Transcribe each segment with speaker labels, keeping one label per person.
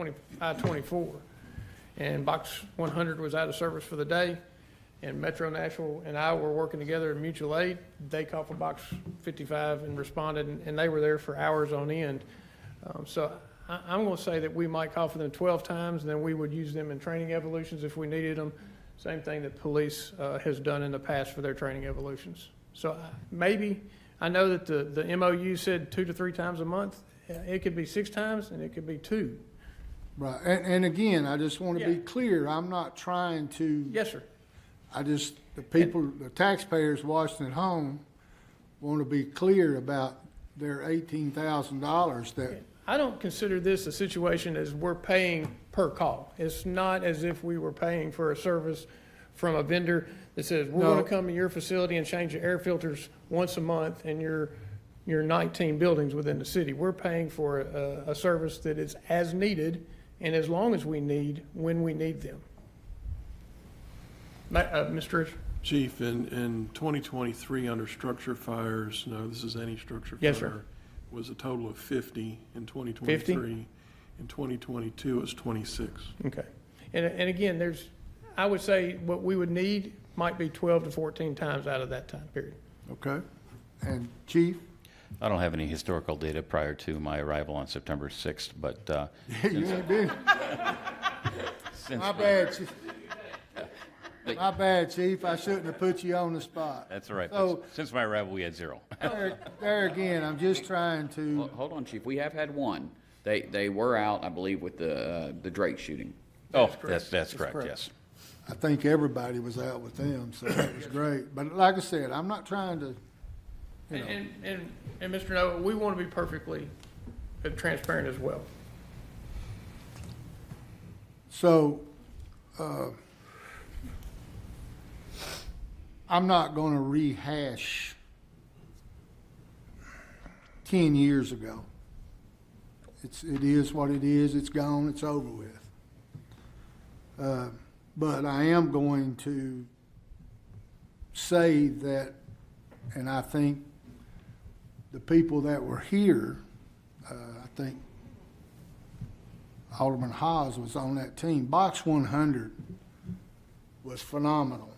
Speaker 1: I-24. And Box 100 was out of service for the day, and Metro Nashville and I were working together in mutual aid. They called for Box 55 and responded, and they were there for hours on end. So I'm going to say that we might call for them 12 times, and then we would use them in training evolutions if we needed them. Same thing that police has done in the past for their training evolutions. So maybe, I know that the MOU said 2 to 3 times a month. It could be 6 times, and it could be 2.
Speaker 2: Right, and again, I just want to be
Speaker 1: Yeah.
Speaker 2: clear, I'm not trying to.
Speaker 1: Yes, sir.
Speaker 2: The people, the taxpayers watching at home want to be clear about their $18,000 that.
Speaker 1: I don't consider this a situation as we're paying per call. It's not as if we were paying for a service from a vendor that says, we're going to come to your facility and change your air filters once a month in your 19 buildings within the city. We're paying for a service that is as needed and as long as we need when we need them. Mr. Rich?
Speaker 3: Chief, in 2023 under structure fires, no, this is any structure fire.
Speaker 1: Yes, sir.
Speaker 3: Was a total of 50 in 2023.
Speaker 1: 50?
Speaker 3: In 2022, it was 26.
Speaker 1: Okay. And again, I would say what we would need might be 12 to 14 times out of that time period.
Speaker 2: Okay, and Chief?
Speaker 4: I don't have any historical data prior to my arrival on September 6th, but
Speaker 2: You ain't been.
Speaker 4: since
Speaker 2: My bad, Chief. My bad, Chief. I shouldn't have put you on the spot.
Speaker 4: That's all right.
Speaker 2: So-
Speaker 4: Since my arrival, we had 0.
Speaker 2: There again, I'm just trying to,
Speaker 5: Well, hold on, Chief. We have had one. They were out, I believe, with the Drake shooting.
Speaker 4: Oh, that's correct,
Speaker 2: correct.
Speaker 4: yes.
Speaker 2: I think everybody was out with them, so that was great. But like I said, I'm not trying to, you know.
Speaker 1: And Mr. Noah, we want to be perfectly transparent as well.
Speaker 2: So, I'm not going to rehash 10 years ago. It is what it is. It's gone. It's over with. But I am going to say that, and I think the people that were here, I think Alderman Haas was on that team. Box 100 was phenomenal.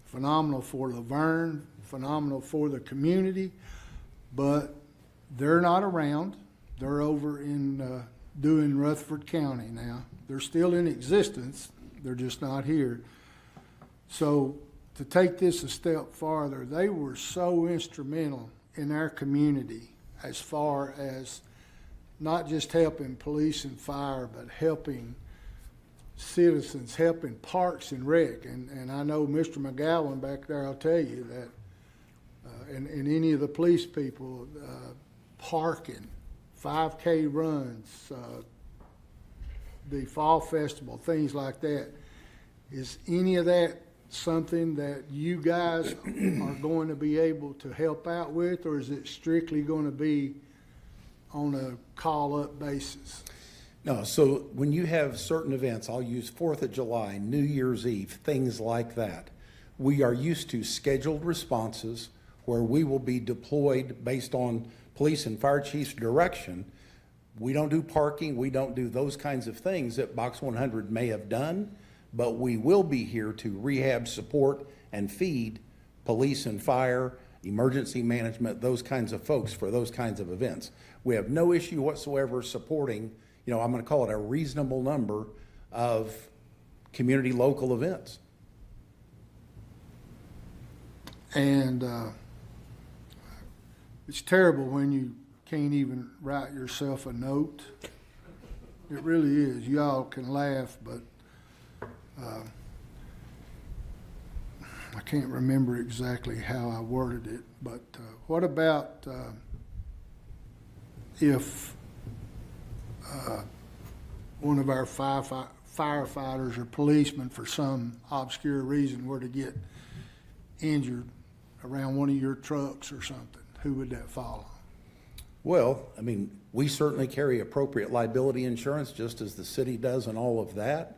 Speaker 2: Phenomenal for LaVergne, phenomenal for the community, but they're not around. They're over in doing Rutherford County now. They're still in existence. They're just not here. So to take this a step farther, they were so instrumental in our community as far as not just helping police and fire, but helping citizens, helping Parks and Rec. And I know Mr. McGowan back there, I'll tell you that, and any of the police people, parking, 5K runs, the fall festival, things like that. Is any of that something that you guys are going to be able to help out with, or is it strictly going to be on a call-up basis?
Speaker 6: No, so when you have certain events, I'll use 4th of July, New Year's Eve, things like that, we are used to scheduled responses where we will be deployed based on police and fire chief's direction. We don't do parking, we don't do those kinds of things that Box 100 may have done, but we will be here to rehab, support, and feed police and fire, emergency management, those kinds of folks for those kinds of events. We have no issue whatsoever supporting, I'm going to call it a reasonable number of community local events.
Speaker 2: And it's terrible when you can't even write yourself a note. It really is. Y'all can laugh, but I can't remember exactly how I worded it. But what about if one of our firefighters or policemen, for some obscure reason, were to get injured around one of your trucks or something? Who would that fall on?
Speaker 6: Well, we certainly carry appropriate liability insurance, just as the city does, and all of that.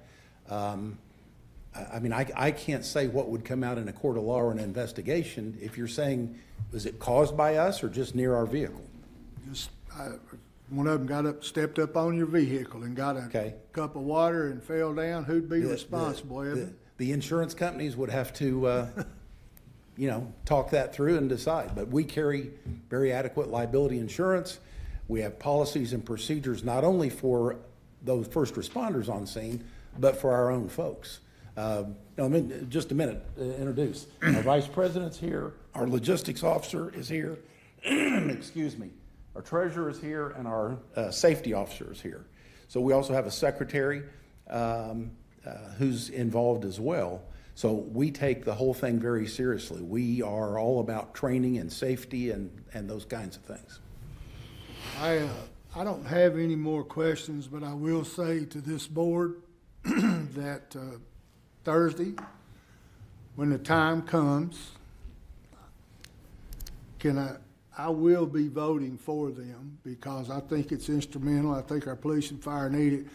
Speaker 6: I can't say what would come out in a court of law or an investigation. If you're saying, was it caused by us or just near our vehicle?
Speaker 2: Just one of them got up, stepped up on your vehicle and got a
Speaker 6: Okay.
Speaker 2: cup of water and fell down, who'd be
Speaker 6: The-
Speaker 2: responsible,
Speaker 6: the-
Speaker 2: Evan?
Speaker 6: The insurance companies would have to, talk that through and decide. But we carry very adequate liability insurance. We have policies and procedures not only for those first responders on scene, but for our own folks. Just a minute, introduce. Our vice president's here, our logistics officer is here, excuse me. Our treasurer is here, and our safety officer is here. So we also have a secretary who's involved as well. So we take the whole thing very seriously. We are all about training and safety and those kinds of things.
Speaker 2: I don't have any more questions, but I will say to this board that Thursday, when the time comes, I will be voting for them because I think it's instrumental. I think our police and fire need it.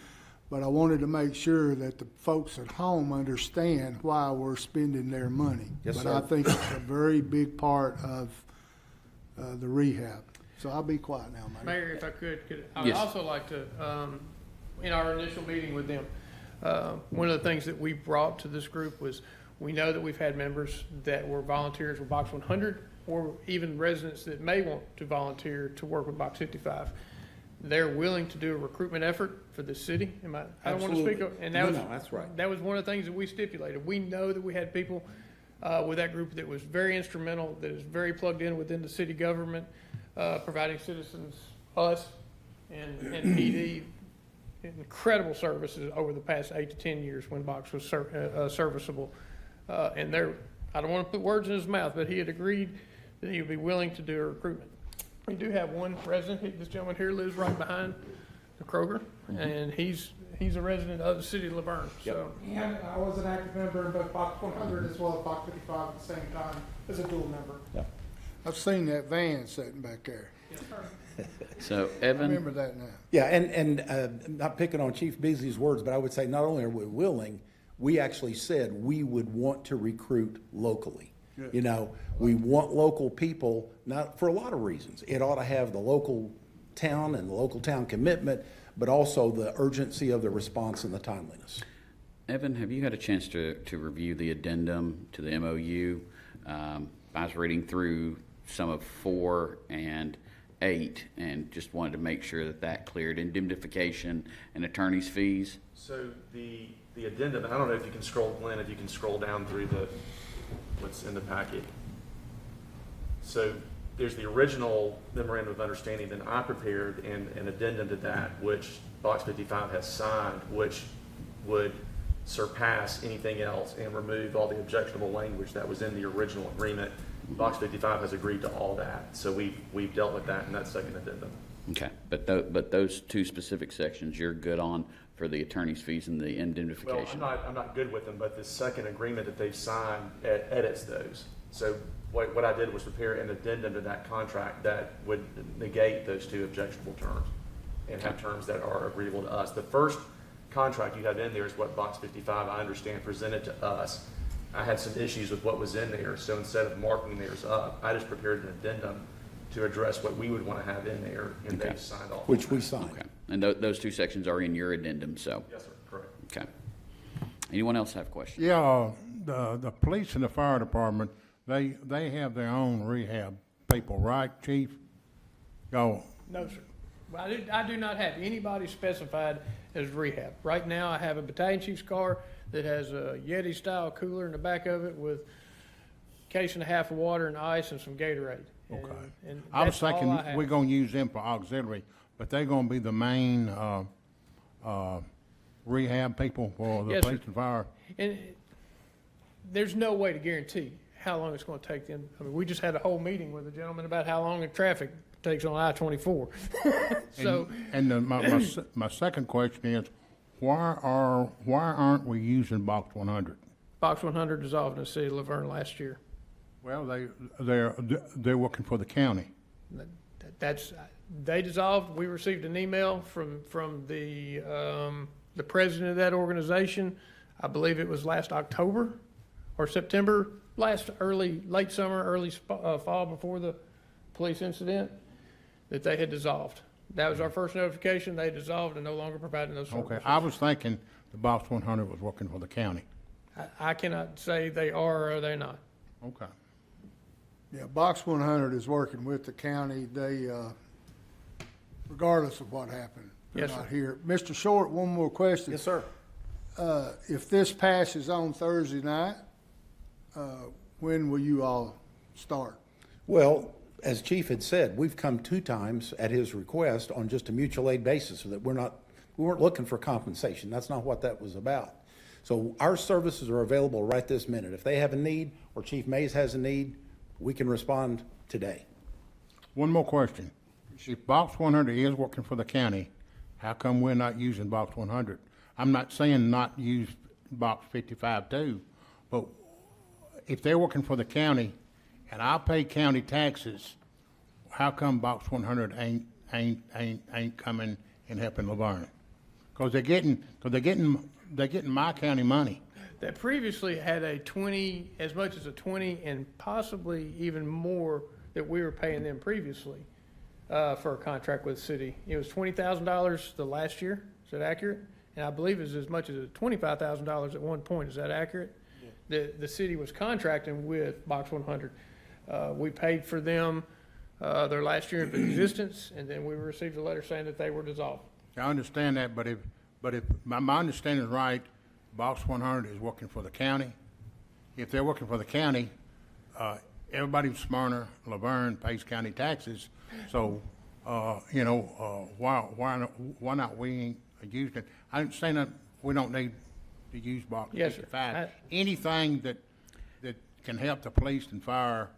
Speaker 2: But I wanted to make sure that the folks at home understand why we're spending their money.
Speaker 6: Yes,
Speaker 2: But
Speaker 6: sir.
Speaker 2: I think it's a very big part of the rehab. So I'll be quiet now, Mayor.
Speaker 1: Mayor, if I could I would
Speaker 5: Yes.
Speaker 1: also like to, in our initial meeting with them, one of the things that we brought to this group was, we know that we've had members that were volunteers with Box 100, or even residents that may want to volunteer to work with Box 55. They're willing to do a recruitment effort for the city. I don't want to speak,
Speaker 6: Absolutely.
Speaker 1: and
Speaker 6: No, that's right.
Speaker 1: that was one of the things that we stipulated. We know that we had people with that group that was very instrumental, that is very plugged in within the city government, providing citizens, us, and PD, incredible services over the past 8 to 10 years when Box was serviceable. And I don't want to put words in his mouth, but he had agreed that he would be willing to do a recruitment. We do have one resident, this gentleman here lives right behind the Kroger, and he's a resident of the city of LaVergne, so.
Speaker 7: And I was an active member in both Box 100 as well as Box 55 at the same time as a dual member.
Speaker 2: I've seen that van sitting back there.
Speaker 5: So
Speaker 2: I
Speaker 5: Evan,
Speaker 2: remember that now.
Speaker 6: Yeah, and not picking on Chief Beasley's words, but I would say not only are we willing, we actually said we would want to recruit locally. We want local people, not for a lot of reasons. It ought to have the local town and the local town commitment, but also the urgency of the response and the timeliness.
Speaker 5: Evan, have you had a chance to review the addendum to the MOU? I was reading through some of 4 and 8 and just wanted to make sure that cleared indemnification and attorney's fees.
Speaker 8: So the addendum, I don't know if you can scroll, Glenn, if you can scroll down through what's in the packet. So there's the original memorandum of understanding that I prepared and an addendum to that, which Box 55 has signed, which would surpass anything else and remove all the objectionable language that was in the original agreement. Box 55 has agreed to all that. So we've dealt with that in that second addendum.
Speaker 5: Okay, but those 2 specific sections you're good on for the attorney's fees and the
Speaker 8: Well,
Speaker 5: indemnification?
Speaker 8: I'm not good with them, but the second agreement that they've signed edits those. So what I did was prepare an addendum to that contract that would negate those 2 objectionable terms and have terms that are agreeable to us. The first contract you have in there is what Box 55, I understand, presented to us. I had some issues with what was in there, so instead of marking theirs up, I just prepared an addendum to address what we would want to have in there, and
Speaker 5: Okay.
Speaker 8: they've signed off.
Speaker 6: Which
Speaker 8: on
Speaker 6: we
Speaker 8: that.
Speaker 6: signed.
Speaker 5: Okay, and those 2 sections are in your addendum, so,
Speaker 8: Yes, sir, correct.
Speaker 5: okay. Anyone else have questions?
Speaker 9: Yeah, the police and the fire department, they have their own rehab people, right, Chief? Go.
Speaker 1: No, sir. Well, I do not have anybody specified as rehab. Right now, I have a battalion chief's car that has a Yeti-style cooler in the back of it with a case and a half of water and ice and some Gatorade. And-
Speaker 9: Okay.
Speaker 1: And
Speaker 9: I was
Speaker 1: that's all
Speaker 9: thinking
Speaker 1: I have.
Speaker 9: we're gonna use them for auxiliary, but they're gonna be the main, rehab people for the
Speaker 1: Yes,
Speaker 9: police
Speaker 1: sir.
Speaker 9: and fire.
Speaker 1: And there's no way to guarantee how long it's gonna take them. I mean, we just had a whole meeting with a gentleman about how long the traffic takes on I-24. So,
Speaker 9: My second question is, why aren't we using Box 100?
Speaker 1: Box 100 dissolved in the city of LaVergne last year.
Speaker 9: Well, they're working for the county.
Speaker 1: They dissolved. We received an email from the president of that organization. I believe it was last October or September, late summer, early fall before the police incident, that they had dissolved. That was our first notification. They dissolved and no longer providing those services.
Speaker 9: Okay, I was thinking the Box 100 was working for the county.
Speaker 1: I cannot say they are or they're not.
Speaker 9: Okay.
Speaker 2: Yeah, Box 100 is working with the county. They, regardless of what happened, they're
Speaker 1: Yes,
Speaker 2: not
Speaker 1: sir.
Speaker 2: here. Mr. Short, one more question.
Speaker 6: Yes, sir.
Speaker 2: If this passes on Thursday night, when will you all start?
Speaker 6: Well, as Chief had said, we've come 2 times at his request on just a mutual aid basis, so that we weren't looking for compensation. That's not what that was about. So our services are available right this minute. If they have a need, or Chief Mays has a need, we can respond today.
Speaker 9: One more question. If Box 100 is working for the county, how come we're not using Box 100? I'm not saying not use Box 55 too, but if they're working for the county and I pay county taxes, how come Box 100 ain't coming and helping LaVergne? Because they're getting my county money.
Speaker 1: That previously had a 20, as much as a 20, and possibly even more that we were paying them previously for a contract with the city. It was $20,000 the last year. Is that accurate? And I believe it was as much as $25,000 at one point. Is that accurate? Yeah. The city was contracting with Box 100. We paid for them their last year of existence, and then we received a letter saying that they were dissolved.
Speaker 9: I understand that, but if my understanding is right, Box 100 is working for the county. If they're working for the county, everybody in Smyrna, LaVergne pays county taxes. So, why not we ain't using it? I ain't saying that we don't need to use Box
Speaker 1: Yes, sir.
Speaker 9: 55. Anything that can help the police and fire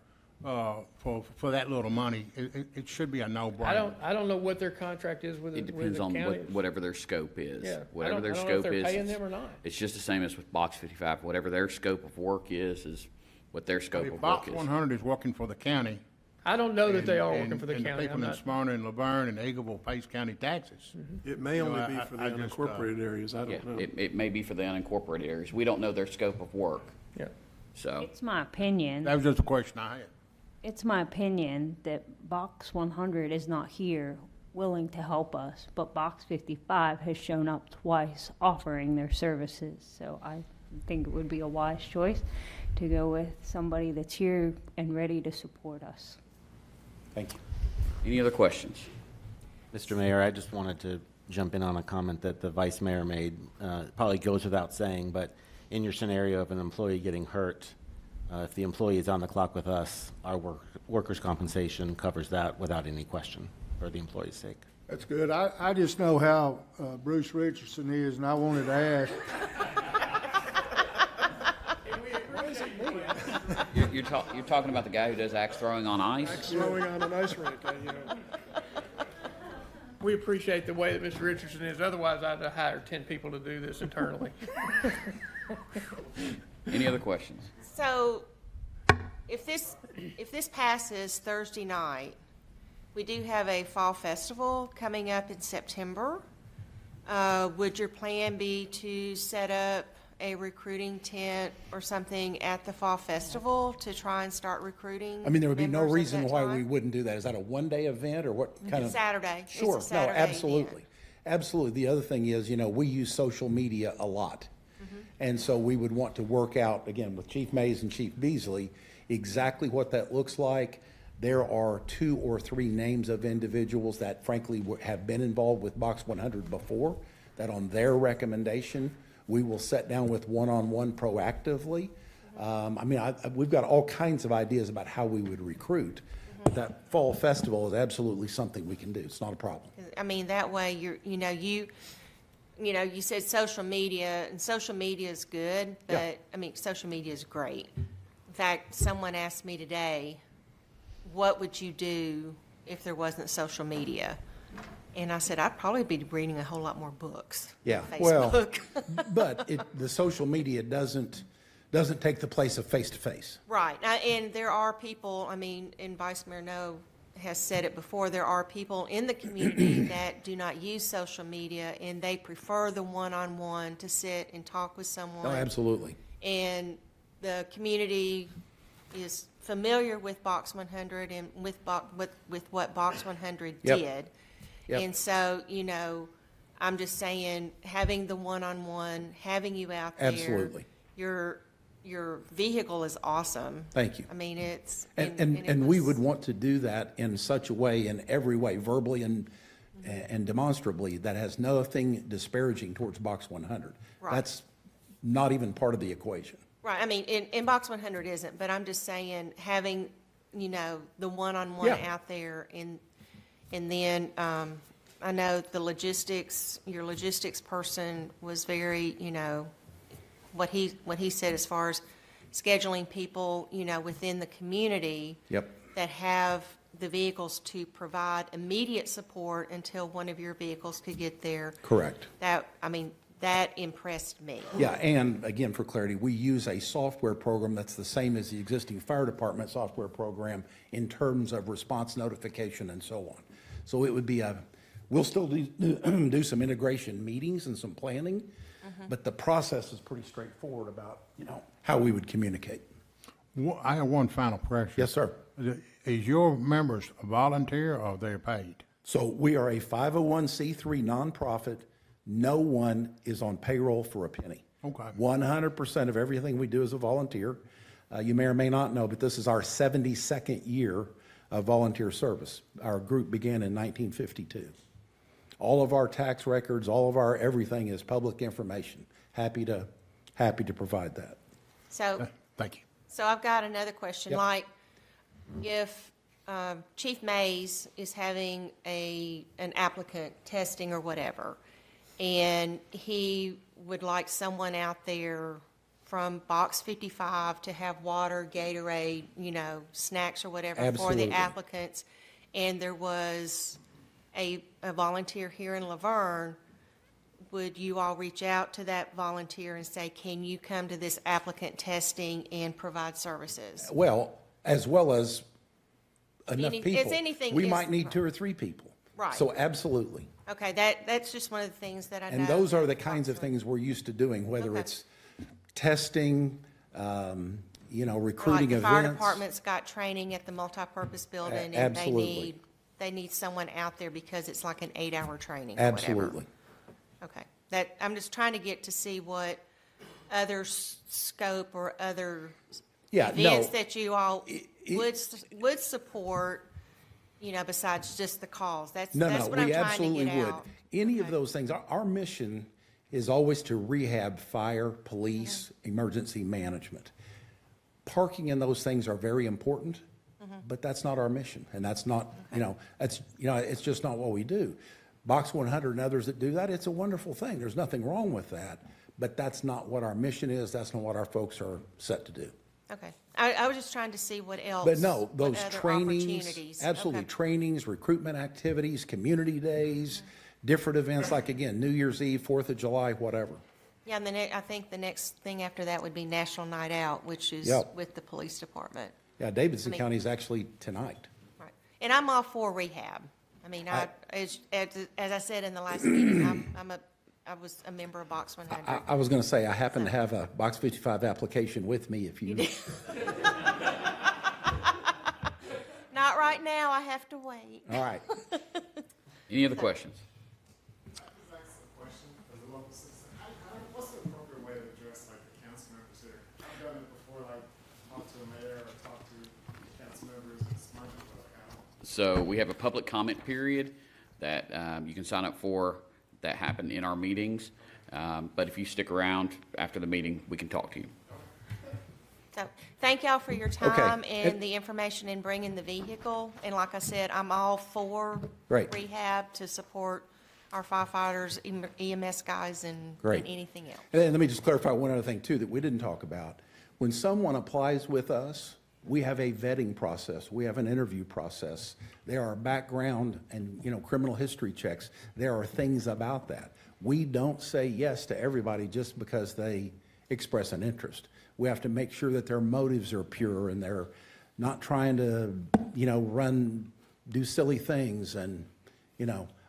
Speaker 9: for that little money, it should be a no-brainer.
Speaker 1: I don't know what their contract is with the
Speaker 5: It
Speaker 1: county.
Speaker 5: depends on whatever their scope is.
Speaker 1: Yeah,
Speaker 5: Whatever their
Speaker 1: I don't know
Speaker 5: scope
Speaker 1: if they're
Speaker 5: is.
Speaker 1: paying them or not.
Speaker 5: It's just the same as with Box 55. Whatever their scope of work is what their
Speaker 9: But
Speaker 5: scope
Speaker 9: if
Speaker 5: of
Speaker 9: Box
Speaker 5: work is.
Speaker 9: 100 is working for the county.
Speaker 1: I don't know that they are
Speaker 9: and-
Speaker 1: working for the
Speaker 9: and
Speaker 1: county.
Speaker 9: people
Speaker 1: I'm
Speaker 9: in
Speaker 1: not,
Speaker 9: Smyrna and LaVergne and Eagleville pays county taxes.
Speaker 3: It may
Speaker 9: You know,
Speaker 3: only be
Speaker 9: I-
Speaker 3: for the
Speaker 9: I just,
Speaker 3: unincorporated areas, I
Speaker 5: Yeah,
Speaker 3: don't know.
Speaker 5: it may be for the unincorporated areas. We don't know their scope of work,
Speaker 1: yeah.
Speaker 5: so.
Speaker 10: It's my opinion,
Speaker 9: That was just a question I had.
Speaker 10: it's my opinion that Box 100 is not here willing to help us, but Box 55 has shown up twice offering their services. So I think it would be a wise choice to go with somebody that's here and ready to support us.
Speaker 6: Thank you.
Speaker 5: Any other questions?
Speaker 11: Mr. Mayor, I just wanted to jump in on a comment that the Vice Mayor made. It probably goes without saying, but in your scenario of an employee getting hurt, if the employee is on the clock with us, our workers' compensation covers that without any question for the employee's sake.
Speaker 2: That's good. I just know how Bruce Richardson is, and I wanted to ask,
Speaker 5: You're talking about the guy who does axe throwing on ice?
Speaker 7: Throwing on an ice rink,
Speaker 1: We appreciate the way that Mr. Richardson is. Otherwise, I'd have hired 10 people to do this internally.
Speaker 5: Any other questions?
Speaker 12: So, if this passes Thursday night, we do have a fall festival coming up in September. Would your plan be to set up a recruiting tent or something at the fall festival to try and start recruiting?
Speaker 6: I mean, there would be no
Speaker 12: members at
Speaker 6: reason
Speaker 12: that
Speaker 6: why
Speaker 12: time?
Speaker 6: we wouldn't do that. Is that a one-day event, or what kind of?
Speaker 12: It's Saturday. It's a
Speaker 6: Sure, no,
Speaker 12: Saturday
Speaker 6: absolutely.
Speaker 12: event.
Speaker 6: Absolutely. The other thing is, we use social media a lot. And so we would want to work out, again, with Chief Mays and Chief Beasley, exactly what that looks like. There are 2 or 3 names of individuals that frankly have been involved with Box 100 before, that on their recommendation, we will sit down with one-on-one proactively. We've got all kinds of ideas about how we would recruit. But that fall festival is absolutely something we can do. It's not a problem.
Speaker 12: I mean, that way you said social media, and social media is good, but, social media is great. In fact, someone asked me today, what would you do if there wasn't social media? And I said, I'd probably be reading a whole lot more books.
Speaker 6: Yeah,
Speaker 12: on
Speaker 6: well,
Speaker 12: Facebook.
Speaker 6: but the social media doesn't take the place of face-to-face.
Speaker 12: Right, and there are people, and Vice Mayor No has said it before, there are people in the community that do not use social media, and they prefer the one-on-one to sit and talk with someone.
Speaker 6: Oh, absolutely.
Speaker 12: And the community is familiar with Box 100 and with what Box 100
Speaker 6: Yep.
Speaker 12: did.
Speaker 6: Yep.
Speaker 12: And so, you know, I'm just saying, having the one-on-one, having you out there.
Speaker 6: Absolutely.
Speaker 12: Your vehicle is awesome.
Speaker 6: Thank you.
Speaker 12: I mean, it's.
Speaker 6: And we would want to do that in such a way, in every way, verbally and demonstrably, that has nothing disparaging towards Box 100.
Speaker 12: Right.
Speaker 6: That's not even part of the equation.
Speaker 12: Right, I mean, in Box 100 isn't, but I'm just saying, having, you know, the one-on-one
Speaker 6: Yeah.
Speaker 12: out there, and then, I know the logistics, your logistics person was very, you know, what he said as far as scheduling people, you know, within the community.
Speaker 6: Yep.
Speaker 12: That have the vehicles to provide immediate support until one of your vehicles could get there.
Speaker 6: Correct.
Speaker 12: That, I mean, that impressed me.
Speaker 6: Yeah, and again, for clarity, we use a software program that's the same as the existing fire department software program in terms of response notification and so on. So it would be we'll still do some integration meetings and some planning, but the process is pretty straightforward about, you know, how we would communicate.
Speaker 9: I have one final question.
Speaker 6: Yes, sir.
Speaker 9: Is your members volunteer or they're paid?
Speaker 6: So we are a 501c3 nonprofit. No one is on payroll for a penny.
Speaker 9: Okay.
Speaker 6: 100% of everything we do is a volunteer. You may or may not know, but this is our 72nd year of volunteer service. Our group began in 1952. All of our tax records, all of our everything is public information. Happy to provide that.
Speaker 12: So,
Speaker 9: Thank you.
Speaker 12: so I've got another question,
Speaker 6: Yep.
Speaker 12: like, if Chief Mays is having an applicant testing or whatever, and he would like someone out there from Box 55 to have water, Gatorade, you know, snacks or whatever for
Speaker 6: Absolutely.
Speaker 12: the applicants, and there was a volunteer here in LaVergne, would you all reach out to that volunteer and say, can you come to this applicant testing and provide services?
Speaker 6: Well as enough
Speaker 12: Any-
Speaker 6: people.
Speaker 12: it's anything
Speaker 6: We
Speaker 12: is-
Speaker 6: might need 2 or 3 people.
Speaker 12: Right.
Speaker 6: So absolutely.
Speaker 12: Okay, that's just one of the things that I know.
Speaker 6: And those are the
Speaker 12: that
Speaker 6: kinds of
Speaker 12: Box
Speaker 6: things we're used to doing, whether
Speaker 12: Okay.
Speaker 6: it's testing, you know,
Speaker 12: Like
Speaker 6: recruiting
Speaker 12: the fire
Speaker 6: events.
Speaker 12: department's got training at the multipurpose building, and
Speaker 6: absolutely.
Speaker 12: they need someone out there because it's like an 8-hour training or whatever.
Speaker 6: Absolutely.
Speaker 12: Okay, I'm just trying to get to see what other scope or other
Speaker 6: Yeah,
Speaker 12: events
Speaker 6: no,
Speaker 12: that you all would support, you know, besides just the calls. That's
Speaker 6: No,
Speaker 12: what I'm
Speaker 6: we
Speaker 12: trying to
Speaker 6: absolutely
Speaker 12: get
Speaker 6: would.
Speaker 12: out.
Speaker 6: Any of
Speaker 12: Okay.
Speaker 6: those things, our mission is always to rehab fire, police, emergency management. Parking and those things are very important, but that's not our mission, and that's not, it's just not what we do. Box 100 and others that do that, it's a wonderful thing. There's nothing wrong with that, but that's not what our mission is. That's not what our folks are set to do.
Speaker 12: Okay, I was just trying to see what else.
Speaker 6: But no,
Speaker 12: what
Speaker 6: those
Speaker 12: other
Speaker 6: trainings,
Speaker 12: opportunities.
Speaker 6: absolutely,
Speaker 12: Okay.
Speaker 6: trainings, recruitment activities, community days, different events like, again, New Year's Eve, 4th of July, whatever.
Speaker 12: Yeah, and I think the next thing after that would be National Night Out, which is
Speaker 6: Yep.
Speaker 12: with the police department.
Speaker 6: Yeah, Davidson
Speaker 12: I mean-
Speaker 6: County is actually tonight.
Speaker 12: Right. And I'm all for rehab. I mean, as I said in the last meeting, I was a member of Box 100.
Speaker 6: I was going to say, I happen to have a Box 55 application with me if you.
Speaker 12: Not right now, I have to wait.
Speaker 6: All right.
Speaker 5: Any other questions?
Speaker 7: What's the appropriate way to address like the council members here? I've done it before, like talk to a mayor or talk to council members and smart people like I don't.
Speaker 5: So we have a public comment period that you can sign up for that happen in our meetings. But if you stick around after the meeting, we can talk to you.
Speaker 12: So, thank y'all for your time
Speaker 6: Okay.
Speaker 12: and the information in bringing the vehicle. And like I said, I'm all for
Speaker 6: Great.
Speaker 12: rehab to support our firefighters, EMS guys, and
Speaker 6: Great.
Speaker 12: anything else.
Speaker 6: And then let me just clarify one other thing too that we didn't talk about. When someone applies with us, we have a vetting process. We have an interview process. There are background and, criminal history checks. There are things about that. We don't say yes to everybody just because they express an interest. We have to make sure that their motives are pure and they're not trying to, do silly things. And,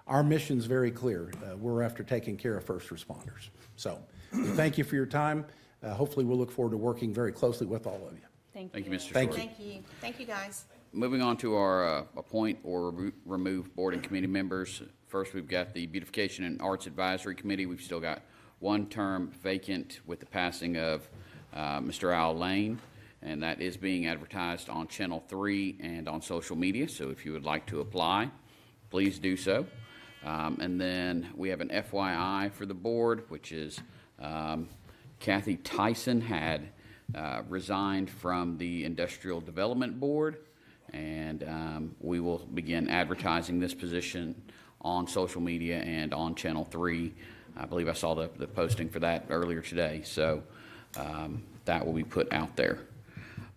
Speaker 6: our mission's very clear. We're after taking care of first responders. So thank you for your time. Hopefully we'll look forward to working very closely with all of you.
Speaker 10: Thank
Speaker 5: Thank
Speaker 10: you.
Speaker 5: you, Mr.
Speaker 6: Thank
Speaker 5: Short.
Speaker 6: you.
Speaker 12: Thank you. Thank you, guys.
Speaker 5: moving on to our appoint or remove board and committee members. First, we've got the Beautification and Arts Advisory Committee. We've still got one term vacant with the passing of Mr. Al Lane, and that is being advertised on Channel 3 and on social media. So if you would like to apply, please do so. And then we have an FYI for the board, which is Kathy Tyson had resigned from the Industrial Development Board, and we will begin advertising this position on social media and on Channel 3. I believe I saw the posting for that earlier today, so that will be put out there.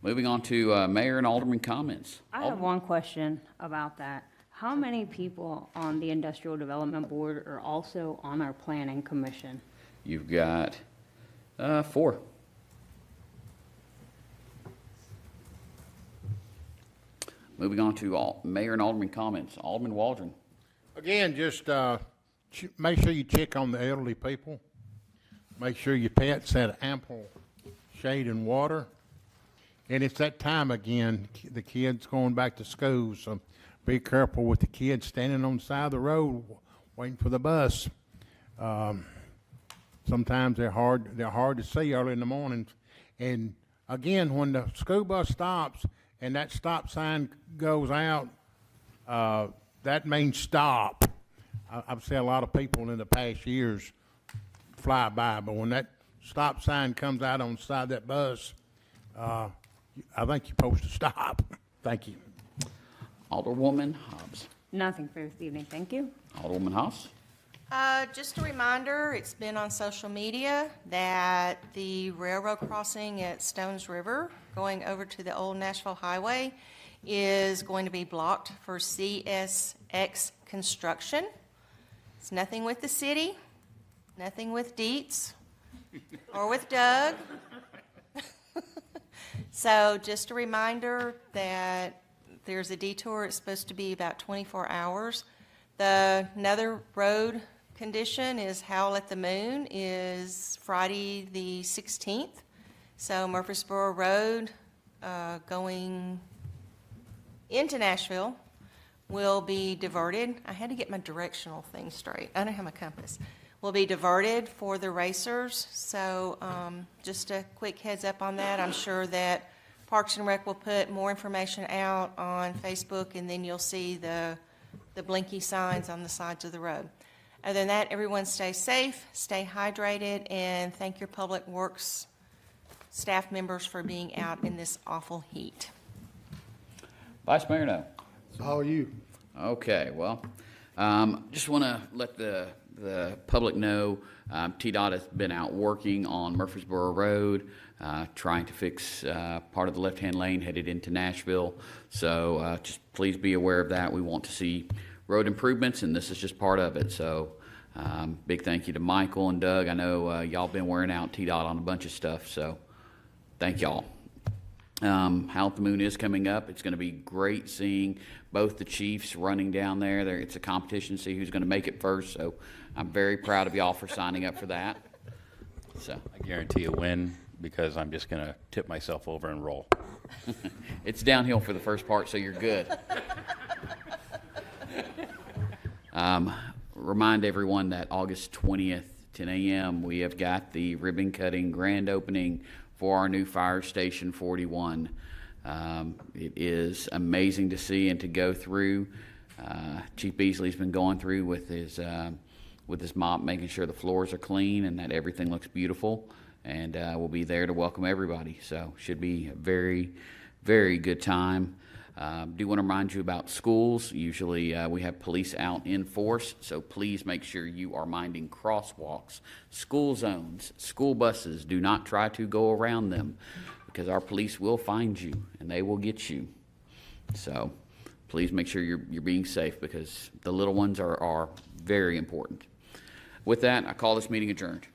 Speaker 5: Moving on to Mayor and Alderman comments.
Speaker 10: I have one question about that. How many people on the Industrial Development Board are also on our Planning Commission?
Speaker 5: You've got 4. Moving on to Mayor and Alderman comments. Alderman Waldron.
Speaker 9: Again, just make sure you check on the elderly people. Make sure your pets had ample shade and water. And it's that time again, the kids going back to school, so be careful with the kids standing on the side of the road waiting for the bus. Sometimes they're hard to see early in the morning. And again, when the school bus stops and that stop sign goes out, that means stop. I've seen a lot of people in the past years fly by, but when that stop sign comes out on the side of that bus, I think you're supposed to stop. Thank you.
Speaker 5: Alderwoman Hobbs.
Speaker 10: Nothing for this evening, thank you.
Speaker 5: Alderwoman Haas.
Speaker 12: Just a reminder, it's been on social media that the railroad crossing at Stones River going over to the old Nashville Highway is going to be blocked for CSX construction. It's nothing with the city, nothing with Dietz or with Doug. So just a reminder that there's a detour. It's supposed to be about 24 hours. Another road condition is Howl at the Moon is Friday the 16th. So Murfreesboro Road going into Nashville will be diverted. I had to get my directional thing straight. I don't have my compass. Will be diverted for the racers. So just a quick heads up on that. I'm sure that Parks and Rec will put more information out on Facebook, and then you'll see the blinky signs on the sides of the road. Other than that, everyone stay safe, stay hydrated, and thank your Public Works staff members for being out in this awful heat.
Speaker 5: Vice Mayor No.
Speaker 2: It's all you.
Speaker 5: Okay, well, just want to let the public know TDOT has been out working on Murfreesboro Road, trying to fix part of the left-hand lane headed into Nashville. So just please be aware of that. We want to see road improvements, and this is just part of it. So big thank you to Michael and Doug. I know y'all been wearing out TDOT on a bunch of stuff, so thank y'all. Howl at the Moon is coming up. It's going to be great seeing both the chiefs running down there. It's a competition to see who's going to make it first, so I'm very proud of y'all for signing up for that. So
Speaker 4: I guarantee a win because I'm just going to tip myself over and roll.
Speaker 5: It's downhill for the first part, so you're good. Remind everyone that August 20th, 10 a.m., we have got the ribbon cutting grand opening for our new Fire Station 41. It is amazing to see and to go through. Chief Beasley's been going through with his mop, making sure the floors are clean and that everything looks beautiful. And we'll be there to welcome everybody. So should be a very, very good time. Do want to remind you about schools. Usually we have police out in force, so please make sure you are minding crosswalks, school zones, school buses. Do not try to go around them because our police will find you and they will get you. So please make sure you're being safe because the little ones are very important. With that, I call this meeting adjourned.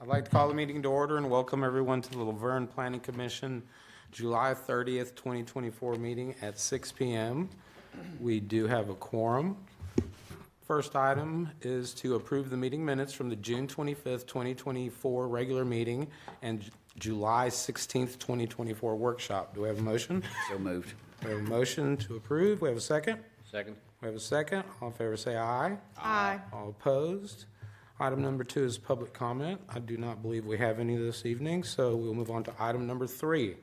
Speaker 13: I'd like to call the meeting to order and welcome everyone to the LaVergne Planning Commission July 30th, 2024 meeting at 6 p.m. We do have a quorum. First item is to approve the meeting minutes from the June 25th, 2024 regular meeting and July 16th, 2024 workshop. Do we have a motion?
Speaker 5: So moved.
Speaker 13: We have a motion to approve. We have a second?
Speaker 5: Second.
Speaker 13: We have a second. All in favor say aye.
Speaker 12: Aye.
Speaker 13: All opposed? Item number 2 is public comment. I do not believe we have any this evening, so we'll move on to item number 3.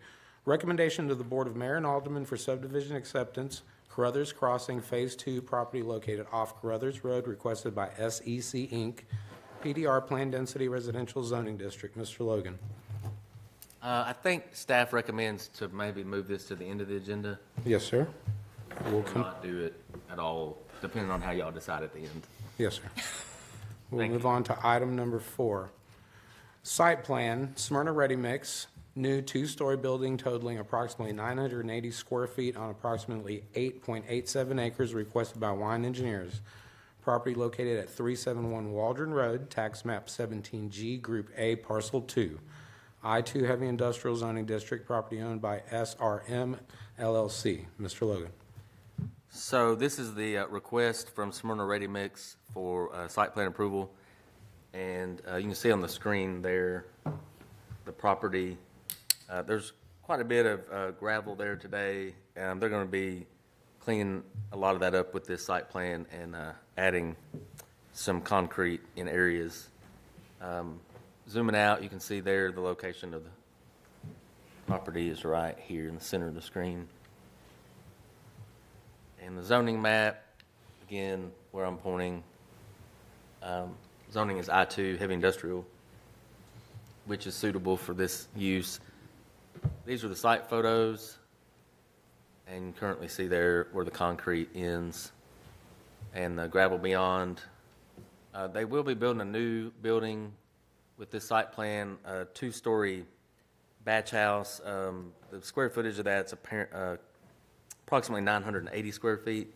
Speaker 13: Recommendation to the Board of Mayor and Aldermen for subdivision acceptance, Carruthers Crossing Phase 2 property located off Carruthers Road, requested by SEC Inc., PDR Plan Density Residential Zoning District. Mr. Logan.
Speaker 14: I think staff recommends to maybe move this to the end of the agenda,
Speaker 13: Yes, sir. We'll
Speaker 14: or not do it at all, depending on how y'all decide at the end.
Speaker 13: Yes, sir. We'll
Speaker 14: Thank
Speaker 13: move on to item number 4. Site plan, Smyrna Ready Mix, new 2-story building totaling approximately 980 square feet on approximately 8.87 acres, requested by Wine Engineers. Property located at 371 Waldron Road, tax map 17G, Group A, Parcel 2. I-2 Heavy Industrial Zoning District, property owned by SRM LLC. Mr. Logan.
Speaker 14: So this is the request from Smyrna Ready Mix for site plan approval. And you can see on the screen there, the property. There's quite a bit of gravel there today. They're going to be cleaning a lot of that up with this site plan and adding some concrete in areas. Zooming out, you can see there the location of the property is right here in the center of the screen. And the zoning map, again, where I'm pointing, zoning is I-2, heavy industrial, which is suitable for this use. These are the site photos, and you currently see there where the concrete ends and the gravel beyond. They will be building a new building with this site plan, a 2-story batch house. The square footage of that's approximately 980 square feet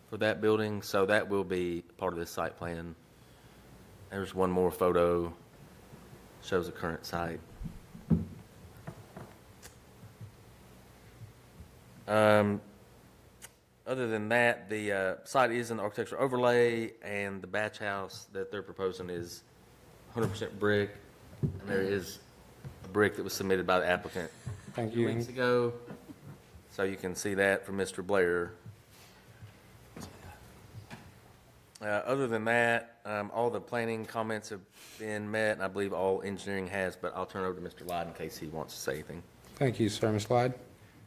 Speaker 14: for that building, so that will be part of this site plan. There's one more photo, shows the current site. Other than that, the site is an architectural overlay, and the batch house that they're proposing is 100% brick, and there is a brick that was submitted by the applicant
Speaker 13: Thank
Speaker 14: 2
Speaker 13: you.
Speaker 14: weeks ago. So you can see that from Mr. Blair. Other than that, all the planning comments have been met, and I believe all engineering has, but I'll turn it over to Mr. Lyde in case he wants to say anything.
Speaker 13: Thank you, sir. Ms. Lyde.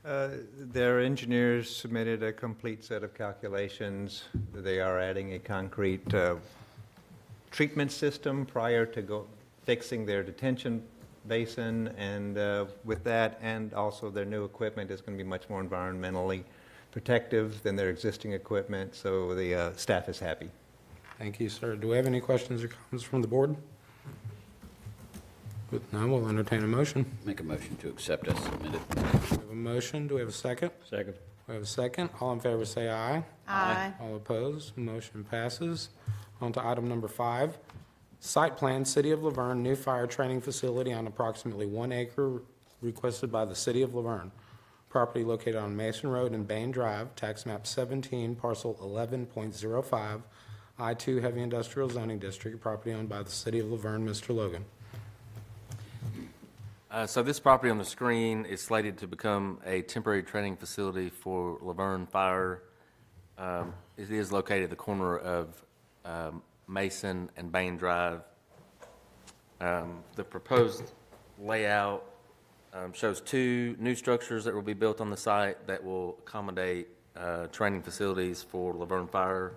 Speaker 15: Their engineers submitted a complete set of calculations. They are adding a concrete treatment system prior to fixing their detention basin, and with that, and also their new equipment is going to be much more environmentally protective than their existing equipment, so the staff is happy.
Speaker 13: Thank you, sir. Do we have any questions or comments from the board? With none, we'll entertain a motion.
Speaker 5: Make a motion to accept as submitted.
Speaker 13: We have a motion. Do we have a second?
Speaker 5: Second.
Speaker 13: We have a second. All in favor say aye.
Speaker 12: Aye.
Speaker 13: All opposed, motion passes. On to item number 5. Site plan, City of LaVergne, new fire training facility on approximately 1 acre, requested by the City of LaVergne. Property located on Mason Road and Bain Drive, tax map 17, parcel 11.05, I-2 Heavy Industrial Zoning District, property owned by the City of LaVergne. Mr. Logan.
Speaker 14: So this property on the screen is slated to become a temporary training facility for LaVergne Fire. It is located at the corner of Mason and Bain Drive. The proposed layout shows 2 new structures that will be built on the site that will accommodate training facilities for LaVergne Fire.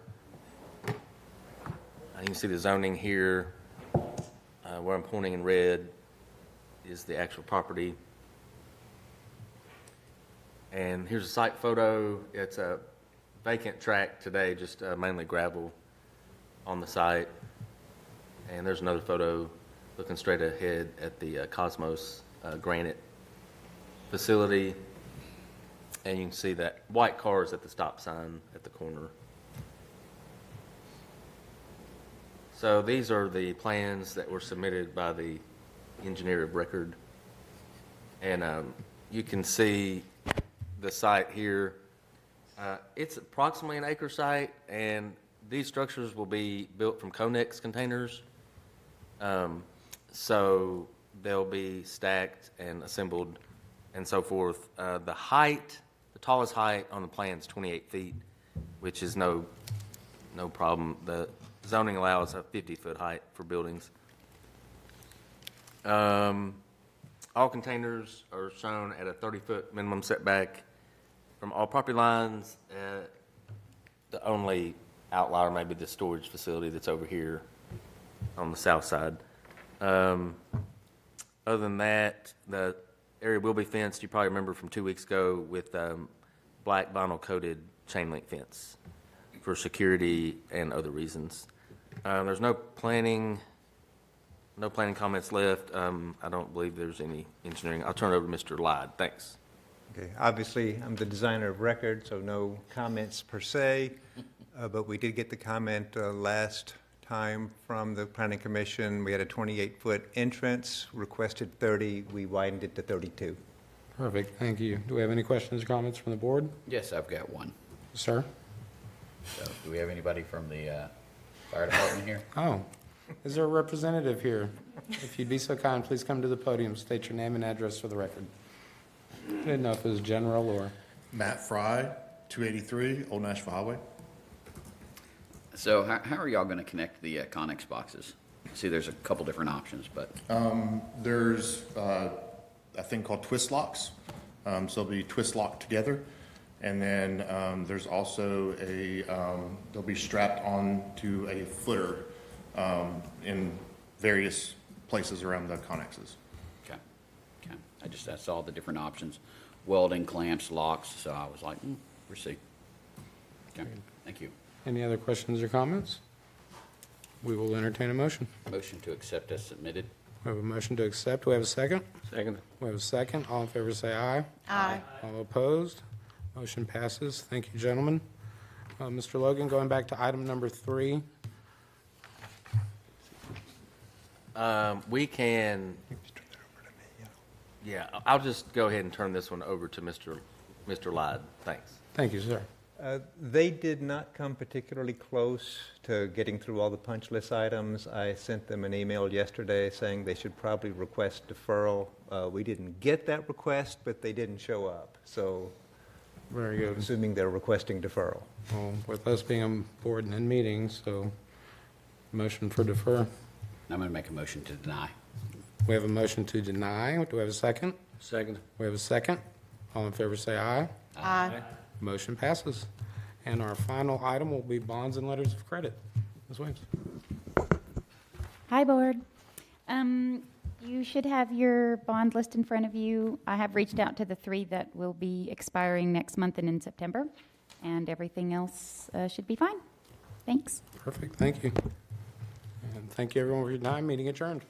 Speaker 14: You can see the zoning here. Where I'm pointing in red is the actual property. And here's a site photo. It's a vacant tract today, just mainly gravel on the site. And there's another photo looking straight ahead at the Cosmos Granite facility. And you can see that white cars at the stop sign at the corner. So these are the plans that were submitted by the engineer of record. And you can see the site here. It's approximately an acre site, and these structures will be built from Conex containers. So they'll be stacked and assembled and so forth. The height, the tallest height on the plan is 28 feet, which is no problem. The zoning allows a 50-foot height for buildings. All containers are shown at a 30-foot minimum setback from all property lines. The only outlier may be the storage facility that's over here on the south side. Other than that, the area will be fenced. You probably remember from 2 weeks ago with black vinyl coated chain link fence for security and other reasons. There's no planning comments left. I don't believe there's any engineering. I'll turn it over to Mr. Lyde. Thanks.
Speaker 15: Okay, obviously, I'm the designer of record, so no comments per se, but we did get the comment last time from the Planning Commission. We had a 28-foot entrance, requested 30, we widened it to 32.
Speaker 13: Perfect, thank you. Do we have any questions or comments from the board?
Speaker 5: Yes, I've got one.
Speaker 13: Sir?
Speaker 5: So, do we have anybody from the fire department here?
Speaker 13: Oh, is there a representative here? If you'd be so kind, please come to the podium, state your name and address for the record. Didn't know if it was general or...
Speaker 16: Matt Fry, 283 Old Nashville Highway.
Speaker 5: So how are y'all going to connect the Connex boxes? See, there's a couple different options, but
Speaker 16: There's a thing called twist locks. So they'll be twist locked together. And then there's also they'll be strapped onto a footer in various places around the connexes.
Speaker 5: okay. I saw the different options, welding, clamps, locks. So I was like, we'll see. Okay, thank you.
Speaker 13: Any other questions or comments? We will entertain a motion.
Speaker 5: Motion to accept as submitted.
Speaker 13: We have a motion to accept. Do we have a second?
Speaker 14: Second.
Speaker 13: We have a second. All in favor say aye.
Speaker 12: Aye.
Speaker 13: All opposed? Motion passes. Thank you, gentlemen. Mr. Logan, going back to item number 3.
Speaker 14: We can. Yeah, I'll just go ahead and turn this one over to Mr. Lyde. Thanks.
Speaker 13: Thank you, sir.
Speaker 15: They did not come particularly close to getting through all the punch list items. I sent them an email yesterday saying they should probably request deferral. We didn't get that request, but they didn't show up. So
Speaker 13: Very good.
Speaker 15: assuming they're requesting deferral.
Speaker 13: Well, with us being on board and in meetings, so motion for defer.
Speaker 5: I'm going to make a motion to deny.
Speaker 13: We have a motion to deny. Do we have a second?
Speaker 14: Second.
Speaker 13: We have a second. All in favor say aye.
Speaker 12: Aye.
Speaker 13: Motion passes. And our final item will be bonds and letters of credit. Ms. Williams.
Speaker 17: Hi, Board. You should have your bond list in front of you. I have reached out to the 3 that will be expiring next month and in September, and everything else should be fine. Thanks.
Speaker 13: Perfect. Thank you. And thank you, everyone, for your time. Meeting adjourned.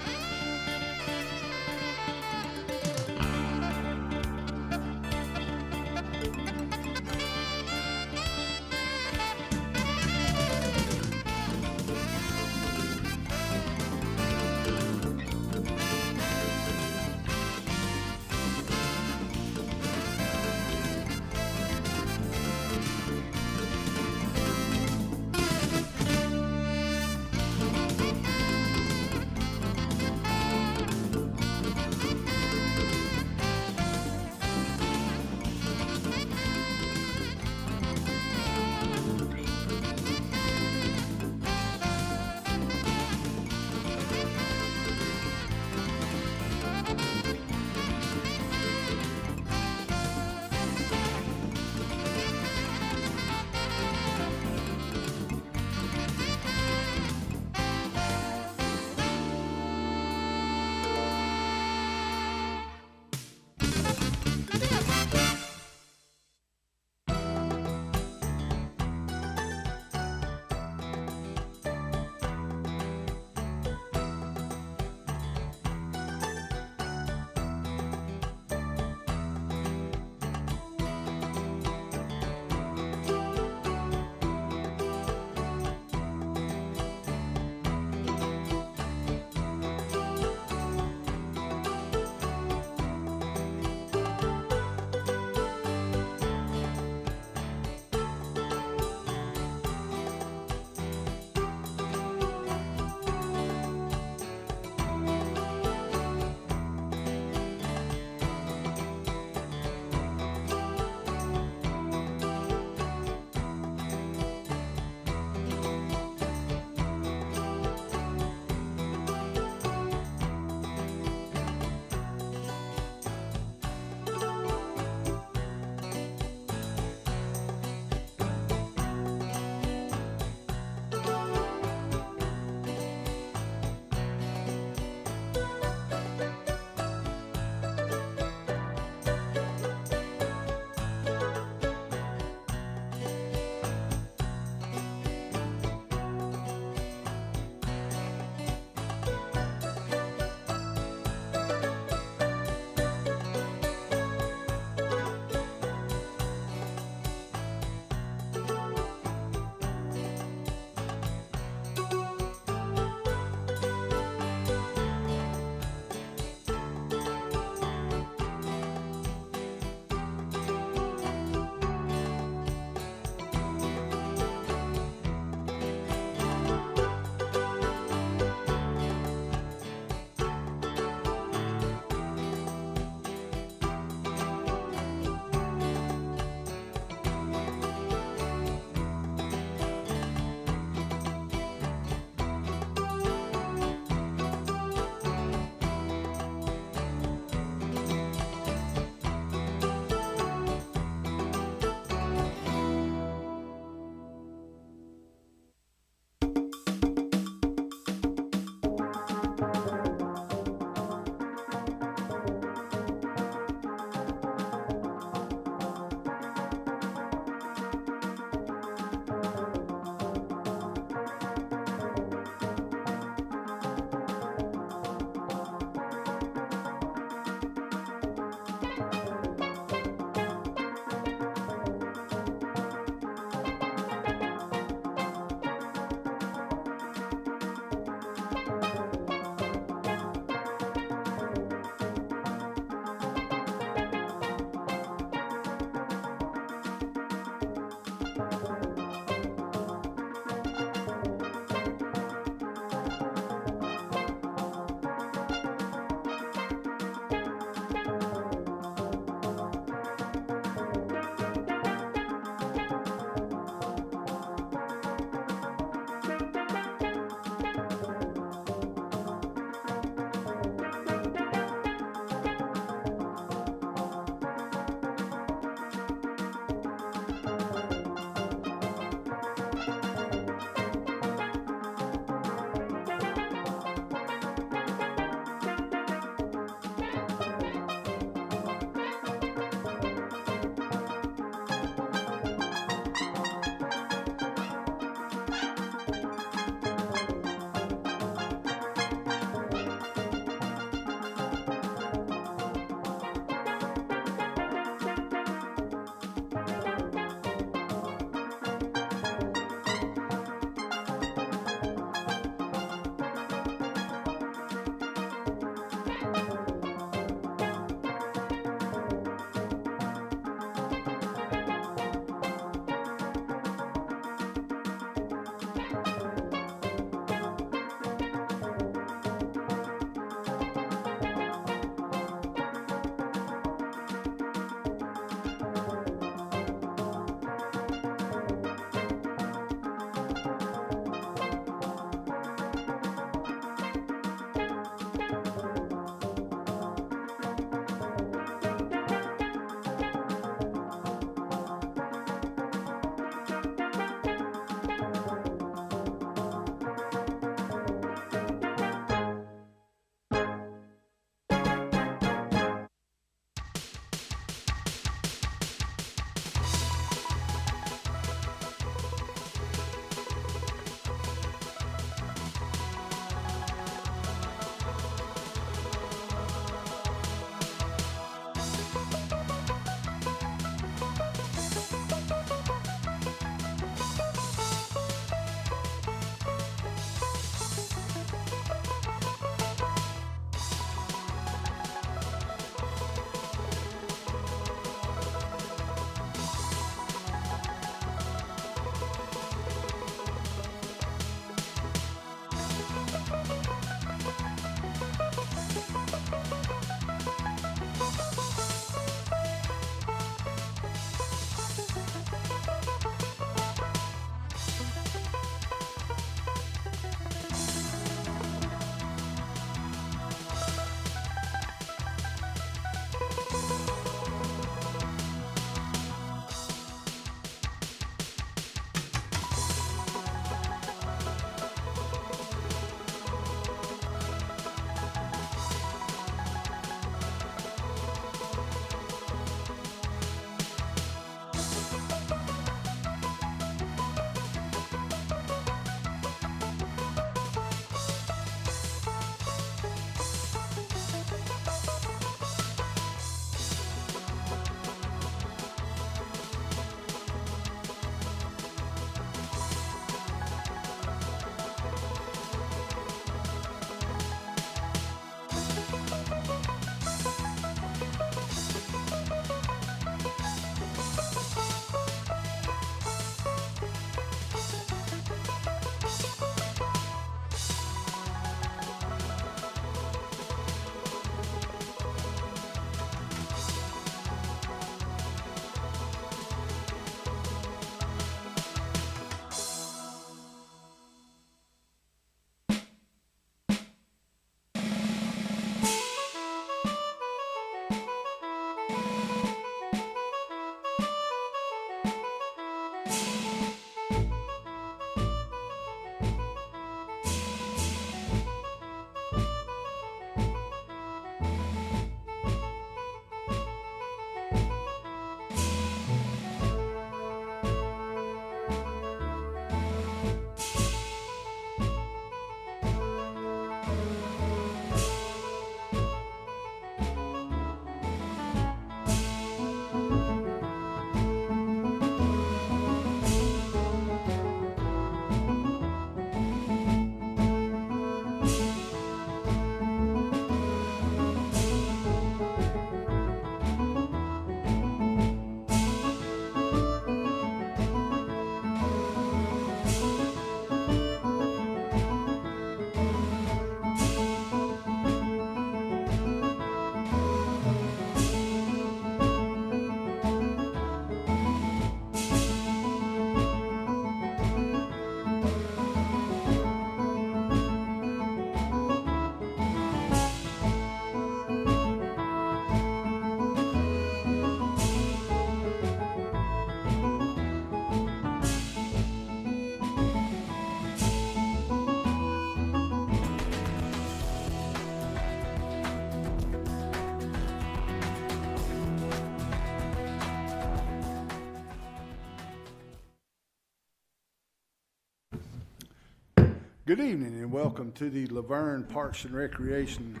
Speaker 2: Good evening and welcome to the LaVergne Parks and Recreation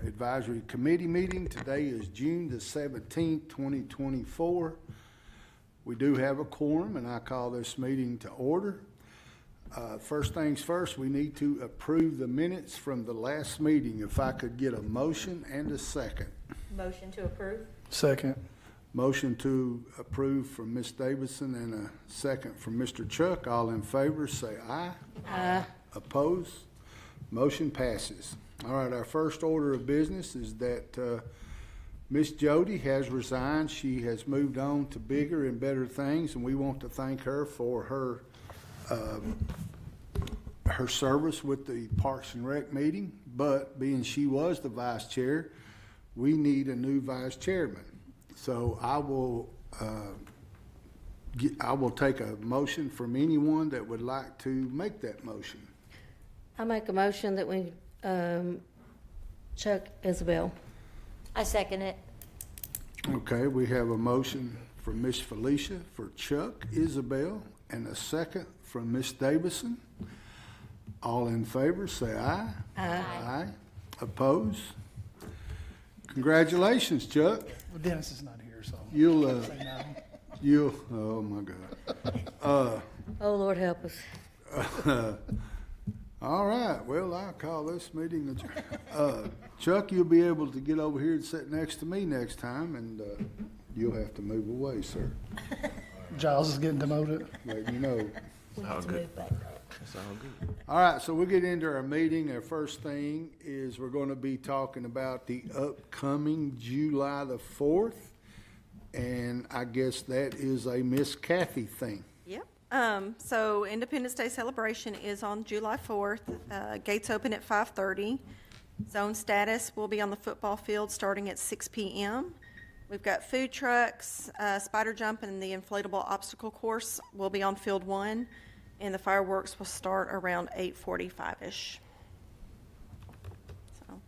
Speaker 2: Advisory Committee meeting. Today is June the 17th, 2024. We do have a quorum and I call this meeting to order. First things first, we need to approve the minutes from the last meeting. If I could get a motion and a second.
Speaker 12: Motion to approve?
Speaker 9: Second.
Speaker 2: Motion to approve from Ms. Davidson and a second from Mr. Chuck. All in favor, say aye.
Speaker 12: Aye.
Speaker 2: Opposed? Motion passes. All right, our first order of business is that Miss Jody has resigned. She has moved on to bigger and better things, and we want to thank her for her service with the Parks and Rec meeting. But being she was the vice chair, we need a new vice chairman. So I will take a motion from anyone that would like to make that motion.
Speaker 18: I make a motion that we, Chuck Isabel.
Speaker 12: I second it.
Speaker 2: Okay, we have a motion from Miss Felicia for Chuck Isabel and a second from Miss Davison. All in favor, say aye.
Speaker 18: Aye.
Speaker 2: Aye. Opposed? Congratulations, Chuck.
Speaker 9: Well, Dennis is not here, so.
Speaker 2: You'll,
Speaker 9: Say no.
Speaker 2: oh my God.
Speaker 18: Oh, Lord help us.
Speaker 2: All right, well, I'll call this meeting adjourned. Chuck, you'll be able to get over here and sit next to me next time, and you'll have to move away, sir.
Speaker 9: Giles is getting demoted.
Speaker 2: Let you know.
Speaker 18: We need to move back.
Speaker 14: That's all good.
Speaker 2: All right, so we get into our meeting. Our first thing is we're going to be talking about the upcoming July the 4th, and I guess that is a Miss Kathy thing.
Speaker 19: Yep. So Independence Day celebration is on July 4th. Gates open at 5:30. Zone status will be on the football field starting at 6 p.m. We've got food trucks, spider jump, and the inflatable obstacle course will be on field 1, and the fireworks will start around 8:45-ish. So,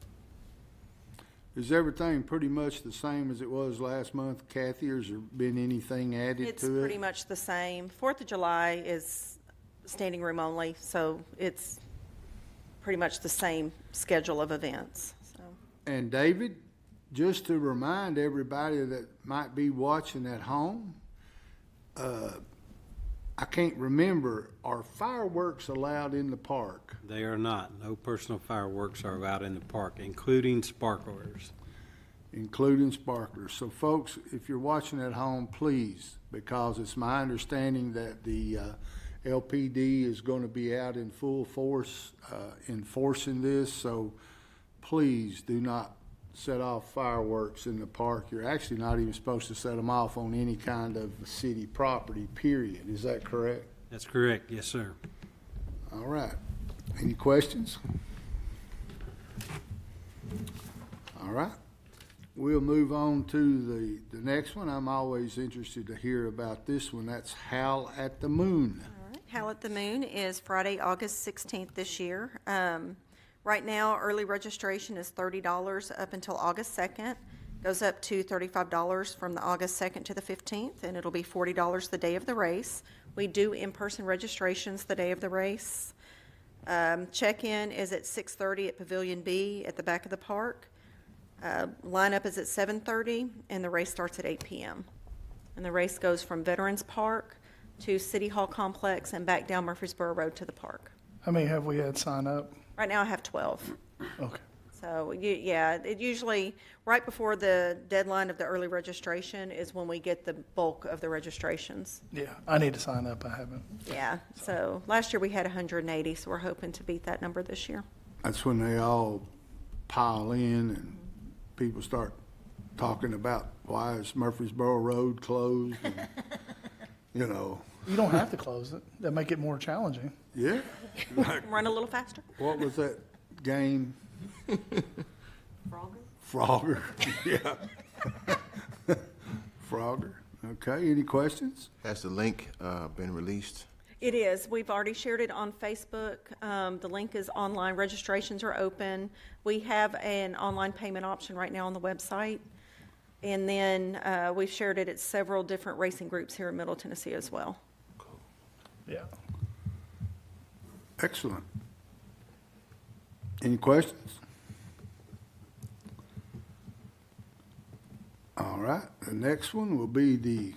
Speaker 2: Is everything pretty much the same as it was last month, Kathy, or has there been anything added
Speaker 19: it's
Speaker 2: to it?
Speaker 19: pretty much the same. 4th of July is standing room only, so it's pretty much the same schedule of events. So.
Speaker 2: And David, just to remind everybody that might be watching at home, I can't remember, are fireworks allowed in the park?
Speaker 20: They are not. No personal fireworks are allowed in the park, including sparklers.
Speaker 2: Including sparklers. So folks, if you're watching at home, please, because it's my understanding that the LPD is going to be out in full force enforcing this, so please do not set off fireworks in the park. You're actually not even supposed to set them off on any kind of city property, period. Is that correct?
Speaker 20: That's correct, yes, sir.
Speaker 2: All right. Any questions? All right. We'll move on to the next one. I'm always interested to hear about this one. That's Howl at the Moon.
Speaker 19: All right. Howl at the Moon is Friday, August 16th this year. Right now, early registration is $30 up until August 2nd. Goes up to $35 from the August 2nd to the 15th, and it'll be $40 the day of the race. We do in-person registrations the day of the race. Check-in is at 6:30 at Pavilion B at the back of the park. Lineup is at 7:30, and the race starts at 8 p.m. And the race goes from Veterans Park to City Hall Complex and back down Murfreesboro Road to the park.
Speaker 9: How many have we had sign up?
Speaker 19: Right now I have 12.
Speaker 9: Okay.
Speaker 19: So, yeah, it usually, right before the deadline of the early registration is when we get the bulk of the registrations.
Speaker 9: Yeah, I need to sign up. I haven't.
Speaker 19: Yeah, so last year we had 180, so we're hoping to beat that number this year.
Speaker 2: That's when they all pile in and people start talking about why is Murfreesboro Road closed and, you know.
Speaker 9: You don't have to close it. That make it more challenging.
Speaker 2: Yeah.
Speaker 19: Run a little faster.
Speaker 2: What was that game? Frogger. Yeah. Frogger. Okay, any questions?
Speaker 21: Has the link been released?
Speaker 19: It is. We've already shared it on Facebook. The link is online. Registrations are open. We have an online payment option right now on the website. And then we've shared it at several different racing groups here in Middle Tennessee as well.
Speaker 9: Yeah.
Speaker 2: Excellent. Any questions? All right, the next one will be the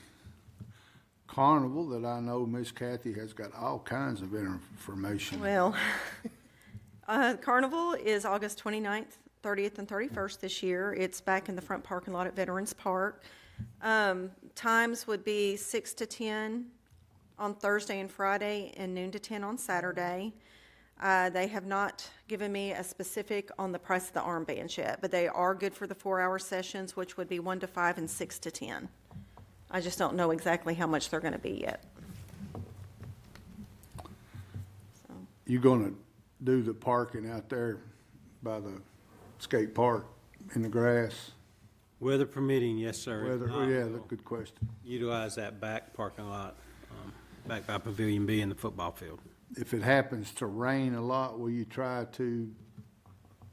Speaker 2: carnival that I know Miss Kathy has got all kinds of information.
Speaker 19: Well, Carnival is August 29th, 30th, and 31st this year. It's back in the front parking lot at Veterans Park. Times would be 6 to 10 on Thursday and Friday, and noon to 10 on Saturday. They have not given me a specific on the price of the armbands yet, but they are good for the 4-hour sessions, which would be 1 to 5 and 6 to 10. I just don't know exactly how much they're going to be yet.
Speaker 2: You gonna do the parking out there by the skate park in the grass?
Speaker 20: Weather permitting, yes, sir.
Speaker 2: Yeah, that's a good question.
Speaker 20: Utilize that back parking lot, back by Pavilion B in the football field.
Speaker 2: If it happens to rain a lot, will you try to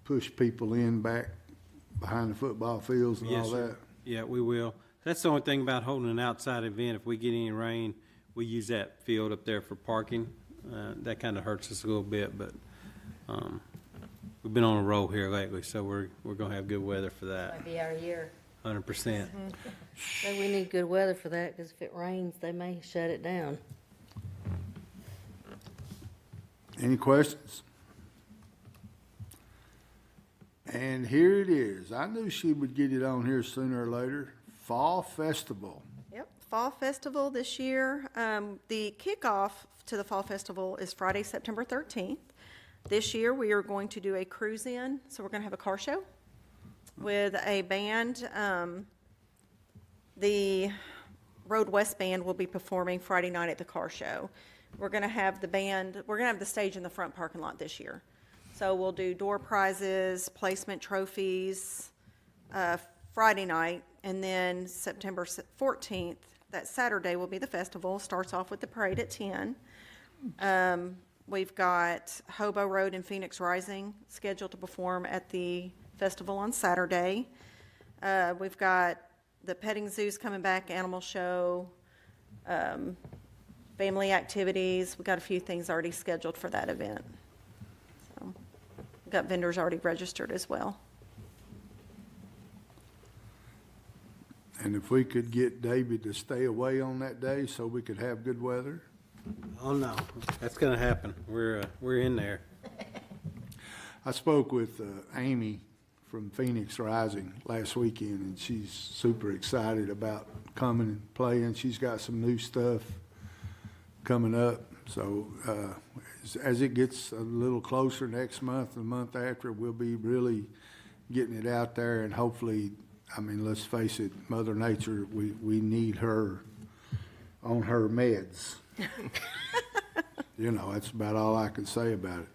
Speaker 2: push people in back behind the football fields and
Speaker 20: Yes,
Speaker 2: all
Speaker 20: sir.
Speaker 2: that?
Speaker 20: Yeah, we will. That's the only thing about holding an outside event. If we get any rain, we use that field up there for parking. That kind of hurts us a little bit, but we've been on a roll here lately, so we're going to have good weather for that.
Speaker 18: Might be our year.
Speaker 20: 100%.
Speaker 18: So we need good weather for that, because if it rains, they may shut it down.
Speaker 2: Any questions? And here it is. I knew she would get it on here sooner or later. Fall Festival.
Speaker 19: Yep, Fall Festival this year. The kickoff to the Fall Festival is Friday, September 13th. This year, we are going to do a cruise in, so we're going to have a car show with a band. The Road West Band will be performing Friday night at the car show. We're going to have the band, we're going to have the stage in the front parking lot this year. So we'll do door prizes, placement trophies, Friday night, and then September 14th, that Saturday will be the festival. Starts off with the parade at 10. We've got Hobo Road and Phoenix Rising scheduled to perform at the festival on Saturday. We've got the petting zoos coming back, animal show, family activities. We've got a few things already scheduled for that event. So we've got vendors already registered as well.
Speaker 2: And if we could get David to stay away on that day so we could have good weather.
Speaker 20: Oh, no, that's going to happen. We're in there.
Speaker 2: I spoke with Amy from Phoenix Rising last weekend, and she's super excited about coming and playing. She's got some new stuff coming up. So as it gets a little closer next month, the month after, we'll be really getting it out there, and hopefully, I mean, let's face it, Mother Nature, we need her on her meds. You know, that's about all I can say about it.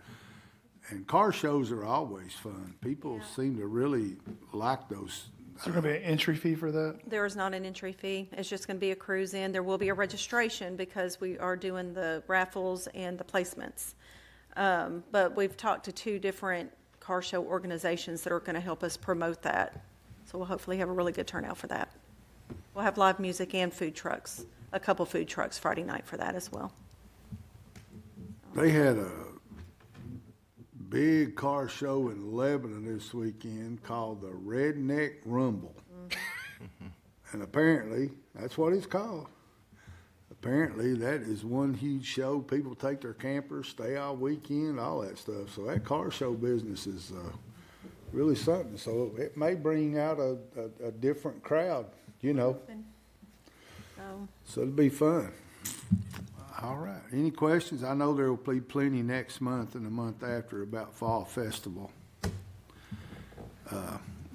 Speaker 2: And car shows are always fun. People seem to really like those.
Speaker 8: Is there going to be an entry fee for that?
Speaker 19: There is not an entry fee. It's just going to be a cruise in. There will be a registration because we are doing the raffles and the placements. But we've talked to 2 different car show organizations that are going to help us promote that. So we'll hopefully have a really good turnout for that. We'll have live music and food trucks, a couple food trucks Friday night for that as well.
Speaker 2: They had a big car show in Lebanon this weekend called the Redneck Rumble. And apparently, that's what it's called. Apparently, that is one huge show. People take their campers, stay all weekend, all that stuff. So that car show business is really something. So it may bring out a different crowd, you know. So it'll be fun. All right. Any questions? I know there will be plenty next month and the month after about Fall Festival.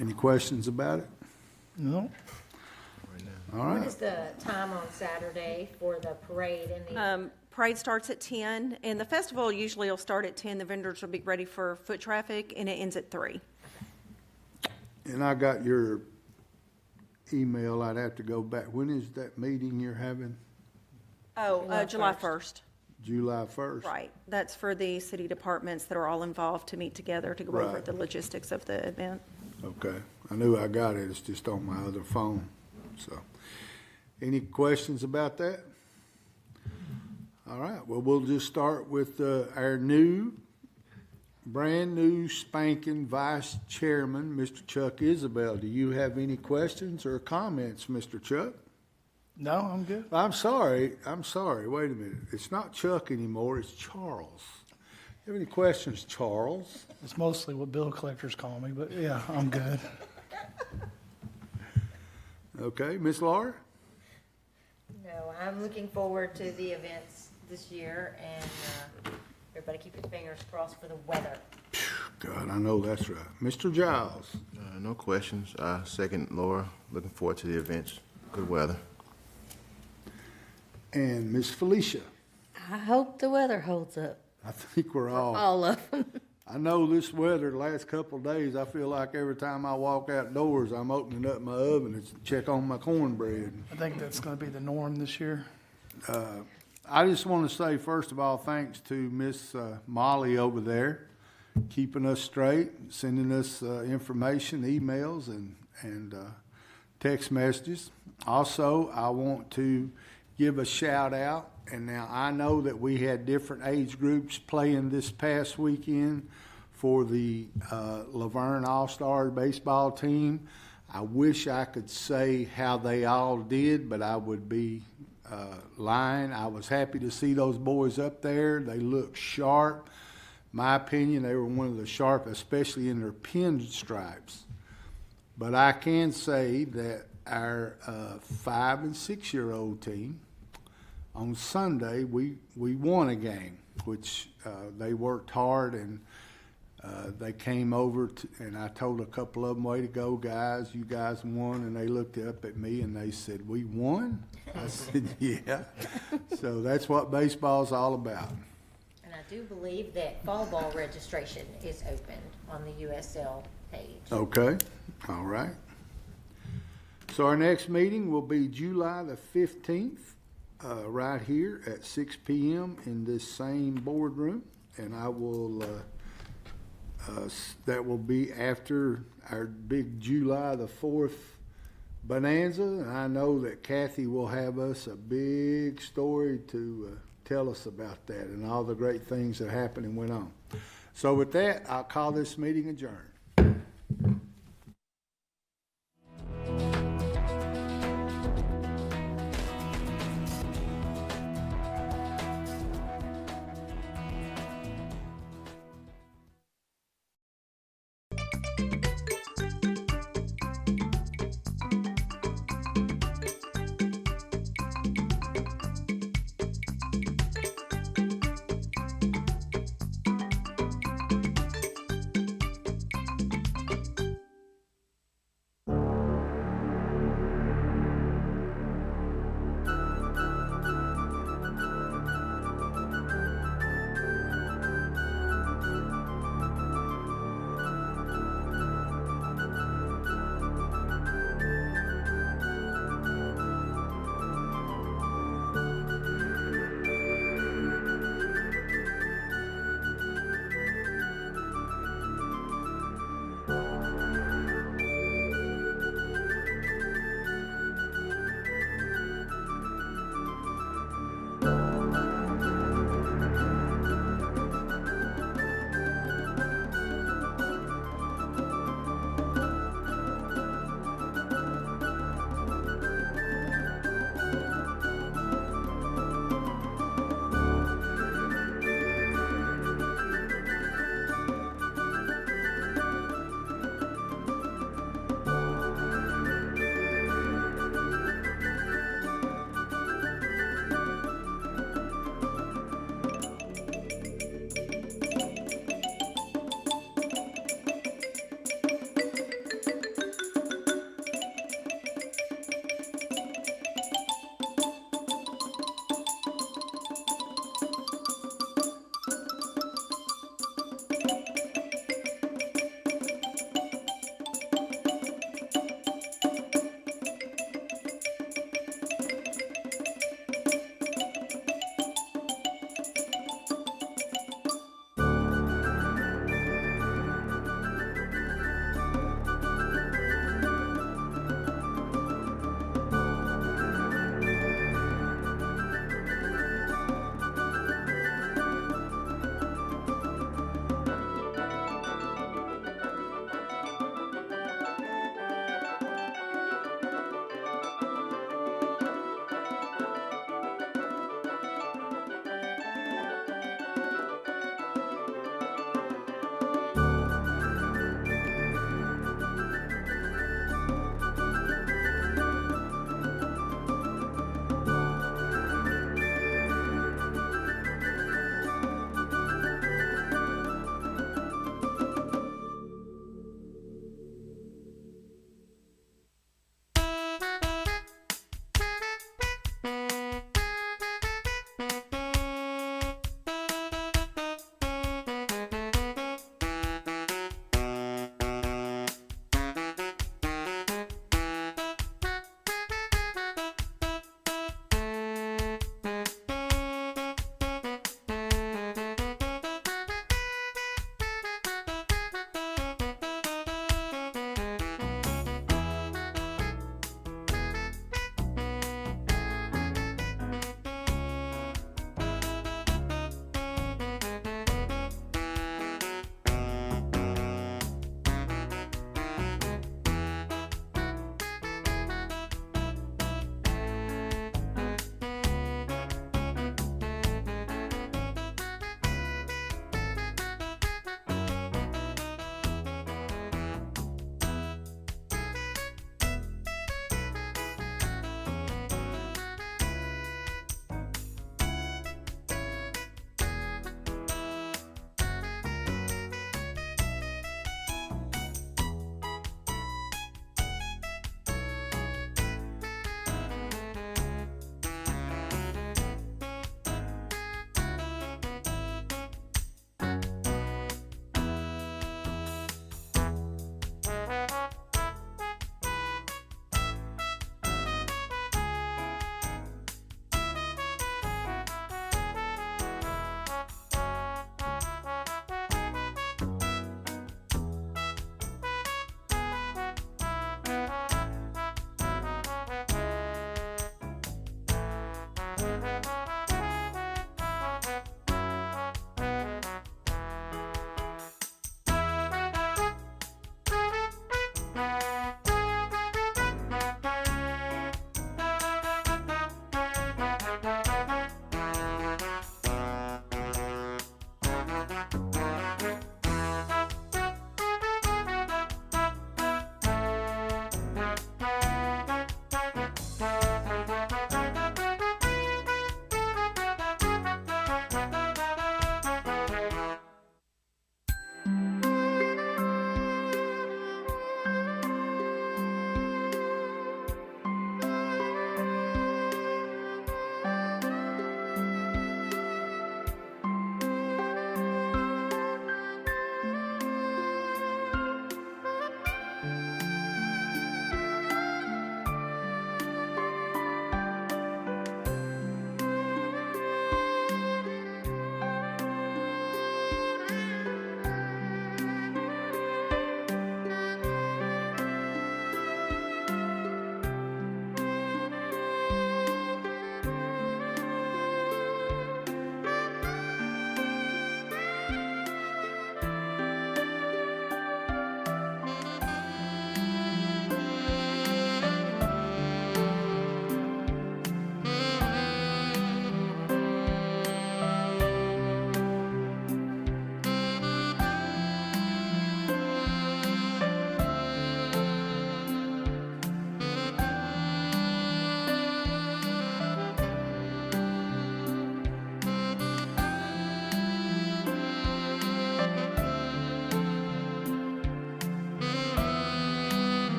Speaker 2: Any questions about it?
Speaker 8: No.
Speaker 2: All right.
Speaker 18: What is the time on Saturday for the parade and the?
Speaker 19: Parade starts at 10, and the festival usually will start at 10. The vendors will be ready for foot traffic, and it ends at 3.
Speaker 2: And I got your email. I'd have to go back. When is that meeting you're having?
Speaker 19: Oh, July 1st.
Speaker 2: July 1st?
Speaker 19: Right. That's for the city departments that are all involved to meet together to go over
Speaker 2: Right.
Speaker 19: the logistics of the event.
Speaker 2: Okay. I knew I got it. It's just on my other phone. So, any questions about that? All right, well, we'll just start with our brand new spanking vice chairman, Mr. Chuck Isabel. Do you have any questions or comments, Mr. Chuck?
Speaker 8: No, I'm good.
Speaker 2: I'm sorry, wait a minute. It's not Chuck anymore, it's Charles. You have any questions, Charles?
Speaker 8: It's mostly what bill collectors call me, but yeah, I'm good.
Speaker 2: Okay, Miss Laura?
Speaker 3: No, I'm looking forward to the events this year, and everybody keep your fingers crossed for the weather.
Speaker 2: God, I know that's right. Mr. Giles?
Speaker 21: No questions. Second Laura, looking forward to the events. Good weather.
Speaker 2: And Miss Felicia?
Speaker 18: I hope the weather holds up.
Speaker 2: I think we're all.
Speaker 18: All of them.
Speaker 2: I know this weather, the last couple of days, I feel like every time I walk outdoors, I'm opening up my oven to check on my cornbread.
Speaker 8: I think that's going to be the norm this year.
Speaker 2: I just want to say, first of all, thanks to Miss Molly over there, keeping us straight, sending us information, emails, and text messages. Also, I want to give a shout out. And now I know that we had different age groups playing this past weekend for the LaVergne All-Star baseball team. I wish I could say how they all did, but I would be lying. I was happy to see those boys up there. They looked sharp. My opinion, they were one of the sharpest, especially in their pinstripes. But I can say that our 5- and 6-year-old team, on Sunday, we won a game, which they worked hard, and they came over, and I told a couple of them, way to go, guys, you guys won, and they looked up at me and they said, we won? I said, yeah. So that's what baseball's all about.
Speaker 3: And I do believe that fall ball registration is open on the USL page.
Speaker 2: Okay, all right. So our next meeting will be July the 15th. Right here at 6 p.m. in this same boardroom, and I will, that will be after our big July the 4th bonanza, and I know that Kathy will have us a big story to tell us about that and all the great things that happened and went on. So with that, I'll call this meeting adjourned.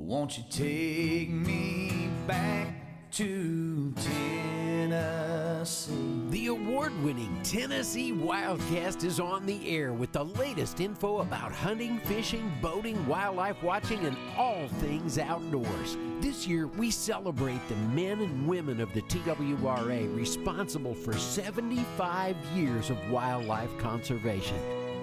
Speaker 11: Won't you take me back to Tennessee?
Speaker 22: The award-winning Tennessee Wildcast is on the air with the latest info about hunting, fishing, boating, wildlife watching, and all things outdoors. This year, we celebrate the men and women of the TWRA responsible for 75 years of wildlife conservation.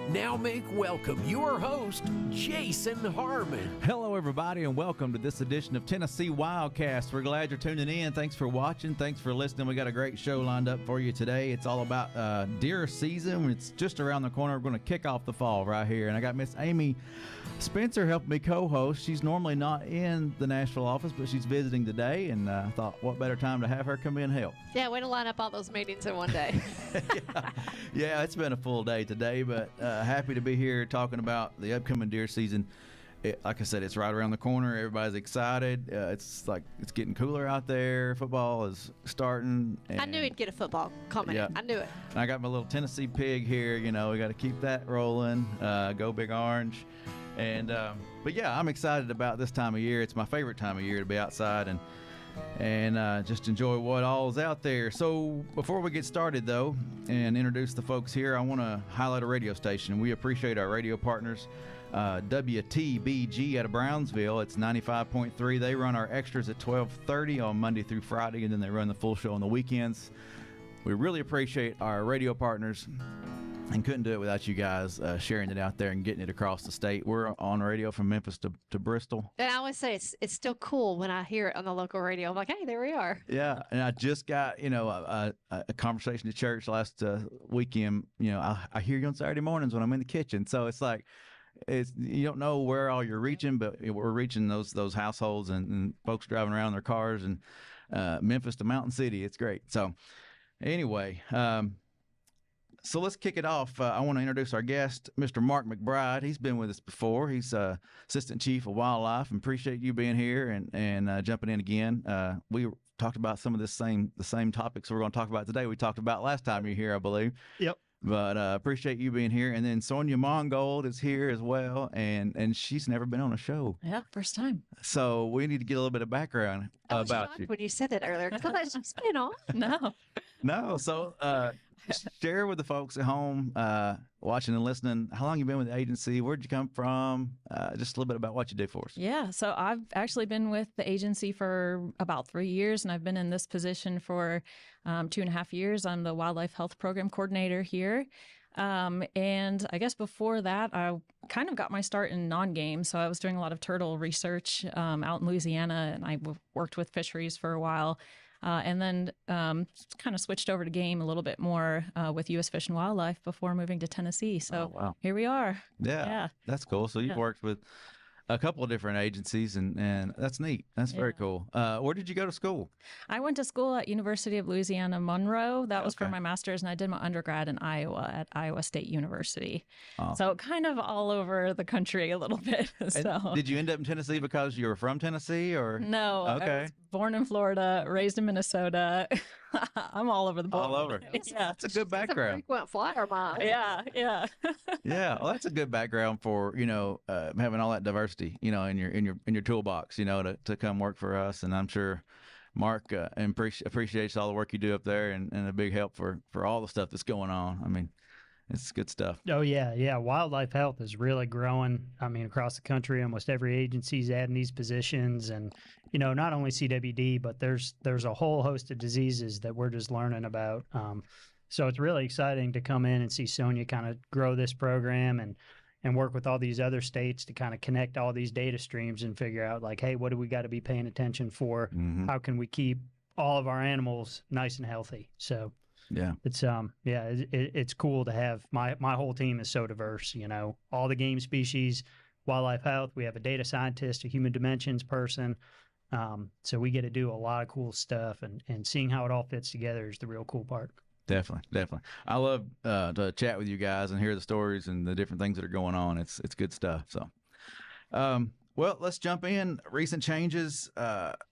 Speaker 22: Now make welcome your host, Jason Harmon.
Speaker 23: Hello, everybody, and welcome to this edition of Tennessee Wildcast. We're glad you're tuning in. Thanks for watching. Thanks for listening. We got a great show lined up for you today. It's all about deer season. It's just around the corner. We're going to kick off the fall right here. And I got Miss Amy Spencer helping me co-host. She's normally not in the Nashville office, but she's visiting today. And I thought, what better time to have her come in and help?
Speaker 24: Yeah, way to line up all those meetings in one day.
Speaker 23: Yeah, it's been a full day today, but happy to be here talking about the upcoming deer season. Like I said, it's right around the corner. Everybody's excited. It's getting cooler out there. Football is starting.
Speaker 24: I knew he'd get a football comment.
Speaker 23: Yeah.
Speaker 24: I knew it.
Speaker 23: And I got my little Tennessee pig here. You know, we got to keep that rolling. Go Big Orange. And but yeah, I'm excited about this time of year. It's my favorite time of year to be outside and just enjoy what all is out there. So before we get started, though, and introduce the folks here, I want to highlight a radio station. We appreciate our radio partners, WTBG out of Brownsville. It's 95.3. They run our extras at 12:30 on Monday through Friday, and then they run the full show on the weekends. We really appreciate our radio partners and couldn't do it without you guys sharing it out there and getting it across the state. We're on radio from Memphis to Bristol.
Speaker 24: And I always say it's still cool when I hear it on the local radio. I'm like, hey, there we are.
Speaker 23: Yeah, and I just got, a conversation at church last weekend. I hear you on Saturday mornings when I'm in the kitchen. So it's like, you don't know where all you're reaching, but we're reaching those households and folks driving around in their cars and Memphis to Mountain City. It's great. So anyway, so let's kick it off. I want to introduce our guest, Mr. Mark McBride. He's been with us before. He's Assistant Chief of Wildlife, and appreciate you being here and jumping in again. We talked about some of the same topics we're going to talk about today. We talked about last time you were here, I believe.
Speaker 8: Yep.
Speaker 23: But appreciate you being here. And then Sonia Mongold is here as well, and she's never been on a show.
Speaker 24: Yeah, first time.
Speaker 23: So we need to get a little bit of background about you.
Speaker 24: When you said that earlier, because she's been on.
Speaker 23: No, so share with the folks at home watching and listening, how long you been with the agency? Where'd you come from? Just a little bit about what you do for us.
Speaker 25: Yeah, so I've actually been with the agency for about 3 years, and I've been in this position for 2.5 years. I'm the Wildlife Health Program Coordinator here. And I guess before that, I kind of got my start in non-game. So I was doing a lot of turtle research out in Louisiana, and I worked with fisheries for a while. And then kind of switched over to game a little bit more with U.S. Fish and Wildlife before moving to Tennessee. So Here we are.
Speaker 23: Yeah, that's cool. So you've worked with a couple of different agencies, and that's neat. That's very cool. Where did you go to school?
Speaker 25: I went to school at University of Louisiana Monroe. That was for my master's, and I did my undergrad in Iowa at Iowa State University. So kind of all over the country a little bit. So
Speaker 23: did you end up in Tennessee because you were from Tennessee, or
Speaker 25: no?
Speaker 23: Okay.
Speaker 25: I was born in Florida, raised in Minnesota. I'm all over the board.
Speaker 23: All over.
Speaker 25: Yeah,
Speaker 23: that's a good background.
Speaker 24: Frequent flyer mom.
Speaker 25: Yeah.
Speaker 23: Yeah, well, that's a good background for having all that diversity, in your toolbox, to come work for us. And I'm sure Mark appreciates all the work you do up there, and a big help for all the stuff that's going on. I mean, it's good stuff.
Speaker 26: Oh yeah. Wildlife health is really growing. I mean, across the country, almost every agency's adding these positions, and not only CWD, but there's a whole host of diseases that we're just learning about. So it's really exciting to come in and see Sonia kind of grow this program and work with all these other states to kind of connect all these data streams and figure out like, hey, what do we got to be paying attention for?
Speaker 23: Mm-hmm.
Speaker 26: How can we keep all of our animals nice and healthy? So.
Speaker 23: Yeah,
Speaker 26: it's cool to have my whole team is so diverse. All the game species, wildlife health. We have a data scientist, a human dimensions person. So we get to do a lot of cool stuff, and seeing how it all fits together is the real cool part.
Speaker 23: Definitely. I love to chat with you guys and hear the stories and the different things that are going on. It's good stuff. So, well, let's jump in. Recent changes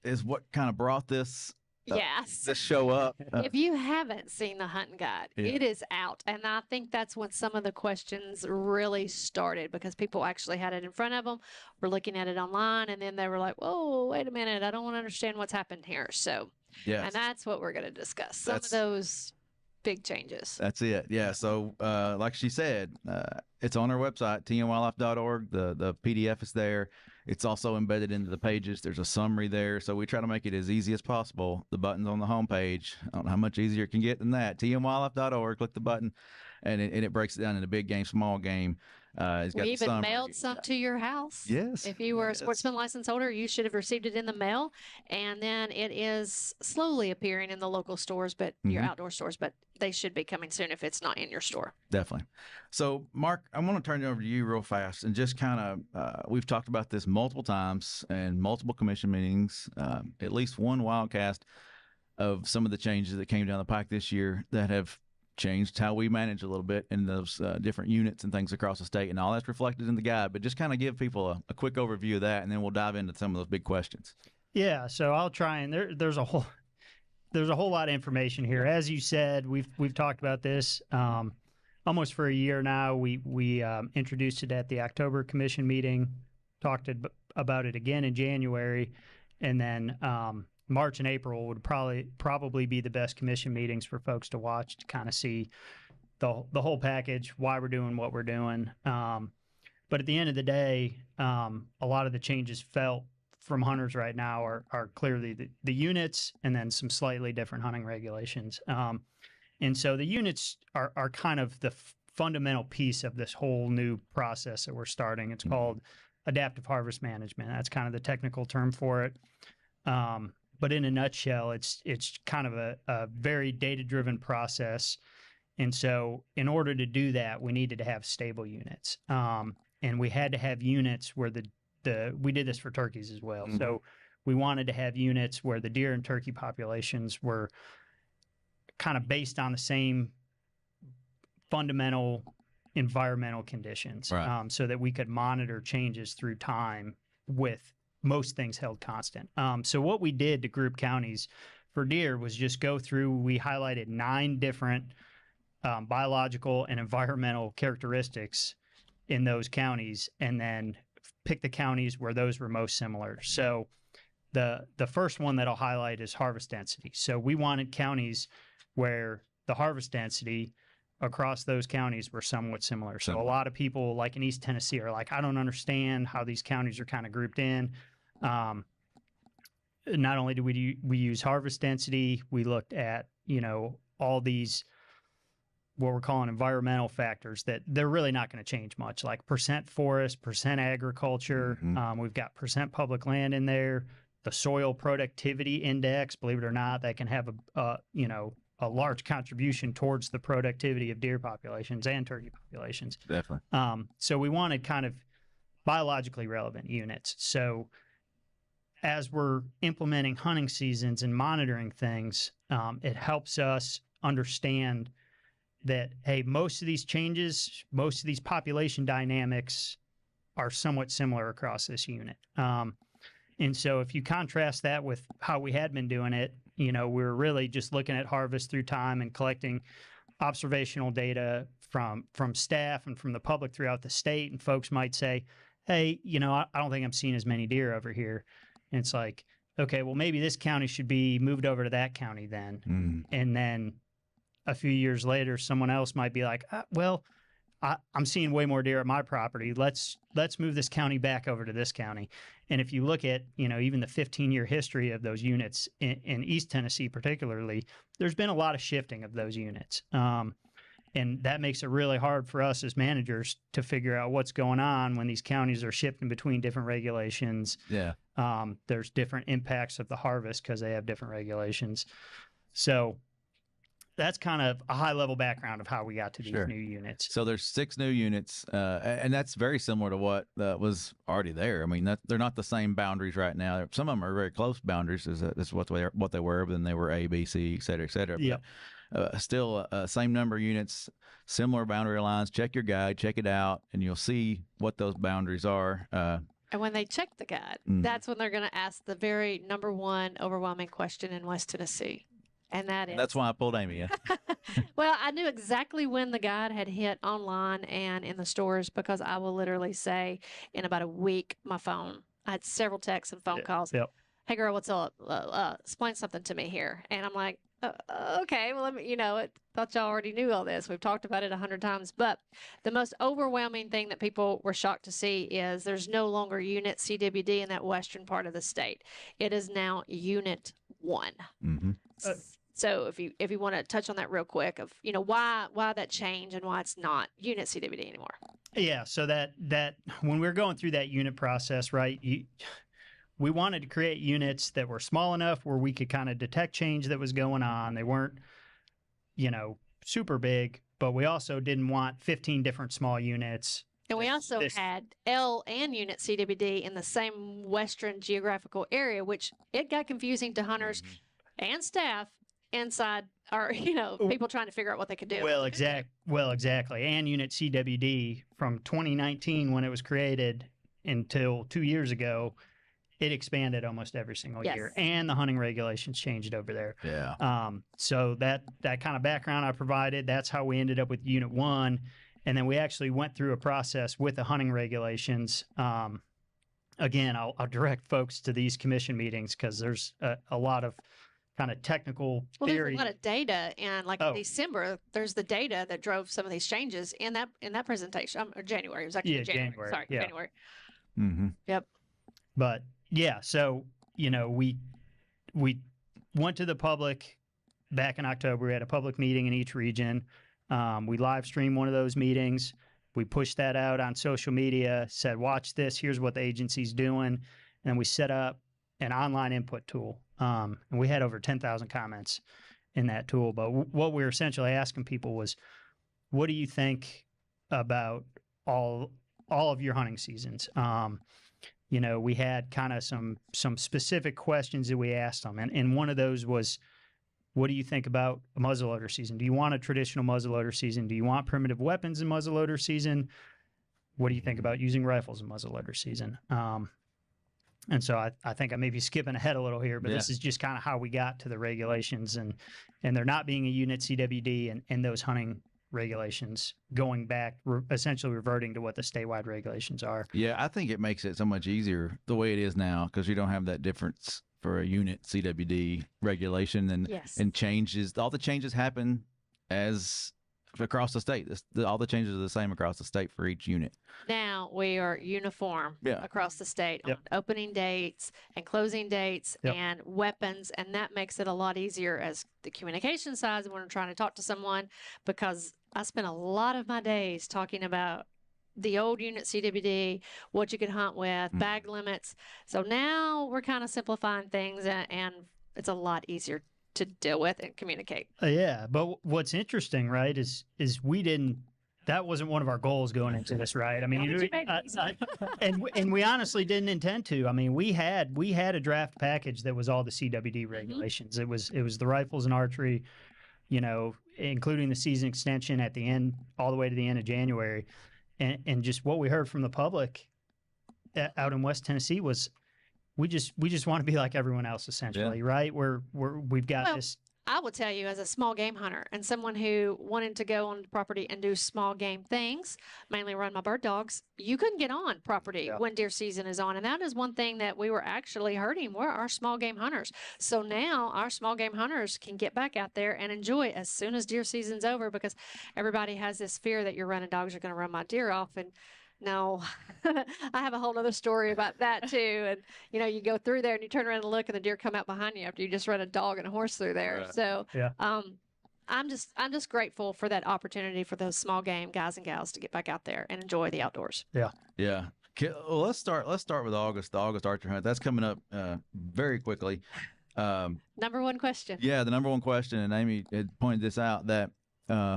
Speaker 23: is what kind of brought this
Speaker 24: Yes.
Speaker 23: Just show up.
Speaker 24: If you haven't seen the hunting guide,
Speaker 23: Yeah.
Speaker 24: it is out. And I think that's when some of the questions really started because people actually had it in front of them, were looking at it online, and then they were like, whoa, wait a minute, I don't understand what's happened here. So,
Speaker 23: Yes.
Speaker 24: and that's what we're going to discuss. Some
Speaker 23: That's-
Speaker 24: of those big changes.
Speaker 23: That's it. Yeah. So, like she said, it's on our website, tnwildlife.org. The PDF is there. It's also embedded into the pages. There's a summary there. So we try to make it as easy as possible. The button's on the homepage. I don't know how much easier it can get than that. tnwildlife.org, click the button, and it breaks it down into big game, small game. It's got
Speaker 24: We
Speaker 23: the
Speaker 24: even
Speaker 23: summary.
Speaker 24: mailed some to your house.
Speaker 23: Yes.
Speaker 24: If you were a sportsman license holder, you should have received it in the mail. And then it is slowly appearing in the local stores, but your
Speaker 23: Mhm.
Speaker 24: outdoor stores, but they should be coming soon if it's not in your store.
Speaker 23: Definitely. So, Mark, I want to turn it over to you real fast and just kind of, we've talked about this multiple times and multiple commission meetings, at least one wildcast of some of the changes that came down the pike this year that have changed how we manage a little bit in those different units and things across the state, and all that's reflected in the guide. But just kind of give people a quick overview of that, and then we'll dive into some of those big questions.
Speaker 26: Yeah, so I'll try and there's a whole lot of information here. As you said, we've talked about this almost for a year now. We introduced it at the October commission meeting, talked about it again in January, and then March and April would probably be the best commission meetings for folks to watch to kind of see the whole package, why we're doing what we're doing. But at the end of the day, a lot of the changes felt from hunters right now are clearly the units and then some slightly different hunting regulations. And so the units are kind of the fundamental piece of this whole new process that we're starting. It's called adaptive harvest management. That's kind of the technical term for it. But in a nutshell, it's kind of a very data-driven process. And so in order to do that, we needed to have stable units. And we had to have units where we did this for turkeys as well.
Speaker 23: Mm-hmm.
Speaker 26: So we wanted to have units where the deer and turkey populations were kind of based on the same fundamental environmental conditions,
Speaker 23: Right.
Speaker 26: so that we could monitor changes through time with most things held constant. So what we did to group counties for deer was just go through, we highlighted 9 different biological and environmental characteristics in those counties, and then pick the counties where those were most similar. So the first one that I'll highlight is harvest density. So we wanted counties where the harvest density across those counties were somewhat similar. So a lot of people like in East Tennessee are like, I don't understand how these counties are kind of grouped in. Not only do we use harvest density, we looked at, all these what we're calling environmental factors that they're really not going to change much, like percent forest, percent agriculture. We've got percent public land in there. The soil productivity index, believe it or not, that can have a large contribution towards the productivity of deer populations and turkey populations.
Speaker 23: Definitely.
Speaker 26: So we wanted kind of biologically relevant units. So as we're implementing hunting seasons and monitoring things, it helps us understand that, hey, most of these changes, most of these population dynamics are somewhat similar across this unit. And so if you contrast that with how we had been doing it, we were really just looking at harvest through time and collecting observational data from staff and from the public throughout the state. And folks might say, hey, I don't think I'm seeing as many deer over here. And it's like, okay, well, maybe this county should be moved over to that county then. And then a few years later, someone else might be like, I'm seeing way more deer at my property. Let's move this county back over to this county. And if you look at, even the 15-year history of those units in East Tennessee particularly, there's been a lot of shifting of those units. And that makes it really hard for us as managers to figure out what's going on when these counties are shifting between different regulations.
Speaker 23: Yeah.
Speaker 26: There's different impacts of the harvest because they have different regulations. So that's kind of a high-level background of how we got to these new units.
Speaker 23: So there's 6 new units, and that's very similar to what was already there. I mean, they're not the same boundaries right now. Some of them are very close boundaries. This is what they were, but then they were A, B, C, et cetera, et cetera.
Speaker 26: Yep.
Speaker 23: But still, same number of units, similar boundary lines. Check your guide, check it out, and you'll see what those boundaries are.
Speaker 24: And when they check the guide,
Speaker 23: Mm.
Speaker 24: that's when they're going to ask the very number one overwhelming question in West Tennessee. And that is,
Speaker 23: That's why I pulled Amy in.
Speaker 24: well, I knew exactly when the guide had hit online and in the stores because I will literally say in about a week, my phone, I had several texts and phone calls.
Speaker 8: Yep.
Speaker 24: Hey girl, what's up? Explain something to me here. And I'm like, okay, well, let me, thought y'all already knew all this. We've talked about it 100 times. But the most overwhelming thing that people were shocked to see is there's no longer Unit CWD in that western part of the state. It is now Unit 1.
Speaker 23: Mm-hmm.
Speaker 24: So if you want to touch on that real quick of, why that change and why it's not Unit CWD anymore.
Speaker 26: Yeah, so that when we were going through that unit process, right, we wanted to create units that were small enough where we could kind of detect change that was going on. They weren't, super big, but we also didn't want 15 different small units.
Speaker 24: And we also had L and Unit CWD in the same western geographical area, which it got confusing to hunters and staff inside, or people trying to figure out what they could do.
Speaker 26: Well, exactly. And Unit CWD from 2019 when it was created until 2 years ago, it expanded almost every single year, and the hunting regulations changed over there.
Speaker 23: Yeah.
Speaker 26: So that kind of background I provided, that's how we ended up with Unit 1. And then we actually went through a process with the hunting regulations. Again, I'll direct folks to these commission meetings because there's a lot of kind of technical theory.
Speaker 24: There's a lot of data, and in December, there's the data that drove some of these changes in that presentation. Or January, it was actually January. Sorry,
Speaker 26: yeah.
Speaker 24: January.
Speaker 23: Mm-hmm.
Speaker 24: Yep.
Speaker 26: But yeah, so we went to the public back in October. We had a public meeting in each region. We live streamed one of those meetings. We pushed that out on social media, said, watch this, here's what the agency's doing. And we set up an online input tool. And we had over 10,000 comments in that tool. But what we were essentially asking people was, what do you think about all of your hunting seasons? We had kind of some specific questions that we asked them. And one of those was, what do you think about a muzzleloader season? Do you want a traditional muzzleloader season? Do you want primitive weapons in muzzleloader season? What do you think about using rifles in muzzleloader season? And so I think I may be skipping ahead a little here, but this is just kind of how we got to the regulations and there not being a unit CWD and those hunting regulations going back, essentially reverting to what the statewide regulations are.
Speaker 23: Yeah, I think it makes it so much easier the way it is now because you don't have that difference for a unit CWD regulation and changes. All the changes happen as across the state. All the changes are the same across the state for each unit.
Speaker 24: Now we are uniform across the state on opening dates and closing dates and weapons, and that makes it a lot easier as the communication side when we're trying to talk to someone, because I spent a lot of my days talking about the old unit CWD, what you could hunt with, bag limits. So now we're kind of simplifying things, and it's a lot easier to deal with and communicate.
Speaker 26: Yeah, but what's interesting, right, is that wasn't one of our goals going into this, right? I mean, and we honestly didn't intend to. I mean, we had a draft package that was all the CWD regulations. It was the rifles and archery, including the season extension at the end, all the way to the end of January. And just what we heard from the public out in West Tennessee was, we just want to be like everyone else, essentially, right? We've got this.
Speaker 24: I will tell you, as a small game hunter and someone who wanted to go on the property and do small game things, mainly run my bird dogs, you couldn't get on property when deer season is on. And that is one thing that we were actually hurting, were our small game hunters. So now our small game hunters can get back out there and enjoy as soon as deer season's over, because everybody has this fear that your running dogs are going to run my deer off. And no, I have a whole other story about that too. And, you go through there and you turn around and look and the deer come out behind you after you just run a dog and a horse through there. Right. So, I'm just grateful for that opportunity for those small game guys and gals to get back out there and enjoy the outdoors.
Speaker 23: Yeah. Yeah. Well, let's start with August, the August archery hunt. That's coming up very quickly.
Speaker 24: Number one question.
Speaker 23: Yeah. The number one question, and Amy had pointed this out, that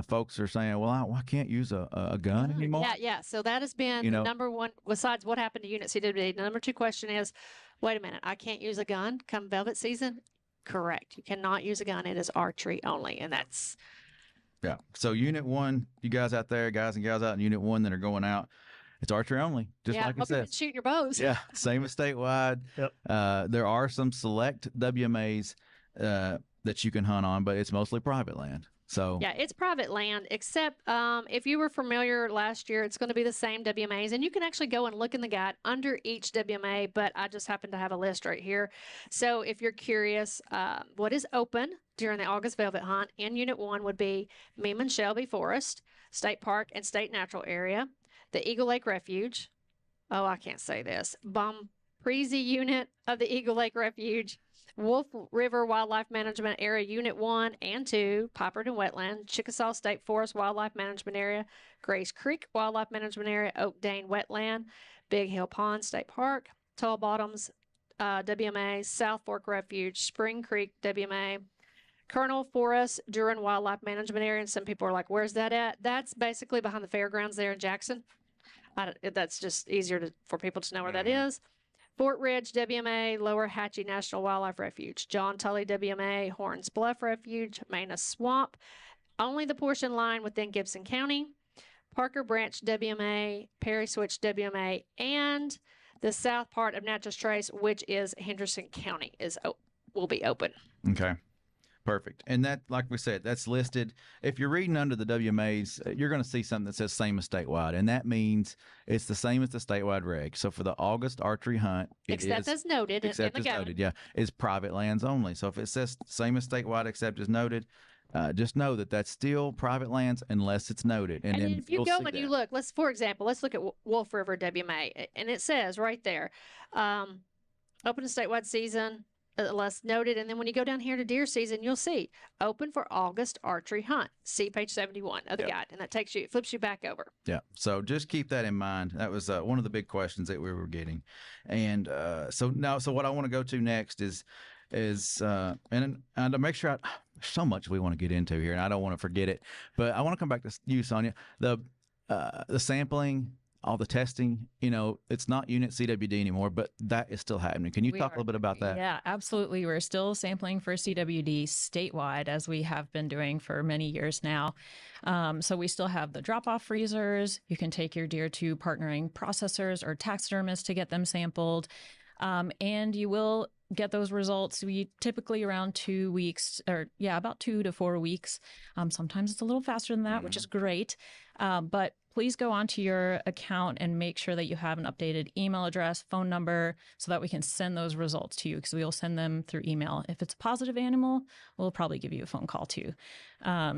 Speaker 23: folks are saying, well, I can't use a gun anymore.
Speaker 24: Yeah. So that has been the number one, besides what happened to Unit CWD. The number two question is, wait a minute, I can't use a gun come velvet season? Correct. You cannot use a gun. It is archery only, and that's...
Speaker 23: Yeah. So Unit 1, you guys out there, guys and gals out in Unit 1 that are going out, It's archery only, just
Speaker 24: yeah,
Speaker 23: like it
Speaker 24: hope you've been
Speaker 23: says.
Speaker 24: shooting your bows.
Speaker 23: Yeah, same as statewide.
Speaker 26: Yep.
Speaker 23: There are some select WMAs that you can hunt on, but it's mostly private land. So
Speaker 24: Yeah, it's private land, except if you were familiar last year, it's going to be the same WMAs. And you can actually go and look in the guide under each WMA, but I just happen to have a list right here. So if you're curious, what is open during the August Velvet Hunt in Unit 1 would be Meeman Shelby Forest, State Park and State Natural Area, the Eagle Lake Refuge. Oh, I can't say this. Bomprezi Unit of the Eagle Lake Refuge, Wolf River Wildlife Management Area Unit 1 and 2, Piperton Wetland, Chickasaw State Forest Wildlife Management Area, Grace Creek Wildlife Management Area, Oak Dane Wetland, Big Hill Pond State Park, Tall Bottoms WMA, South Fork Refuge, Spring Creek WMA, Colonel Forest Duran Wildlife Management Area. And some people are like, where's that at? That's basically behind the fairgrounds there in Jackson. That's just easier for people to know where that is. Fort Ridge WMA, Lower Hatchie National Wildlife Refuge, John Tully WMA, Horns Bluff Refuge, Mana Swamp, only the portion line within Gibson County, Parker Branch WMA, Perry Switch WMA, and the south part of Natchez Trace, which is Henderson County, will be open.
Speaker 23: okay. Perfect. And that, like we said, that's listed. If you're reading under the WMAs, you're going to see something that says same as statewide. And that means it's the same as the statewide reg. So for the August archery hunt,
Speaker 24: Except as noted in
Speaker 23: except
Speaker 24: the
Speaker 23: as
Speaker 24: guide.
Speaker 23: noted, yeah, is private lands only. So if it says same as statewide, except as noted, just know that that's still private lands unless it's noted. And then
Speaker 24: if you
Speaker 23: you'll
Speaker 24: go
Speaker 23: see
Speaker 24: and
Speaker 23: that.
Speaker 24: you look, for example, let's look at Wolf River WMA, and it says right there, open to statewide season, unless noted. And then when you go down here to deer season, you'll see open for August archery hunt. See page 71 of the guide, and that flips you back over.
Speaker 23: Yeah. So just keep that in mind. That was one of the big questions that we were getting. And so what I want to go to next is and to make sure there's so much we want to get into here, and I don't want to forget it, but I want to come back to you, Sonia. The sampling, all the testing, it's not unit CWD anymore, but that is still happening. Can you talk a little bit about that?
Speaker 25: Yeah, absolutely. We're still sampling for CWD statewide, as we have been doing for many years now. So we still have the drop-off freezers. You can take your deer to partnering processors or taxidermists to get them sampled. And you will get those results. We typically around 2 weeks, about 2 to 4 weeks. Sometimes it's a little faster than that, which is great. But please go onto your account and make sure that you have an updated email address, phone number, so that we can send those results to you, because we'll send them through email. If it's a positive animal, we'll probably give you a phone call too.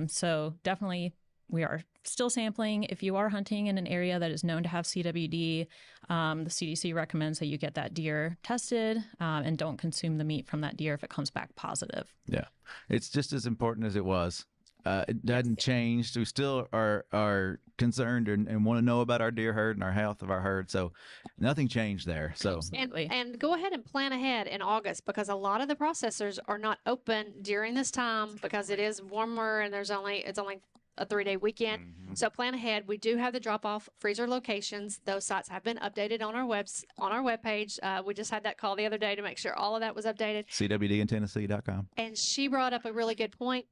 Speaker 25: So definitely we are still sampling. If you are hunting in an area that is known to have CWD, the CDC recommends that you get that deer tested and don't consume the meat from that deer if it comes back positive.
Speaker 23: Yeah. It's just as important as it was. It hasn't changed. We still are concerned and want to know about our deer herd and our health of our herd. So nothing changed there. So
Speaker 24: And go ahead and plan ahead in August, because a lot of the processors are not open during this time because it is warmer and it's only a 3-day weekend. So plan ahead. We do have the drop-off freezer locations. Those sites have been updated on our webpage. We just had that call the other day to make sure all of that was updated.
Speaker 23: CWDintennessee.com.
Speaker 24: And she brought up a really good point.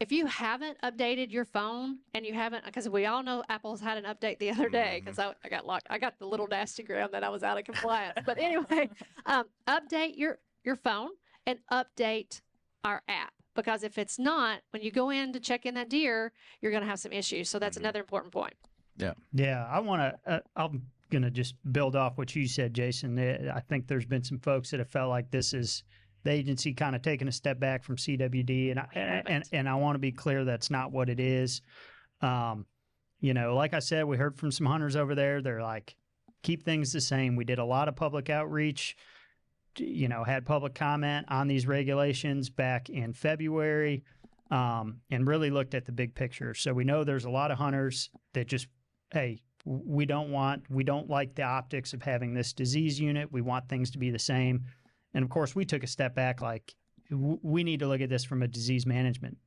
Speaker 24: If you haven't updated your phone and you haven't, because we all know Apple's had an update the other day, because I got locked. I got the little nasty gram that I was out of compliance. But anyway, update your phone and update our app. Because if it's not, when you go in to check in that deer, you're going to have some issues. So that's another important point.
Speaker 23: Yeah.
Speaker 26: Yeah, I'm going to just build off what you said, Jason. I think there's been some folks that have felt like this is the agency kind of taking a step back from CWD. And I want to be clear that's not what it is. Like I said, we heard from some hunters over there. They're like, keep things the same. We did a lot of public outreach, had public comment on these regulations back in February, and really looked at the big picture. So we know there's a lot of hunters that just, hey, we don't like the optics of having this disease unit. We want things to be the same. And of course, we took a step back, like we need to look at this from a disease management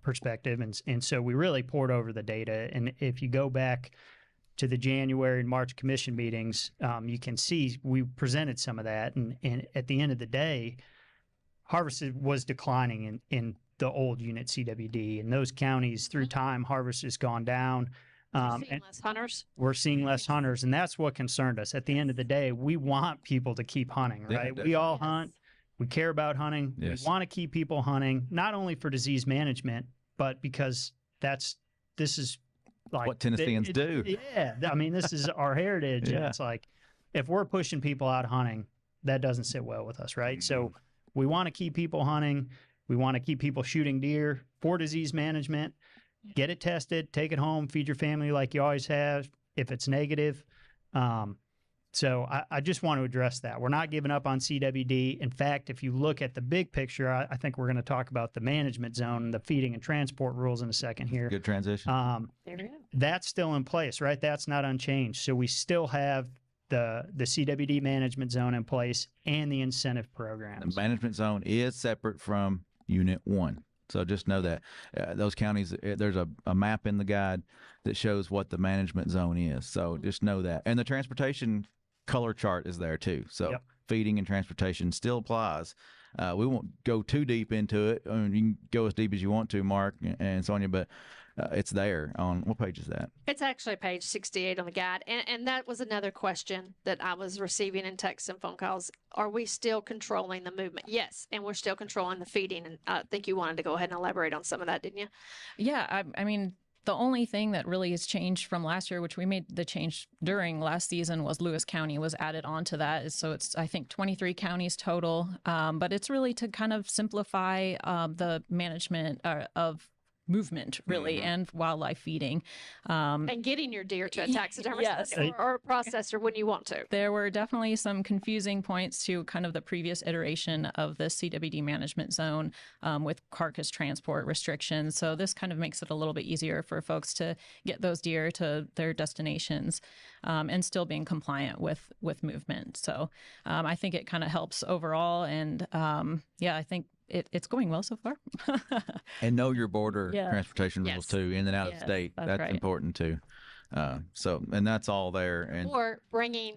Speaker 26: perspective. And so we really poured over the data. And if you go back to the January and March commission meetings, you can see we presented some of that. And at the end of the day, harvest was declining in the old unit CWD. In those counties, through time, harvest has gone down.
Speaker 24: Seeing less hunters.
Speaker 26: We're seeing less hunters, and that's what concerned us. At the end of the day, we want people to keep hunting,
Speaker 23: Yeah,
Speaker 26: right?
Speaker 23: definitely.
Speaker 26: We all hunt. We care about hunting.
Speaker 23: Yes.
Speaker 26: We want to keep people hunting, not only for disease management, but because this is like
Speaker 23: What Tennesseans do.
Speaker 26: Yeah, I mean, this is our heritage. And
Speaker 23: Yeah.
Speaker 26: it's like, if we're pushing people out hunting, that doesn't sit well with us, right? So we want to keep people hunting. We want to keep people shooting deer for disease management. Get it tested, take it home, feed your family like you always have. If it's negative, so I just want to address that. We're not giving up on CWD. In fact, if you look at the big picture, I think we're going to talk about the management zone, the feeding and transport rules in a second here.
Speaker 23: Good transition.
Speaker 24: There we go.
Speaker 26: That's still in place, right? That's not unchanged. So we still have the CWD management zone in place and the incentive
Speaker 23: The
Speaker 26: programs.
Speaker 23: management zone is separate from Unit 1. So just know that those counties, there's a map in the guide that shows what the management zone is. So just know that. And the transportation color chart is there too. So
Speaker 26: Yep.
Speaker 23: feeding and transportation still applies. We won't go too deep into it. I mean, you can go as deep as you want to, Mark and Sonia, but it's there on, what page is that?
Speaker 24: It's actually page 68 on the guide. And that was another question that I was receiving in texts and phone calls. Are we still controlling the movement? Yes. And we're still controlling the feeding. And I think you wanted to go ahead and elaborate on some of that, didn't you?
Speaker 25: Yeah, I mean, the only thing that really has changed from last year, which we made the change during last season, was Lewis County was added onto that. So it's, I think, 23 counties total. But it's really to kind of simplify the management of movement, really, and wildlife feeding.
Speaker 24: And getting your deer to a taxidermist
Speaker 25: Yes.
Speaker 24: or a processor when you want to.
Speaker 25: There were definitely some confusing points to kind of the previous iteration of the CWD management zone with carcass transport restrictions. So this kind of makes it a little bit easier for folks to get those deer to their destinations and still being compliant with movement. So I think it kind of helps overall. And yeah, I think it's going well so far.
Speaker 23: And know your border
Speaker 25: Yeah.
Speaker 23: transportation rules
Speaker 24: Yes.
Speaker 23: too, in and out
Speaker 25: Yes,
Speaker 23: of state.
Speaker 25: that's
Speaker 23: That's
Speaker 25: right.
Speaker 23: important too. So, and that's all there. And
Speaker 24: Or bringing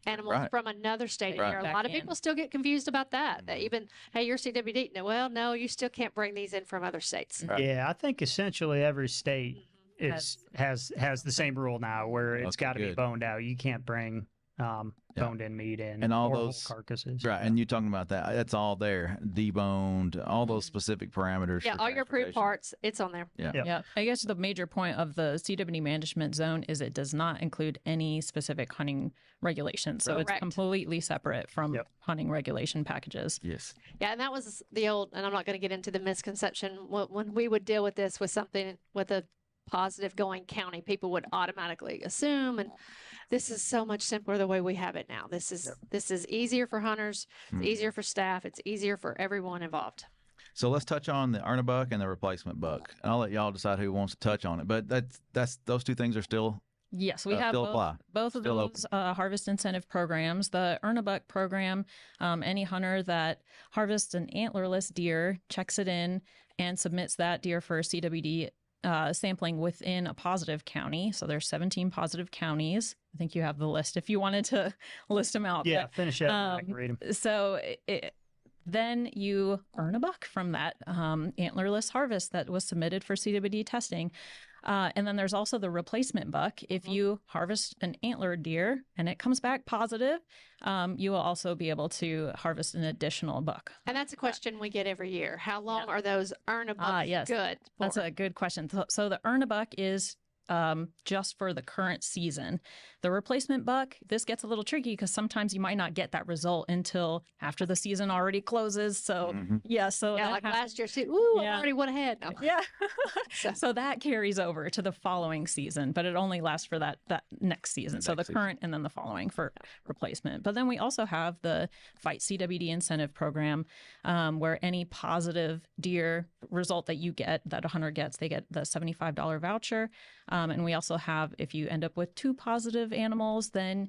Speaker 24: animals
Speaker 23: Right.
Speaker 24: from another state in
Speaker 23: Right.
Speaker 24: here. A
Speaker 25: Back
Speaker 24: lot of
Speaker 25: in.
Speaker 24: people still get confused about that. They even, hey, you're CWD. No, well, no, you still can't bring these in from other states.
Speaker 26: Yeah, I think essentially every state
Speaker 24: Mm-hmm.
Speaker 26: has the same rule now where it's
Speaker 23: Okay,
Speaker 26: got to be
Speaker 23: good.
Speaker 26: boned out. You can't bring boned in meat in
Speaker 23: And all
Speaker 26: or whole
Speaker 23: those
Speaker 26: carcasses.
Speaker 23: Right, and you talking about that? That's all there, deboned, all those specific parameters.
Speaker 24: Yeah,
Speaker 23: for
Speaker 24: all your approved
Speaker 23: transportation.
Speaker 24: parts, it's on there.
Speaker 23: Yeah.
Speaker 26: Yep.
Speaker 25: Yeah, I guess the major point of the CWD management zone is it does not include any specific hunting regulations. So it's
Speaker 24: Correct.
Speaker 25: completely separate from
Speaker 26: Yep.
Speaker 25: hunting regulation packages.
Speaker 23: Yes.
Speaker 24: Yeah, and that was the old, and I'm not going to get into the misconception. When we would deal with this with something with a positive going county, people would automatically assume, and this is so much simpler the way we have it now. This is easier for hunters, it's easier for staff, it's easier for everyone involved.
Speaker 23: So let's touch on the earn a buck and the replacement buck, and I'll let y'all decide who wants to touch on it. But that's those two things are still
Speaker 25: Yes, we have
Speaker 23: still apply.
Speaker 25: both of
Speaker 23: Still open.
Speaker 25: those harvest incentive programs. The Earn a Buck program, any hunter that harvests an antlerless deer, checks it in, and submits that deer for CWD sampling within a positive county. So there's 17 positive counties. I think you have the list if you wanted to list them out.
Speaker 26: Yeah,
Speaker 25: but,
Speaker 26: finish it. I can read them.
Speaker 25: So then you earn a buck from that antlerless harvest that was submitted for CWD testing. And then there's also the replacement buck. If you harvest an antlered deer and it comes back positive, you will also be able to harvest an additional buck.
Speaker 24: And that's a question we get every year. How long are those earn a bucks
Speaker 25: Yes,
Speaker 24: good
Speaker 25: that's
Speaker 24: for?
Speaker 25: a good question. So the earn a buck is just for the current season. The replacement buck, this gets a little tricky because sometimes you might not get that result until after the season already closes. So
Speaker 24: Yeah,
Speaker 25: that
Speaker 24: like
Speaker 25: happens.
Speaker 24: last year, see, ooh,
Speaker 25: Yeah.
Speaker 24: I already went ahead. No.
Speaker 25: Yeah. So that carries over to the following season, but it only lasts for that next season. So the
Speaker 23: next season.
Speaker 25: current and then the following for replacement. But then we also have the Fight CWD incentive program, where any positive deer result that you get, that a hunter gets, they get the $75 voucher. And we also have, if you end up with 2 positive animals, then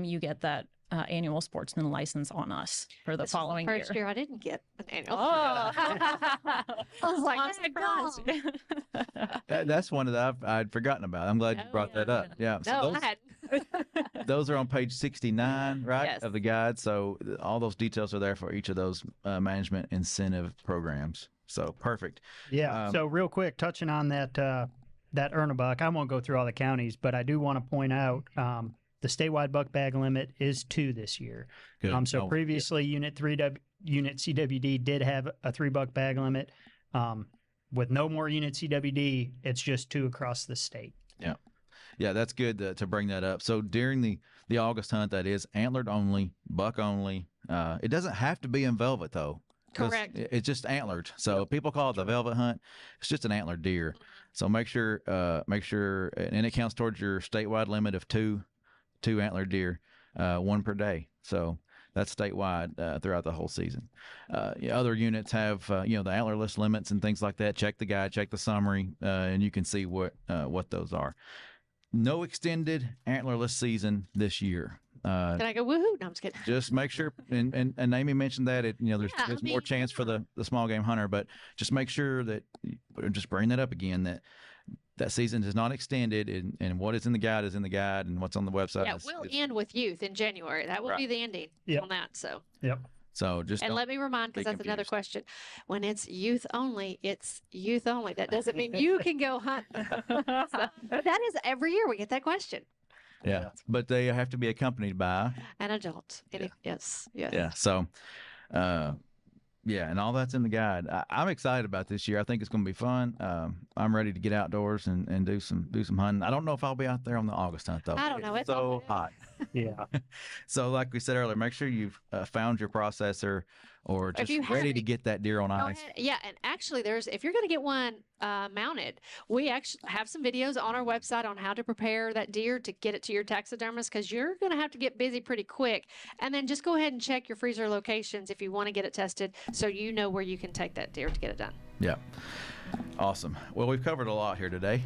Speaker 25: you get that annual sportsman license on us for the
Speaker 24: This was
Speaker 25: following year.
Speaker 24: First year I didn't get an annual.
Speaker 25: Oh.
Speaker 24: I was like,
Speaker 25: I'm
Speaker 24: "That's
Speaker 25: surprised.
Speaker 23: That's one that I'd forgotten about. I'm glad you brought that up. Yeah. So
Speaker 24: No,
Speaker 23: those,
Speaker 24: I hadn't.
Speaker 23: those are on page 69, right,
Speaker 24: Yes.
Speaker 23: of the guide. So all those details are there for each of those management incentive programs. So perfect.
Speaker 26: Yeah. So real quick, touching on that that earn a buck. I won't go through all the counties, but I do want to point out the statewide buck bag limit is 2 this year.
Speaker 23: Good.
Speaker 26: So
Speaker 23: Oh,
Speaker 26: previously, Unit CWD did have a $3 bag limit. With no more Unit CWD, it's just 2 across the state.
Speaker 23: Yeah. Yeah, that's good to bring that up. So during the August hunt, that is antlered only, buck only. It doesn't have to be in velvet, though. 'Cause
Speaker 24: Correct.
Speaker 23: It's just antlered. So people call it the velvet hunt. It's just an antlered deer. So make sure, and it counts towards your statewide limit of two antlered deer, 1 per day. So that's statewide throughout the whole season. Other units have, the antlerless limits and things like that. Check the guide, check the summary, and you can see what those are. No extended antlerless season this year.
Speaker 24: Can I go woohoo? No, I'm just kidding.
Speaker 23: Just make sure, and Amy mentioned that there's more chance for the small game hunter, but just make sure that, just bring that up again, that season is not extended, and what is in the guide is in the guide, and what's on the website.
Speaker 24: Yeah, we'll end with youth in January. That will be the ending on that. So.
Speaker 26: Yep.
Speaker 23: So just
Speaker 24: and let me remind, because that's another question. When it's youth only, it's youth only. That doesn't mean you can go hunt. So, that is every year we get that question.
Speaker 23: Yeah, but they have to be accompanied by
Speaker 24: An adult. Yes.
Speaker 23: Yeah. So, and all that's in the guide. I'm excited about this year. I think it's going to be fun. I'm ready to get outdoors and do some hunting. I don't know if I'll be out there on the August hunt though.
Speaker 24: I don't know. It's
Speaker 23: so hot.
Speaker 26: Yeah.
Speaker 23: So like we said earlier, make sure you've found your processor or
Speaker 24: If
Speaker 23: just
Speaker 24: you
Speaker 23: ready
Speaker 24: haven't,
Speaker 23: to get that deer on
Speaker 24: go
Speaker 23: ice.
Speaker 24: ahead. Yeah, and actually, if you're going to get one mounted, we actually have some videos on our website on how to prepare that deer to get it to your taxidermist, because you're going to have to get busy pretty quick. And then just go ahead and check your freezer locations if you want to get it tested, so you know where you can take that deer to get it done.
Speaker 23: Yeah. Awesome. Well, we've covered a lot here today.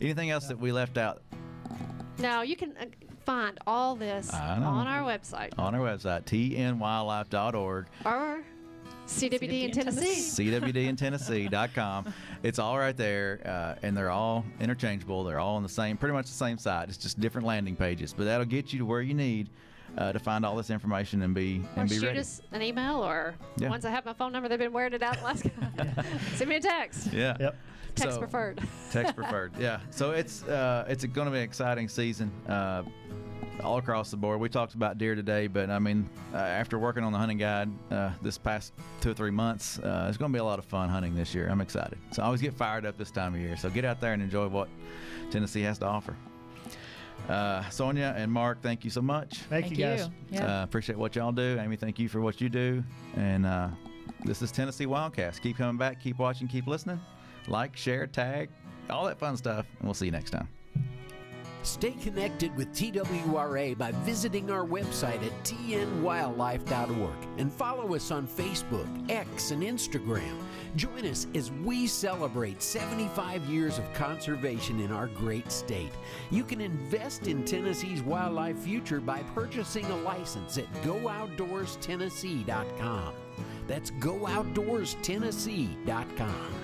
Speaker 23: Anything else that we left out?
Speaker 24: Now, you can find all this on our website.
Speaker 23: On our website, tnwildlife.org.
Speaker 24: Or CWD in Tennessee.
Speaker 23: CWDintennessee.com. It's all right there, and they're all interchangeable. They're all on the same, pretty much the same site. It's just different landing pages, but that'll get you to where you need to find all this information and be
Speaker 24: shoot
Speaker 23: ready.
Speaker 24: us an email, or
Speaker 23: Yeah.
Speaker 24: once I have my phone number, they've been wearing it out the last. Send me a text.
Speaker 23: Yeah.
Speaker 26: Yep.
Speaker 24: Text
Speaker 23: So-
Speaker 24: preferred.
Speaker 23: Text preferred. Yeah. So it's going to be an exciting season all across the board. We talked about deer today, but I mean, after working on the hunting guide this past 2 or 3 months, it's going to be a lot of fun hunting this year. I'm excited. So I always get fired up this time of year. So get out there and enjoy what Tennessee has to offer. Sonia and Mark, thank you so much.
Speaker 26: Thank you, guys.
Speaker 24: Yeah.
Speaker 23: Appreciate what y'all do. Amy, thank you for what you do. And this is Tennessee Wildcast. Keep coming back, keep watching, keep listening. Like, share, tag, all that fun stuff. And we'll see you next time.
Speaker 22: Stay connected with TWRA by visiting our website at tnwildlife.org and follow us on Facebook, X, and Instagram. Join us as we celebrate 75 years of conservation in our great state. You can invest in Tennessee's wildlife future by purchasing a license at GoOutdoorsTennessee.com. That's GoOutdoorsTennessee.com.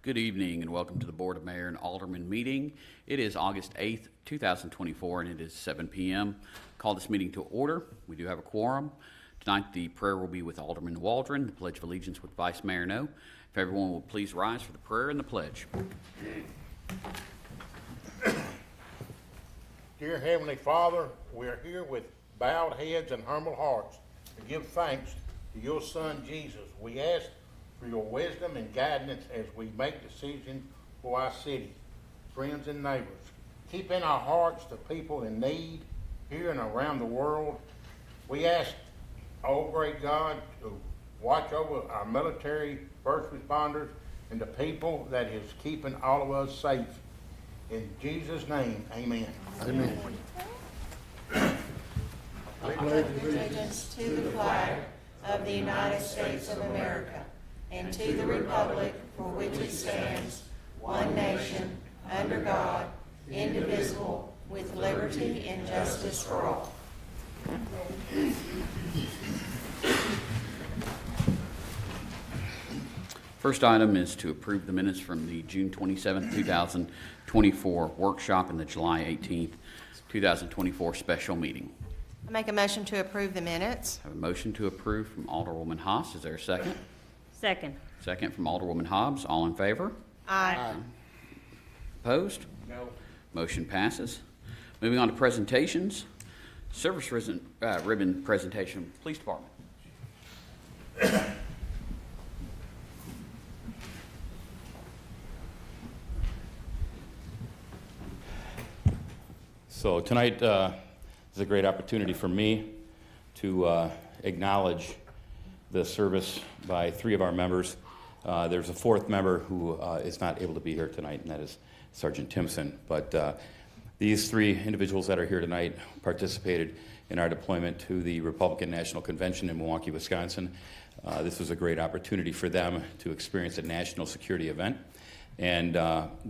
Speaker 5: Good evening and welcome to the Board of Mayor and Alderman meeting. It is August 8th, 2024, and it is 7 p.m. Call this meeting to order. We do have a quorum. Tonight the prayer will be with Alderman Waldron, the Pledge of Allegiance with Vice Mayor No. If everyone will please rise for the prayer and the pledge.
Speaker 9: Dear Heavenly Father, we are here with bowed heads and humble hearts to give thanks to your Son Jesus. We ask for your wisdom and guidance as we make decisions for our city, friends and neighbors. Keep in our hearts the people in need here and around the world. We ask, oh great God, to watch over our military, first responders, and the people that is keeping all of us safe. In Jesus' name, amen.
Speaker 2: Amen.
Speaker 12: I pledge allegiance to the flag of the United States of America and to the republic for which it stands, one nation, under God, indivisible, with liberty and justice for all.
Speaker 5: First item is to approve the minutes from the June 27th, 2024 workshop and the July 18th, 2024 special meeting.
Speaker 12: I make a motion to approve the minutes.
Speaker 5: I have a motion to approve from Alderwoman Haas. Is there a second?
Speaker 18: Second.
Speaker 5: Second from Alderwoman Hobbs. All in favor?
Speaker 12: Aye.
Speaker 5: Opposed?
Speaker 13: No.
Speaker 5: Motion passes. Moving on to presentations. Service ribbon presentation, Police Department.
Speaker 1: So tonight is a great opportunity for me to acknowledge the service by 3 of our members. There's a 4th member who is not able to be here tonight, and that is Sergeant Timpson. But these 3 individuals that are here tonight participated in our deployment to the Republican National Convention in Milwaukee, Wisconsin. This was a great opportunity for them to experience a national security event and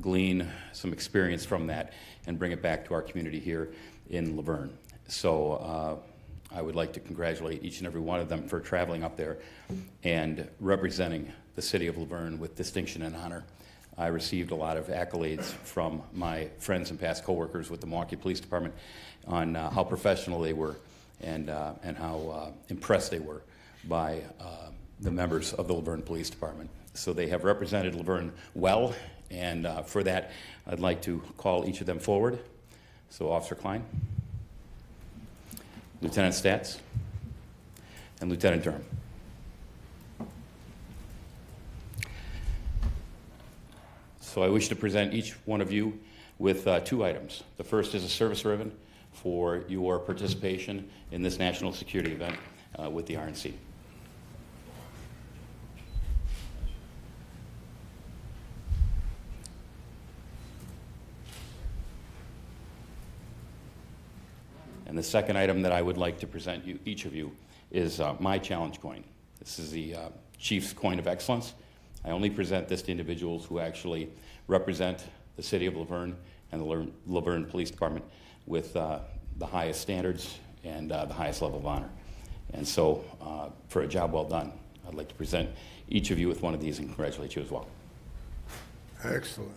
Speaker 1: glean some experience from that and bring it back to our community here in LaVergne. So I would like to congratulate each and every one of them for traveling up there and representing the city of LaVergne with distinction and honor. I received a lot of accolades from my friends and past coworkers with the Milwaukee Police Department on how professional they were and how impressed they were by the members of the LaVergne Police Department. So they have represented LaVergne well, and for that, I'd like to call each of them forward. So Officer Klein, Lieutenant Statz, and Lieutenant Durham. So I wish to present each one of you with 2 items. The first is a service ribbon for your participation in this national security event with the RNC. And the second item that I would like to present you, each of you, is my challenge coin. This is the Chief's Coin of Excellence. I only present this to individuals who actually represent the city of LaVergne and the LaVergne Police Department with the highest standards and the highest level of honor. And so, for a job well done, I'd like to present each of you with one of these and congratulate you as well.
Speaker 2: Excellent.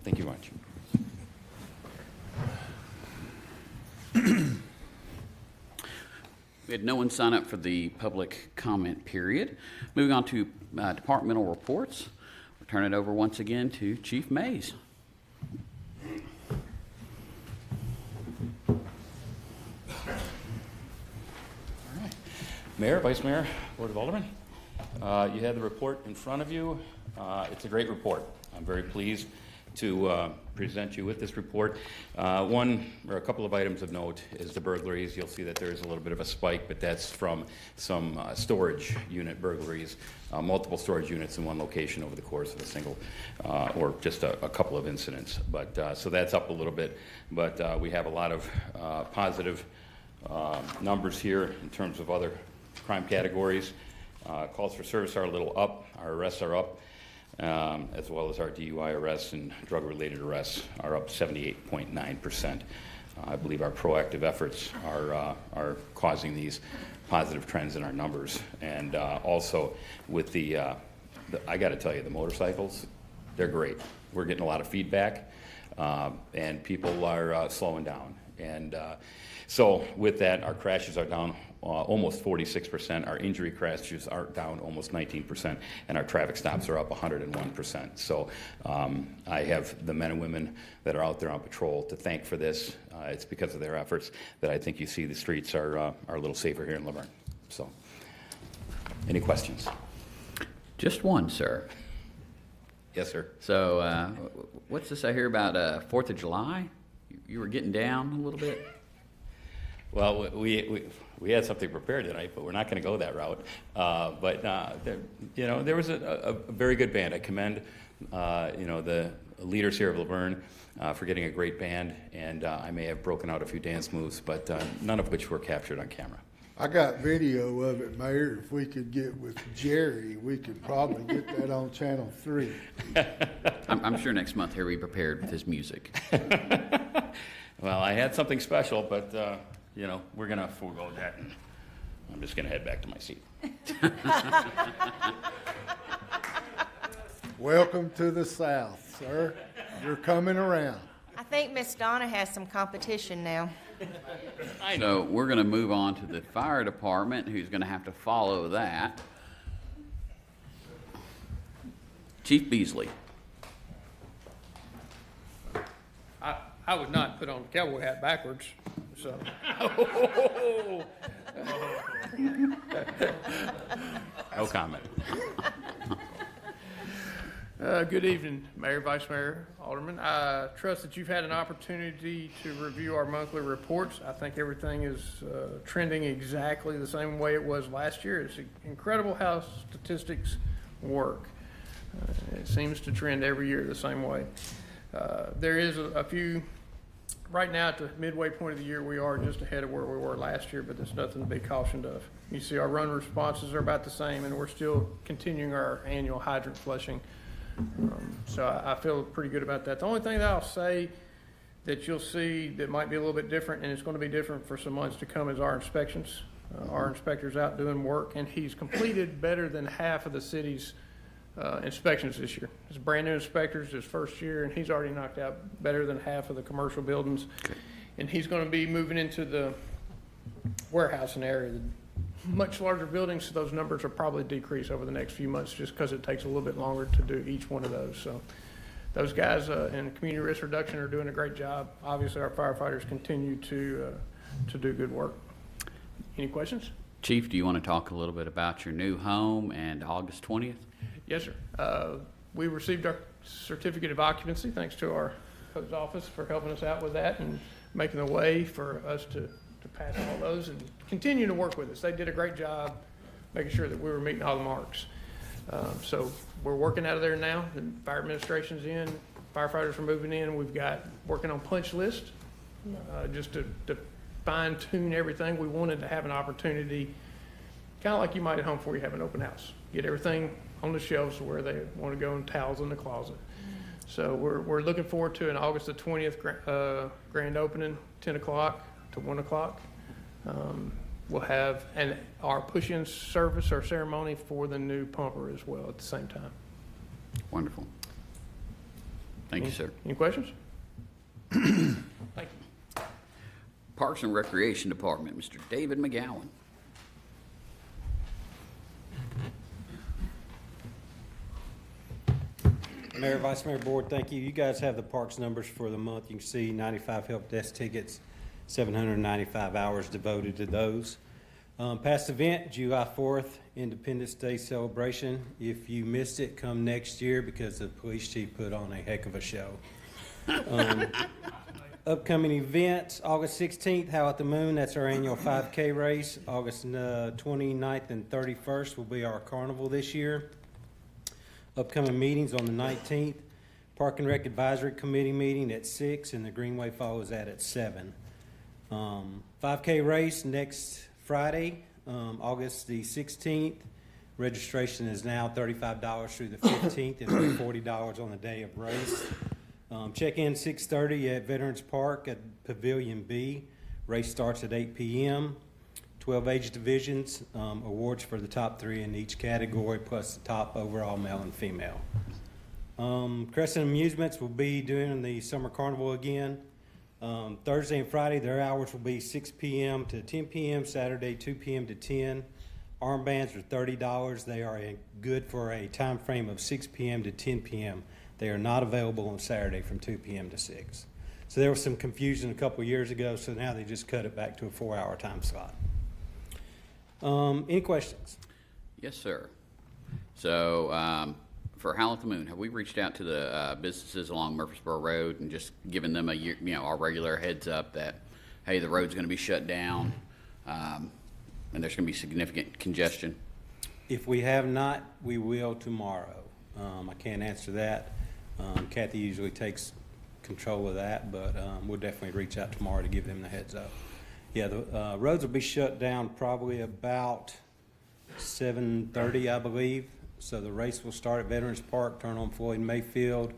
Speaker 5: Thank you much. We had no one sign up for the public comment period. Moving on to departmental reports. We'll turn it over once again to Chief Mays.
Speaker 1: All right. Mayor, Vice Mayor, Board of Aldermen, you have the report in front of you. It's a great report. I'm very pleased to present you with this report. One or a couple of items of note is the burglaries. You'll see that there is a little bit of a spike, but that's from some storage unit burglaries, multiple storage units in one location over the course of a single or just a couple of incidents. But so that's up a little bit, but we have a lot of positive numbers here in terms of other crime categories. Calls for service are a little up. Our arrests are up. as well as our DUI arrests and drug-related arrests are up 78.9%. I believe our proactive efforts are causing these positive trends in our numbers. And also with I got to tell you, the motorcycles, they're great. We're getting a lot of feedback, and people are slowing down. And so with that, our crashes are down almost 46%. Our injury crashes are down almost 19%, and our traffic stops are up 101%. So I have the men and women that are out there on patrol to thank for this. It's because of their efforts that I think you see the streets are a little safer here in LaVergne. So, any questions?
Speaker 5: Just one, sir.
Speaker 1: Yes, sir.
Speaker 5: So, what's this I hear about 4th of July? You were getting down a little bit?
Speaker 1: Well, we had something prepared tonight, but we're not going to go that route. There was a very good band. I commend, the leaders here of LaVergne for getting a great band, and I may have broken out a few dance moves, but none of which were captured on camera.
Speaker 2: I got video of it, Mayor. If we could get with Jerry, we could probably get that on Channel 3.
Speaker 5: I'm sure next month he'll be prepared with his music.
Speaker 1: Well, I had something special, but, we're going to forego that, and I'm just going to head back to my seat.
Speaker 2: Welcome to the South, sir. You're coming around.
Speaker 12: I think Miss Donna has some competition now.
Speaker 5: So we're going to move on to the fire department, who's going to have to follow that. Chief Beasley.
Speaker 4: I would not put on the cowboy hat backwards, so.
Speaker 1: No comment.
Speaker 4: Good evening, Mayor, Vice Mayor, Alderman. I trust that you've had an opportunity to review our monthly reports. I think everything is trending exactly the same way it was last year. It's incredible how statistics work. It seems to trend every year the same way. There is a few, right now at the midway point of the year, we are just ahead of where we were last year, but there's nothing to be cautioned of. You see our run responses are about the same, and we're still continuing our annual hydrant flushing. So I feel pretty good about that. The only thing that I'll say that you'll see that might be a little bit different, and it's going to be different for some months to come, is our inspections. Our inspector's out doing work, and he's completed better than half of the city's inspections this year. It's brand new inspectors, his first year, and he's already knocked out better than half of the commercial buildings. And he's going to be moving into the warehousing area, the much larger buildings, so those numbers will probably decrease over the next few months just because it takes a little bit longer to do each one of those. So those guys in community risk reduction are doing a great job. Obviously, our firefighters continue to do good work. Any questions?
Speaker 5: Chief, do you want to talk a little bit about your new home and August 20th?
Speaker 4: Yes, sir. We received our certificate of occupancy, thanks to our code's office for helping us out with that and making the way for us to pass all those and continue to work with us. They did a great job making sure that we were meeting all the marks. So we're working out of there now. The fire administration's in, firefighters are moving in. We've got working on punch list just to fine tune everything. We wanted to have an opportunity, kind of like you might at home before you have an open house. Get everything on the shelves where they want to go and towels in the closet. So we're looking forward to an August the 20th grand opening, 10 o'clock to 1 o'clock. We'll have our push-in service or ceremony for the new pumper as well at the same time.
Speaker 5: Wonderful. Thank you, sir.
Speaker 4: Any questions? Thank you.
Speaker 5: Parks and Recreation Department, Mr. David McGowan.
Speaker 6: Mayor, Vice Mayor, Board, thank you. You guys have the parks numbers for the month. You can see 95 help desk tickets, 795 hours devoted to those. Past event, July 4th, Independence Day celebration. If you missed it, come next year because the police chief put on a heck of a show. Upcoming events, August 16th, Howl at the Moon. That's our annual 5K race. August 29th and 31st will be our carnival this year. Upcoming meetings on the 19th, Park and Rec Advisory Committee meeting at 6, and the Greenway follows that at 7. 5K race next Friday, August the 16th. Registration is now $35 through the 15th and $40 on the day of race. Check-in 6:30 at Veterans Park at Pavilion B. Race starts at 8 p.m. 12 age divisions, awards for the top 3 in each category, plus the top overall male and female. Crescent Amusements will be doing the Summer Carnival again. Thursday and Friday, their hours will be 6 p.m. to 10 p.m., Saturday 2 p.m. to 10. Armbands are $30. They are good for a time frame of 6 p.m. to 10 p.m. They are not available on Saturday from 2 p.m. to 6. So there was some confusion a couple of years ago, so now they just cut it back to a 4-hour time slot. Any questions?
Speaker 5: Yes, sir. So, for Howl at the Moon, have we reached out to the businesses along Murfreesboro Road and just given them our regular heads up that, hey, the road's going to be shut down, and there's going to be significant congestion?
Speaker 6: If we have not, we will tomorrow. I can't answer that. Kathy usually takes control of that, but we'll definitely reach out tomorrow to give them the heads up. Yeah, the roads will be shut down probably about 7:30, I believe. So the race will start at Veterans Park, turn on Floyd Mayfield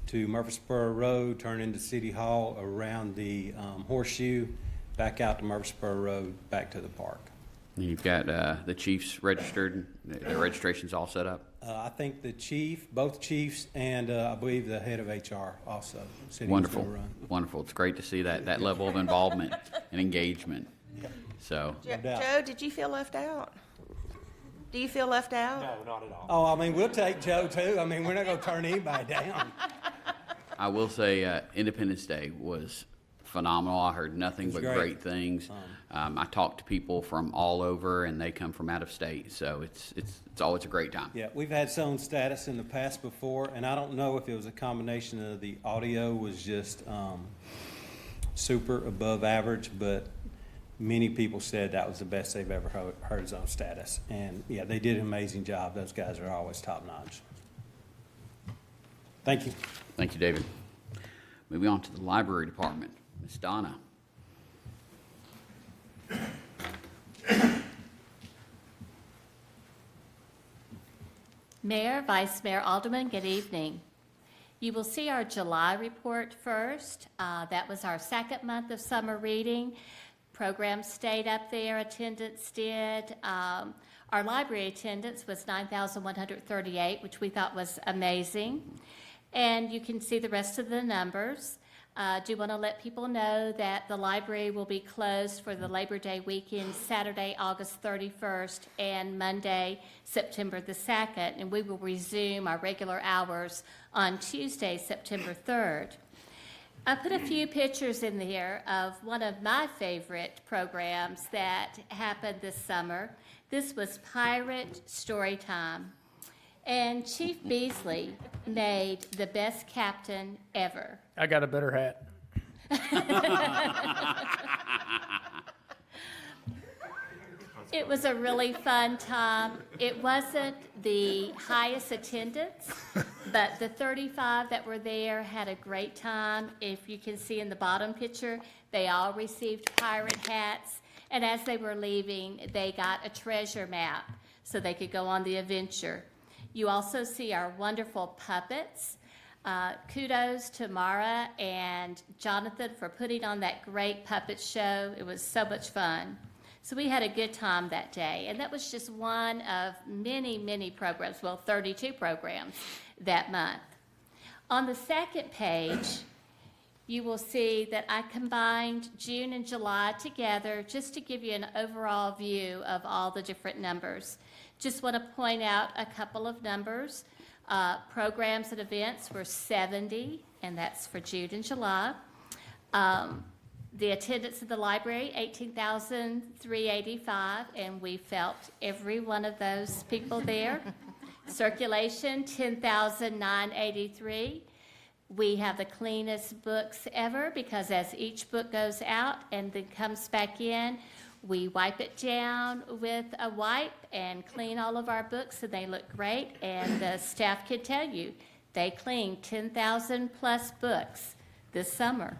Speaker 6: to Murfreesboro Road, turn into City Hall, around the Horseshoe, back out to Murfreesboro Road, back to the park.
Speaker 5: And you've got the chiefs registered, their registration's all set up?
Speaker 6: I think the chief, both chiefs, and I believe the head of HR also.
Speaker 5: Wonderful, wonderful. It's great to see that level of involvement and engagement. So,
Speaker 12: Joe, did you feel left out? Do you feel left out?
Speaker 6: No, not at all. Oh, I mean, we'll take Joe too. I mean, we're not going to turn anybody down.
Speaker 5: I will say Independence Day was phenomenal. I heard nothing but great things. I talked to people from all over, and they come from out of state, so it's always a great time.
Speaker 6: Yeah, we've had zone status in the past before, and I don't know if it was a combination of the audio was just super above average, but many people said that was the best they've ever heard zone status. And yeah, they did an amazing job. Those guys are always top notch. Thank you.
Speaker 5: Thank you, David. Moving on to the library department, Ms. Donna.
Speaker 7: Mayor, Vice Mayor, Alderman, good evening. You will see our July report first. That was our second month of summer reading. Programs stayed up there, attendance did. Our library attendance was 9,138, which we thought was amazing. And you can see the rest of the numbers. Do want to let people know that the library will be closed for the Labor Day weekend, Saturday, August 31st, and Monday, September the 2nd, and we will resume our regular hours on Tuesday, September 3rd. I put a few pictures in there of one of my favorite programs that happened this summer. This was Pirate Storytime, and Chief Beasley made the best captain ever.
Speaker 4: I got a better hat.
Speaker 7: It was a really fun time. It wasn't the highest attendance, but the 35 that were there had a great time. If you can see in the bottom picture, they all received pirate hats, and as they were leaving, they got a treasure map so they could go on the adventure. You also see our wonderful puppets. Kudos to Mara and Jonathan for putting on that great puppet show. It was so much fun. So we had a good time that day, and that was just one of many, many programs, well, 32 programs that month. On the second page, you will see that I combined June and July together just to give you an overall view of all the different numbers. Just want to point out a couple of numbers. Programs and events were 70, and that's for June and July. The attendance in the library, 18,385, and we felt every one of those people there. Circulation, 10,983. We have the cleanest books ever because as each book goes out and then comes back in, we wipe it down with a wipe and clean all of our books, and they look great. And the staff could tell you they cleaned 10,000 plus books this summer.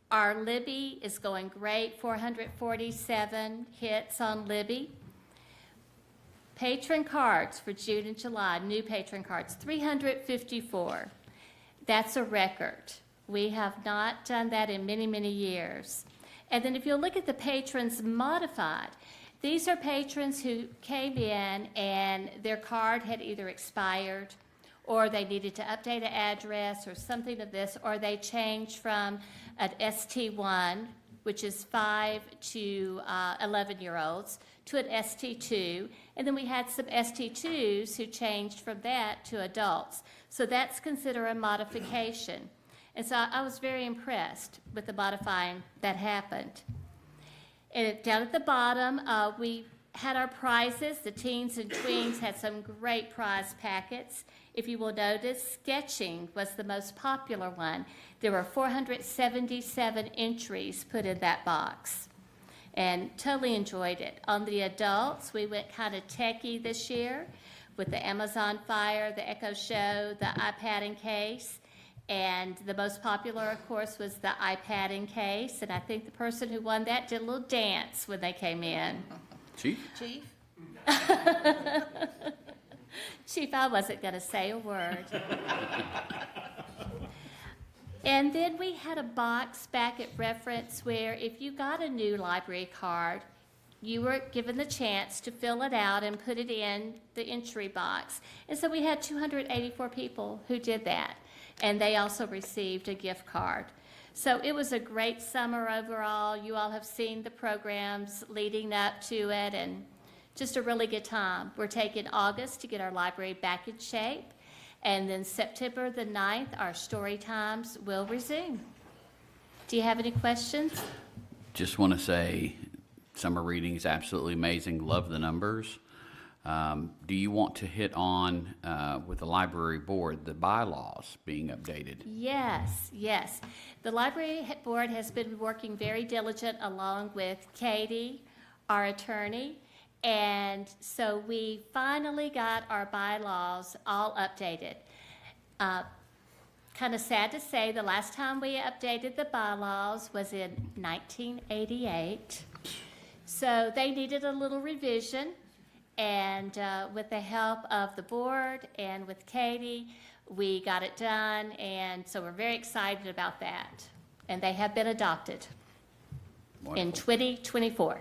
Speaker 7: Our Libby is going great, 447 hits on Libby. Patron cards for June and July, new patron cards, 354. That's a record. We have not done that in many, many years. And then if you look at the patrons modified, these are patrons who came in and their card had either expired or they needed to update an address or something of this, or they changed from an ST1, which is 5 to 11-year-olds, to an ST2. And then we had some ST2s who changed from that to adults. So that's considered a modification. And so I was very impressed with the modifying that happened. And down at the bottom, we had our prizes. The teens and tweens had some great prize packets. If you will notice, sketching was the most popular one. There were 477 entries put in that box, and totally enjoyed it. On the adults, we went kind of techie this year with the Amazon Fire, the Echo Show, the iPad in case. And the most popular, of course, was the iPad in case. And I think the person who won that did a little dance when they came in.
Speaker 5: Chief?
Speaker 12: Chief?
Speaker 7: Chief, I wasn't going to say a word. And then we had a box back at Reference where if you got a new library card, you were given the chance to fill it out and put it in the entry box. And so we had 284 people who did that. And they also received a gift card. So it was a great summer overall. You all have seen the programs leading up to it, and just a really good time. We're taking August to get our library back in shape, and then September the 9th, our story times will resume. Do you have any questions?
Speaker 5: Just want to say, summer reading is absolutely amazing. Love the numbers. Do you want to hit on, with the library board, the bylaws being updated?
Speaker 7: Yes, yes. The library board has been working very diligent along with Katie, our attorney, and so we finally got our bylaws all updated. Kind of sad to say, the last time we updated the bylaws was in 1988. So they needed a little revision. And with the help of the board and with Katie, we got it done, and so we're very excited about that. And they have been adopted in 2024.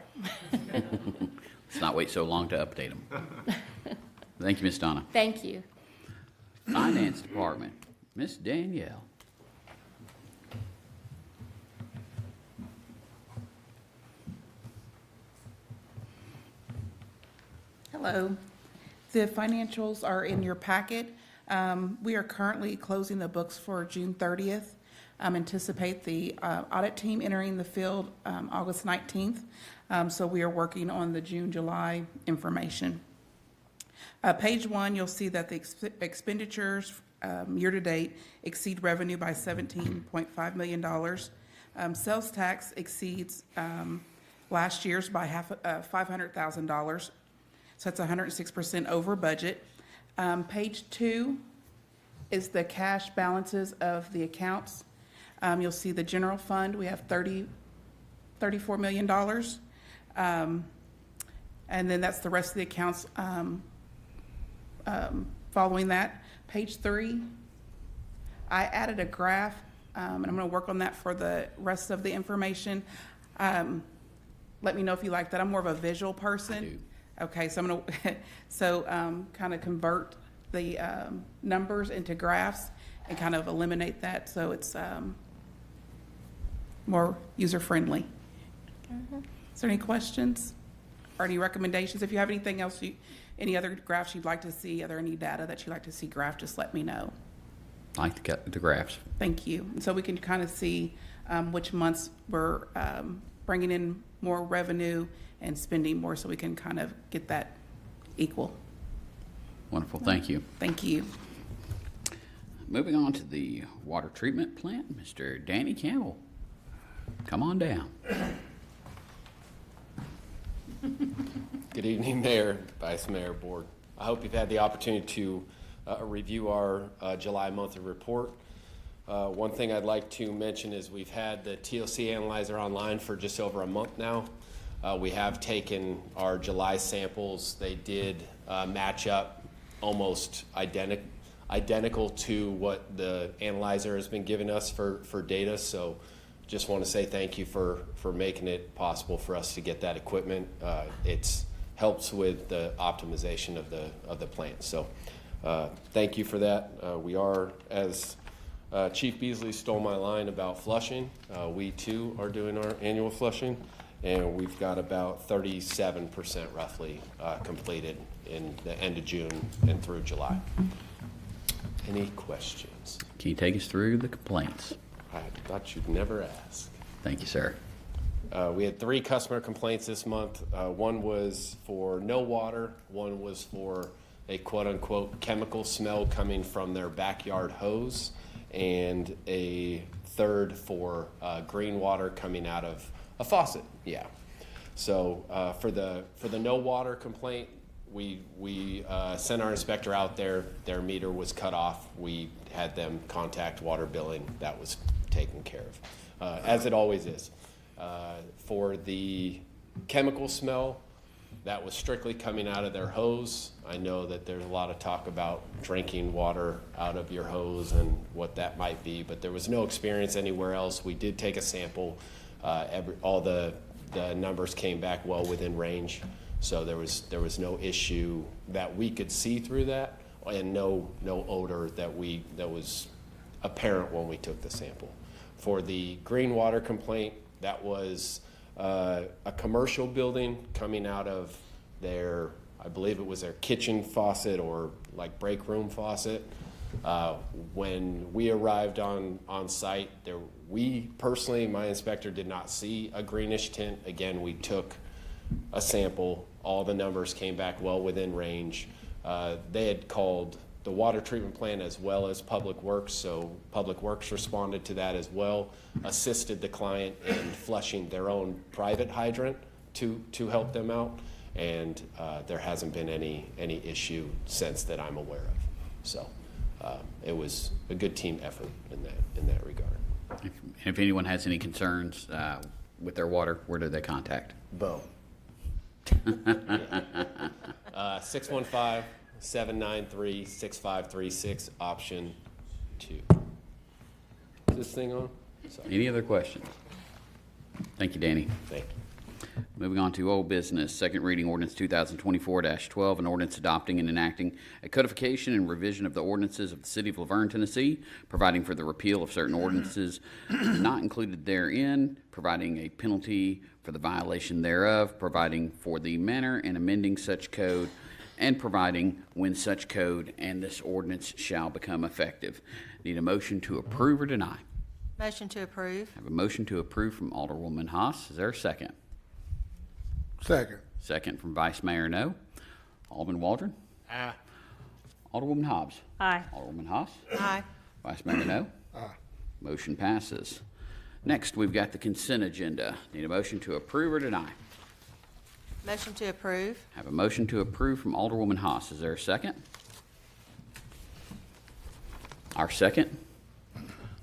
Speaker 5: Let's not wait so long to update them. Thank you, Ms. Donna.
Speaker 7: Thank you.
Speaker 5: Finance Department, Ms. Danielle.
Speaker 10: Hello. The financials are in your packet. We are currently closing the books for June 30th. Anticipate the audit team entering the field August 19th. So we are working on the June, July information. Page 1, you'll see that the expenditures year-to-date exceed revenue by $17.5 million. Sales tax exceeds last year's by $500,000. So that's 106% over budget. Page 2 is the cash balances of the accounts. You'll see the general fund, we have $34 million. And then that's the rest of the accounts following that. Page 3, I added a graph, and I'm going to work on that for the rest of the information. Let me know if you like that. I'm more of a visual person.
Speaker 5: I do.
Speaker 10: Okay, so I'm going to kind of convert the numbers into graphs and kind of eliminate that so it's more user-friendly. Is there any questions or any recommendations? If you have anything else, any other graphs you'd like to see, are there any data that you'd like to see graphed, just let me know.
Speaker 5: I like the graphs.
Speaker 10: Thank you. And so we can kind of see which months we're bringing in more revenue and spending more, so we can kind of get that equal.
Speaker 5: Wonderful, thank you.
Speaker 10: Thank you.
Speaker 5: Moving on to the water treatment plant, Mr. Danny Campbell. Come on down.
Speaker 14: Good evening, Mayor, Vice Mayor, Board. I hope you've had the opportunity to review our July monthly report. One thing I'd like to mention is we've had the TOC analyzer online for just over a month now. We have taken our July samples. They did match up almost identical to what the analyzer has been giving us for data. So just want to say thank you for making it possible for us to get that equipment. It's helps with the optimization of the plant. So thank you for that. We are, as Chief Beasley stole my line about flushing, we too are doing our annual flushing, and we've got about 37% roughly completed in the end of June and through July. Any questions?
Speaker 5: Can you take us through the complaints?
Speaker 14: I thought you'd never ask.
Speaker 5: Thank you, sir.
Speaker 14: We had 3 customer complaints this month. One was for no water. One was for a quote-unquote chemical smell coming from their backyard hose, and a third for green water coming out of a faucet. Yeah. So for the no water complaint, we sent our inspector out there. Their meter was cut off. We had them contact water billing. That was taken care of, as it always is. For the chemical smell, that was strictly coming out of their hose. I know that there's a lot of talk about drinking water out of your hose and what that might be, but there was no experience anywhere else. We did take a sample. All the numbers came back well within range, so there was no issue that we could see through that, and no odor that was apparent when we took the sample. For the green water complaint, that was a commercial building coming out of their, I believe it was their kitchen faucet or like break room faucet. When we arrived on site, we personally, my inspector, did not see a greenish tint. Again, we took a sample. All the numbers came back well within range. They had called the water treatment plant as well as Public Works, so Public Works responded to that as well, assisted the client in flushing their own private hydrant to help them out, and there hasn't been any issue since that I'm aware of. So it was a good team effort in that regard.
Speaker 5: If anyone has any concerns with their water, where do they contact?
Speaker 14: Bo. 615-793-6536, option 2. Is this thing on? Sorry.
Speaker 5: Any other questions? Thank you, Danny.
Speaker 14: Thank you.
Speaker 5: Moving on to old business, second reading ordinance 2024-12, an ordinance adopting and enacting a codification and revision of the ordinances of the city of LaVergne, Tennessee, providing for the repeal of certain ordinances not included therein, providing a penalty for the violation thereof, providing for the manner and amending such code, and providing when such code and this ordinance shall become effective. Need a motion to approve or deny?
Speaker 12: Motion to approve.
Speaker 5: I have a motion to approve from Alderwoman Haas. Is there a second?
Speaker 2: Second.
Speaker 5: Second from Vice Mayor No. Alderman Waldron?
Speaker 9: Aye.
Speaker 5: Alderwoman Hobbs?
Speaker 18: Aye.
Speaker 5: Alderwoman Haas?
Speaker 12: Aye.
Speaker 5: Vice Mayor No.
Speaker 2: Aye.
Speaker 5: Motion passes. Next, we've got the consent agenda. Need a motion to approve or deny?
Speaker 12: Motion to approve.
Speaker 5: I have a motion to approve from Alderwoman Haas. Is there a second? Our second.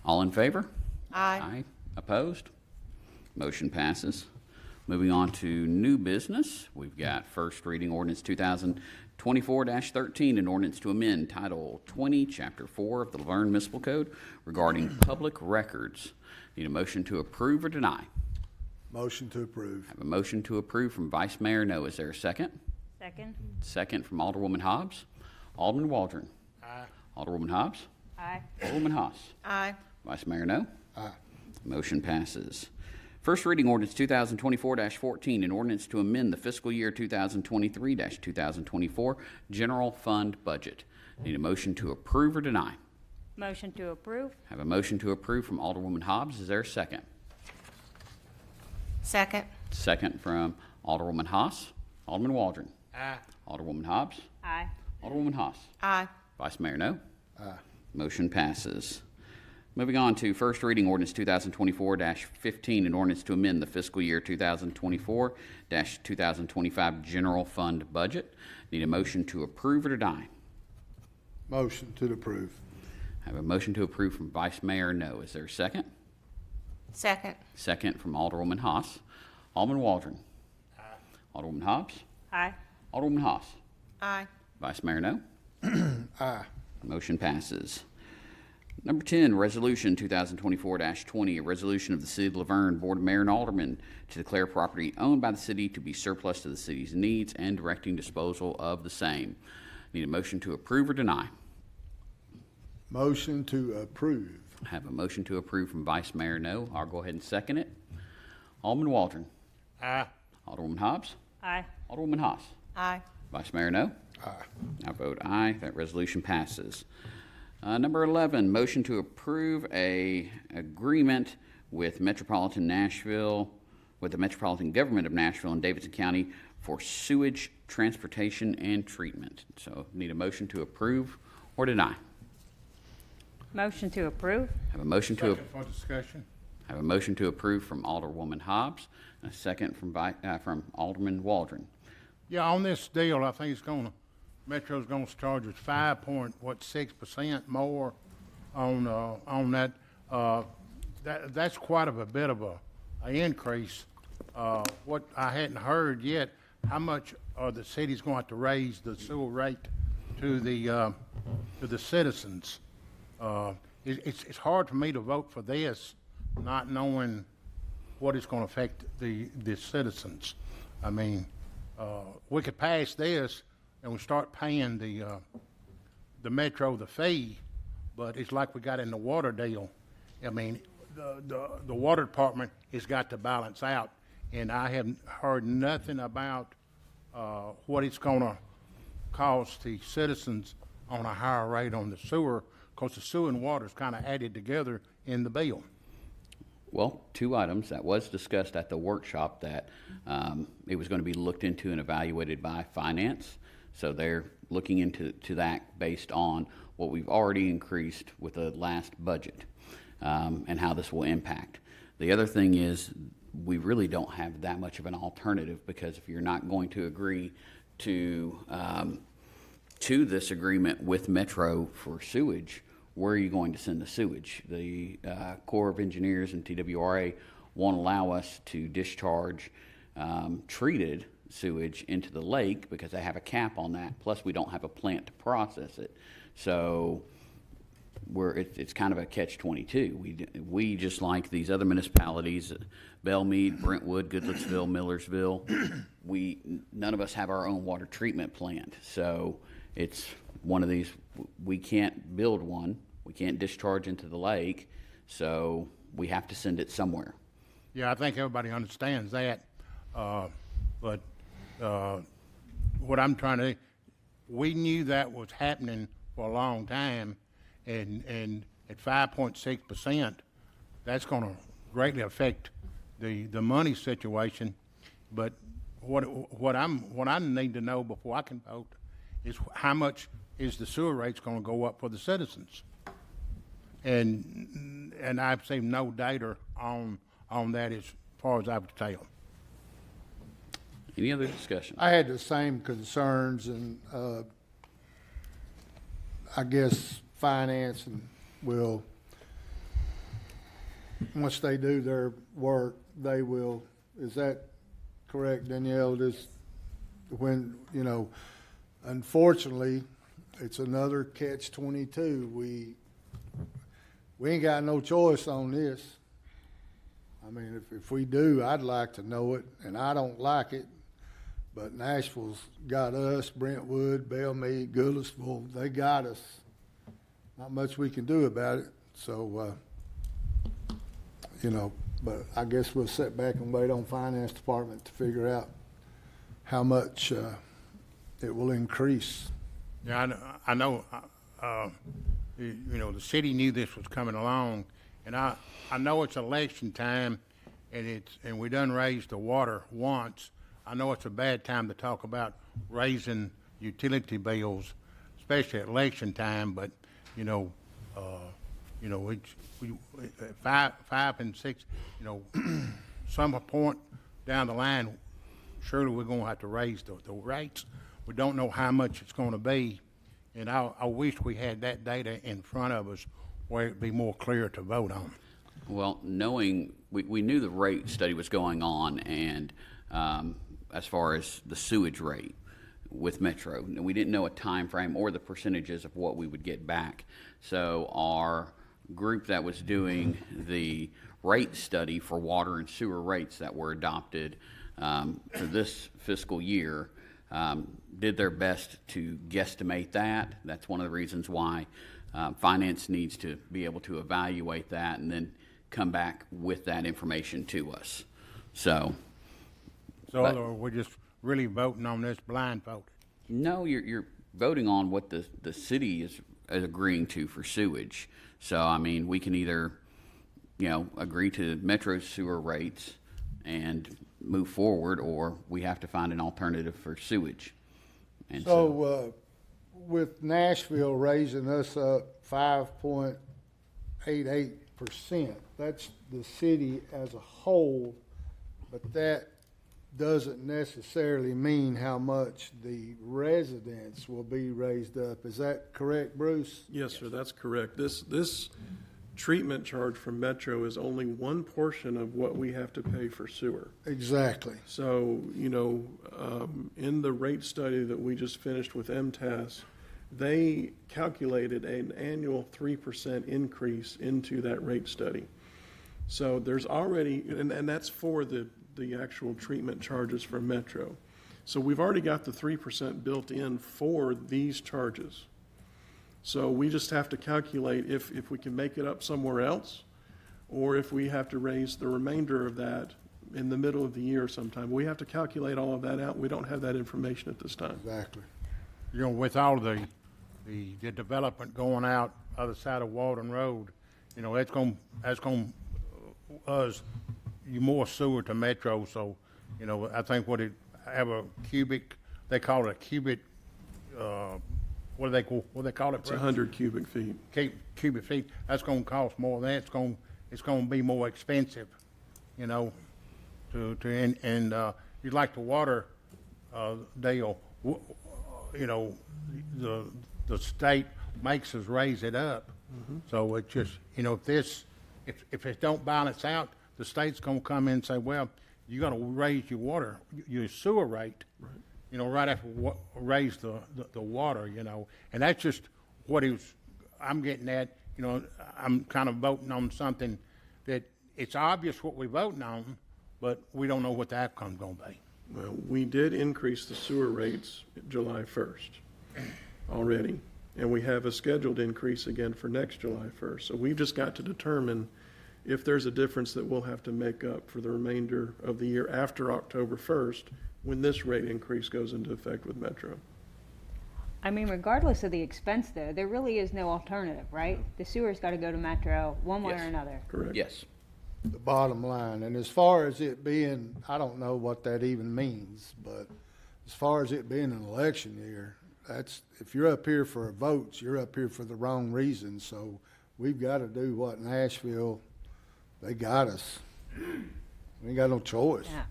Speaker 5: All in favor?
Speaker 12: Aye.
Speaker 5: Opposed? Motion passes. Moving on to new business, we've got first reading ordinance 2024-13, an ordinance to amend Title 20, Chapter 4 of the LaVergne Municipal Code regarding public records. Need a motion to approve or deny?
Speaker 2: Motion to approve.
Speaker 5: I have a motion to approve from Vice Mayor No. Is there a second?
Speaker 18: Second.
Speaker 5: Second from Alderwoman Hobbs. Alderman Waldron.
Speaker 9: Aye.
Speaker 5: Alderwoman Hobbs.
Speaker 18: Aye.
Speaker 5: Alderwoman Haas.
Speaker 12: Aye.
Speaker 5: Vice Mayor No.
Speaker 2: Aye.
Speaker 5: Motion passes. First reading ordinance 2024-14, an ordinance to amend the fiscal year 2023-2024 general fund budget. Need a motion to approve or deny?
Speaker 18: Motion to approve.
Speaker 5: Have a motion to approve from Alderwoman Hobbs. Is there a second?
Speaker 12: Second.
Speaker 5: Second from Alderwoman Haas. Alderman Waldron.
Speaker 9: Aye.
Speaker 5: Alderwoman Hobbs.
Speaker 18: Aye.
Speaker 5: Alderwoman Haas.
Speaker 12: Aye.
Speaker 5: Vice Mayor No.
Speaker 2: Aye.
Speaker 5: Motion passes. Moving on to first reading ordinance 2024-15, an ordinance to amend the fiscal year 2024-2025 general fund budget. Need a motion to approve or deny?
Speaker 2: Motion to approve.
Speaker 5: I have a motion to approve from Vice Mayor No. Is there a second?
Speaker 12: Second.
Speaker 5: Second from Alderwoman Haas. Alderman Waldron. Alderwoman Hobbs.
Speaker 3: Aye.
Speaker 5: Alderwoman Haas.
Speaker 12: Aye.
Speaker 5: Vice Mayor No.
Speaker 2: Aye.
Speaker 5: Motion passes. Number 10, Resolution 2024-20, a resolution of the City of LaVergne Board of Mayor and Aldermen to declare property owned by the city to be surplus to the city's needs and directing disposal of the same. Need a motion to approve or deny?
Speaker 2: Motion to approve.
Speaker 5: I have a motion to approve from Vice Mayor No. I'll go ahead and second it. Alderman Waldron.
Speaker 9: Aye.
Speaker 5: Alderwoman Hobbs.
Speaker 3: Aye.
Speaker 5: Alderwoman Haas.
Speaker 12: Aye.
Speaker 5: Vice Mayor No.
Speaker 2: Aye.
Speaker 5: I vote aye. That resolution passes. Number 11, motion to approve a agreement with the Metropolitan Government of Nashville and Davidson County for sewage transportation and treatment. So need a motion to approve or deny.
Speaker 3: Motion to approve.
Speaker 5: Have a motion to
Speaker 9: Second for discussion.
Speaker 5: have a motion to approve from Alderwoman Hobbs and a second from Alderman Waldron.
Speaker 9: Yeah, on this deal, I think Metro's gonna charge us 5.6% more on that. That's quite a bit of a increase. What I hadn't heard yet, how much are the cities going to have to raise the sewer rate to the citizens? It's hard for me to vote for this, not knowing what it's going to affect the citizens. I mean, we could pass this and we start paying the Metro the fee, but it's like we got in the water deal. I mean, the water department has got to balance out, and I haven't heard nothing about what it's going to cost the citizens on a higher rate on the sewer, because the sewer and water is kind of added together in the bill.
Speaker 5: Well, two items that was discussed at the workshop that it was going to be looked into and evaluated by finance. So they're looking into that based on what we've already increased with the last budget and how this will impact. The other thing is we really don't have that much of an alternative, because if you're not going to agree to this agreement with Metro for sewage, where are you going to send the sewage? The Corps of Engineers and TWRA won't allow us to discharge treated sewage into the lake because they have a cap on that. Plus, we don't have a plant to process it. So it's kind of a catch-22. We just like these other municipalities, Belmead, Brentwood, Goodlettsville, Millersville, none of us have our own water treatment plant. So it's one of these, we can't build one, we can't discharge into the lake, so we have to send it somewhere.
Speaker 9: Yeah, I think everybody understands that, but what I'm trying to, we knew that was happening for a long time, and at 5.6%, that's going to greatly affect the money situation. But what I need to know before I can vote is how much is the sewer rates going to go up for the citizens, and I've seen no data on that as far as I would tell.
Speaker 5: Any other discussion?
Speaker 2: I had the same concerns, and I guess finance will, once they do their work, they will, is that correct, Danielle? When, unfortunately, it's another catch-22. We ain't got no choice on this. I mean, if we do, I'd like to know it, and I don't like it. But Nashville's got us, Brentwood, Belmead, Goodlettsville, they got us. Not much we can do about it. So, but I guess we'll sit back and wait on Finance Department to figure out how much it will increase.
Speaker 9: Yeah, I know, the city knew this was coming along, and I know it's election time, and we done raised the water once. I know it's a bad time to talk about raising utility bills, especially at election time, but, it's 5 and 6, some point down the line, surely we're going to have to raise the rates. We don't know how much it's going to be, and I wish we had that data in front of us where it'd be more clear to vote on.
Speaker 5: Well, knowing we knew the rate study was going on, and as far as the sewage rate with Metro. And we didn't know a time frame or the percentages of what we would get back. So our group that was doing the rate study for water and sewer rates that were adopted for this fiscal year did their best to guesstimate that. That's one of the reasons why finance needs to be able to evaluate that and then come back with that information to us. So
Speaker 9: So we're just really voting on this blindfolded.
Speaker 5: no, you're voting on what the city is agreeing to for sewage. So, I mean, we can either, agree to Metro sewer rates and move forward, or we have to find an alternative for sewage. And
Speaker 2: So, with Nashville raising us up 5.88%, that's the city as a whole, but that doesn't necessarily mean how much the residents will be raised up. Is that correct, Bruce?
Speaker 15: Yes, sir, that's correct. This treatment charge from Metro is only one portion of what we have to pay for sewer.
Speaker 2: Exactly.
Speaker 15: So, in the rate study that we just finished with MTAS, they calculated an annual 3% increase into that rate study. So there's already, and that's for the actual treatment charges for Metro. So we've already got the 3% built in for these charges. So we just have to calculate if we can make it up somewhere else, or if we have to raise the remainder of that in the middle of the year sometime. We have to calculate all of that out. We don't have that information at this time.
Speaker 2: Exactly.
Speaker 9: With all the development going out other side of Walden Road, that's going us more sewer to Metro. So, I think have a cubic, they call it a cubic, what do they call it?
Speaker 15: It's 100 cubic feet.
Speaker 9: Cubic feet. That's going to cost more. It's going to be more expensive, and you'd like the water deal. The state makes us raise it up.
Speaker 15: Mm-hmm.
Speaker 9: So it just, if it don't balance out, the state's going to come in and say, well, you got to raise your sewer rate, right after raise the water, and that's just what I'm getting at. I'm kind of voting on something that it's obvious what we're voting on, but we don't know what the outcome's going to be.
Speaker 15: Well, we did increase the sewer rates July 1st already, and we have a scheduled increase again for next July 1st. So we've just got to determine if there's a difference that we'll have to make up for the remainder of the year after October 1st, when this rate increase goes into effect with Metro.
Speaker 16: I mean, regardless of the expense, though, there really is no alternative, right? The sewer's got to go to Metro one way or another.
Speaker 15: Correct.
Speaker 5: Yes.
Speaker 2: The bottom line. And as far as it being, I don't know what that even means, but as far as it being an election year, if you're up here for votes, you're up here for the wrong reason. So we've got to do what Nashville, they got us. We ain't got no choice.
Speaker 16: Yeah.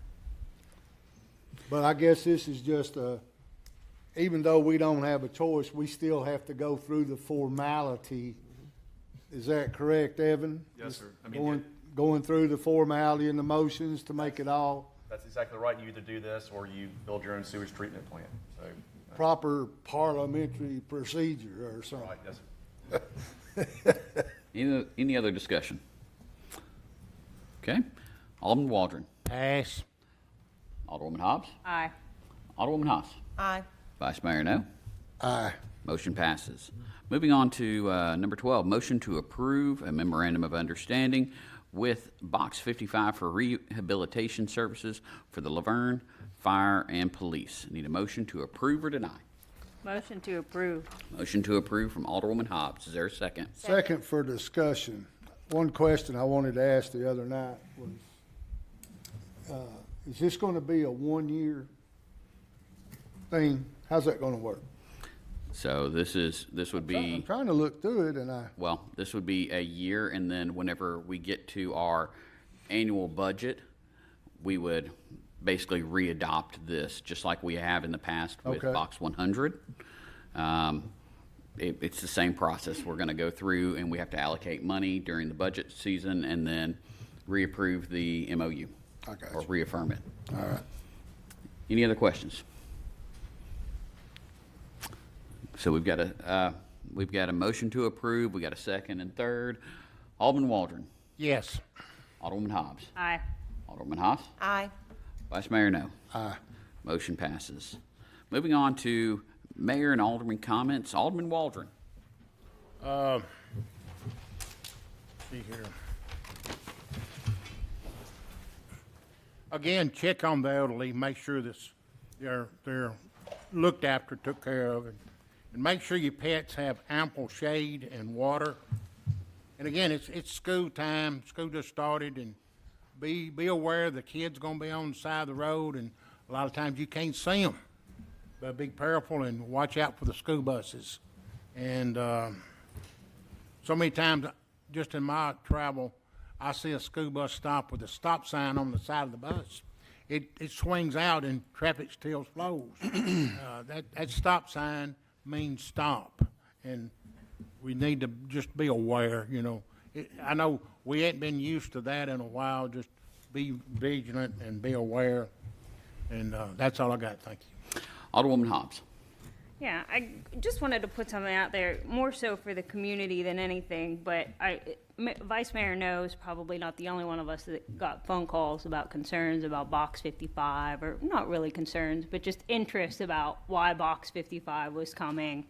Speaker 2: But I guess this is just even though we don't have a choice, we still have to go through the formality. Is that correct, Evan?
Speaker 17: Yes, sir. I mean,
Speaker 2: going through the formality and the motions to make it all
Speaker 17: that's exactly right. You either do this or you build your own sewage treatment plant. So
Speaker 2: proper parliamentary procedure or something.
Speaker 17: right, yes, sir.
Speaker 5: Any other discussion? Okay. Alderman Waldron.
Speaker 9: Pass.
Speaker 5: Alderwoman Hobbs.
Speaker 16: Aye.
Speaker 5: Alderwoman Haas.
Speaker 12: Aye.
Speaker 5: Vice Mayor No.
Speaker 2: Aye.
Speaker 5: Motion passes. Moving on to number 12, motion to approve a memorandum of understanding with Box 55 for rehabilitation services for the LaVergne Fire and Police. Need a motion to approve or deny?
Speaker 16: Motion to approve.
Speaker 5: Motion to approve from Alderwoman Hobbs. Is there a second?
Speaker 2: Second for discussion. One question I wanted to ask the other night was, is this going to be a 1-year thing? How's that going to work?
Speaker 5: So this would be.
Speaker 2: I'm trying to look through it, and
Speaker 5: this would be a year, and then whenever we get to our annual budget, we would basically readopt this, just like we have in the past with Box 100. It's the same process. We're going to go through, and we have to allocate money during the budget season, and then reapprove the MOU or reaffirm it.
Speaker 2: All right.
Speaker 5: Any other questions? So we've got a motion to approve. We got a second and third. Alderman Waldron.
Speaker 9: Yes.
Speaker 5: Alderwoman Hobbs.
Speaker 16: Aye.
Speaker 5: Alderman Haas.
Speaker 12: Aye.
Speaker 5: Vice Mayor No.
Speaker 2: Aye.
Speaker 5: Motion passes. Moving on to Mayor and Alderman comments. Alderman Waldron.
Speaker 9: See here. Again, check on the elderly, make sure that they're looked after, took care of, and make sure your pets have ample shade and water. And again, it's school time, school just started, and be aware the kids gonna be on the side of the road, and a lot of times you can't see them. But be careful and watch out for the school buses. And so many times, just in my travel, I see a school bus stop with a stop sign on the side of the bus. It swings out and traffic still flows. That stop sign means stop, and we need to just be aware, you know. I know we ain't been used to that in a while. Just be vigilant and be aware, and that's all I got. Thank you.
Speaker 5: Alderwoman Hobbs.
Speaker 16: Yeah, I just wanted to put something out there, more so for the community than anything, but Vice Mayor knows probably not the only one of us that got phone calls about concerns about Box 55, or not really concerns, but just interest about why Box 55 was coming.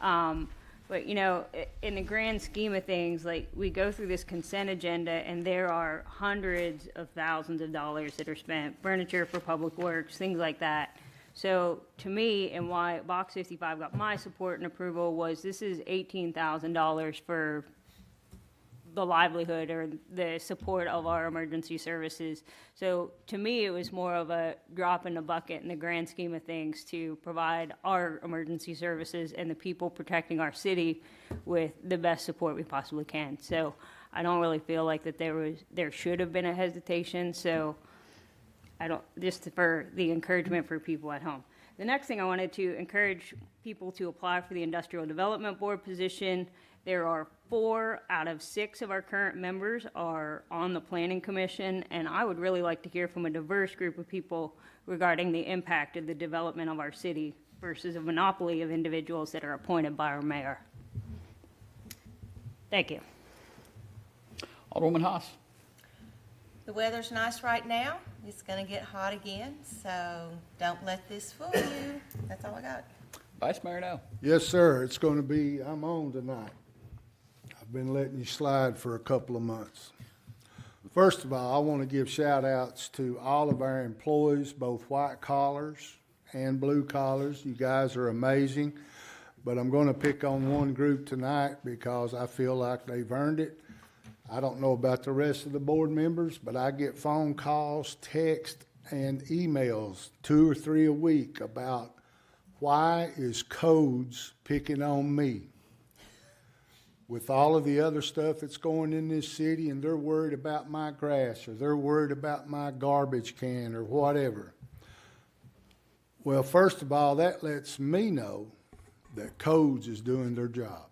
Speaker 16: But, you know, in the grand scheme of things, like, we go through this consent agenda, and there are hundreds of thousands of dollars that are spent, furniture for public works, things like that. So to me, and why Box 55 got my support and approval, was this is $18,000 for the livelihood or the support of our emergency services. So to me, it was more of a drop in the bucket in the grand scheme of things to provide our emergency services and the people protecting our city with the best support we possibly can. So I don't really feel like that there should have been a hesitation. So just for the encouragement for people at home. The next thing I wanted to encourage people to apply for the Industrial Development Board position. There are 4 out of 6 of our current members are on the Planning Commission, and I would really like to hear from a diverse group of people regarding the impact of the development of our city versus a monopoly of individuals that are appointed by our mayor. Thank you.
Speaker 5: Alderwoman Haas.
Speaker 12: The weather's nice right now. It's gonna get hot again, so don't let this fool you. That's all I got.
Speaker 5: Vice Mayor No.
Speaker 2: Yes, sir, it's gonna be, I'm on tonight. I've been letting you slide for a couple of months. First of all, I want to give shout outs to all of our employees, both white collars and blue collars. You guys are amazing, but I'm going to pick on one group tonight because I feel like they've earned it. I don't know about the rest of the board members, but I get phone calls, text, and emails 2 or 3 a week about why is Codes picking on me with all of the other stuff that's going in this city, and they're worried about my grass, or they're worried about my garbage can, or whatever. Well, first of all, that lets me know that Codes is doing their job.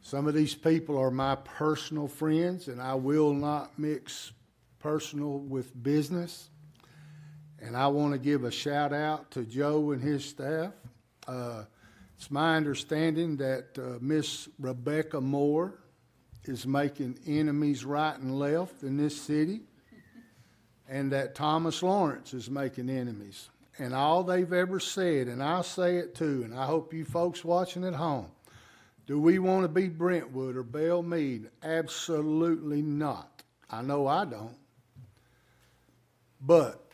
Speaker 2: Some of these people are my personal friends, and I will not mix personal with business. And I want to give a shout out to Joe and his staff. It's my understanding that Miss Rebecca Moore is making enemies right and left in this city, and that Thomas Lawrence is making enemies. And all they've ever said, and I'll say it too, and I hope you folks watching at home, do we want to be Brentwood or Belle Meade? Absolutely not. I know I don't. But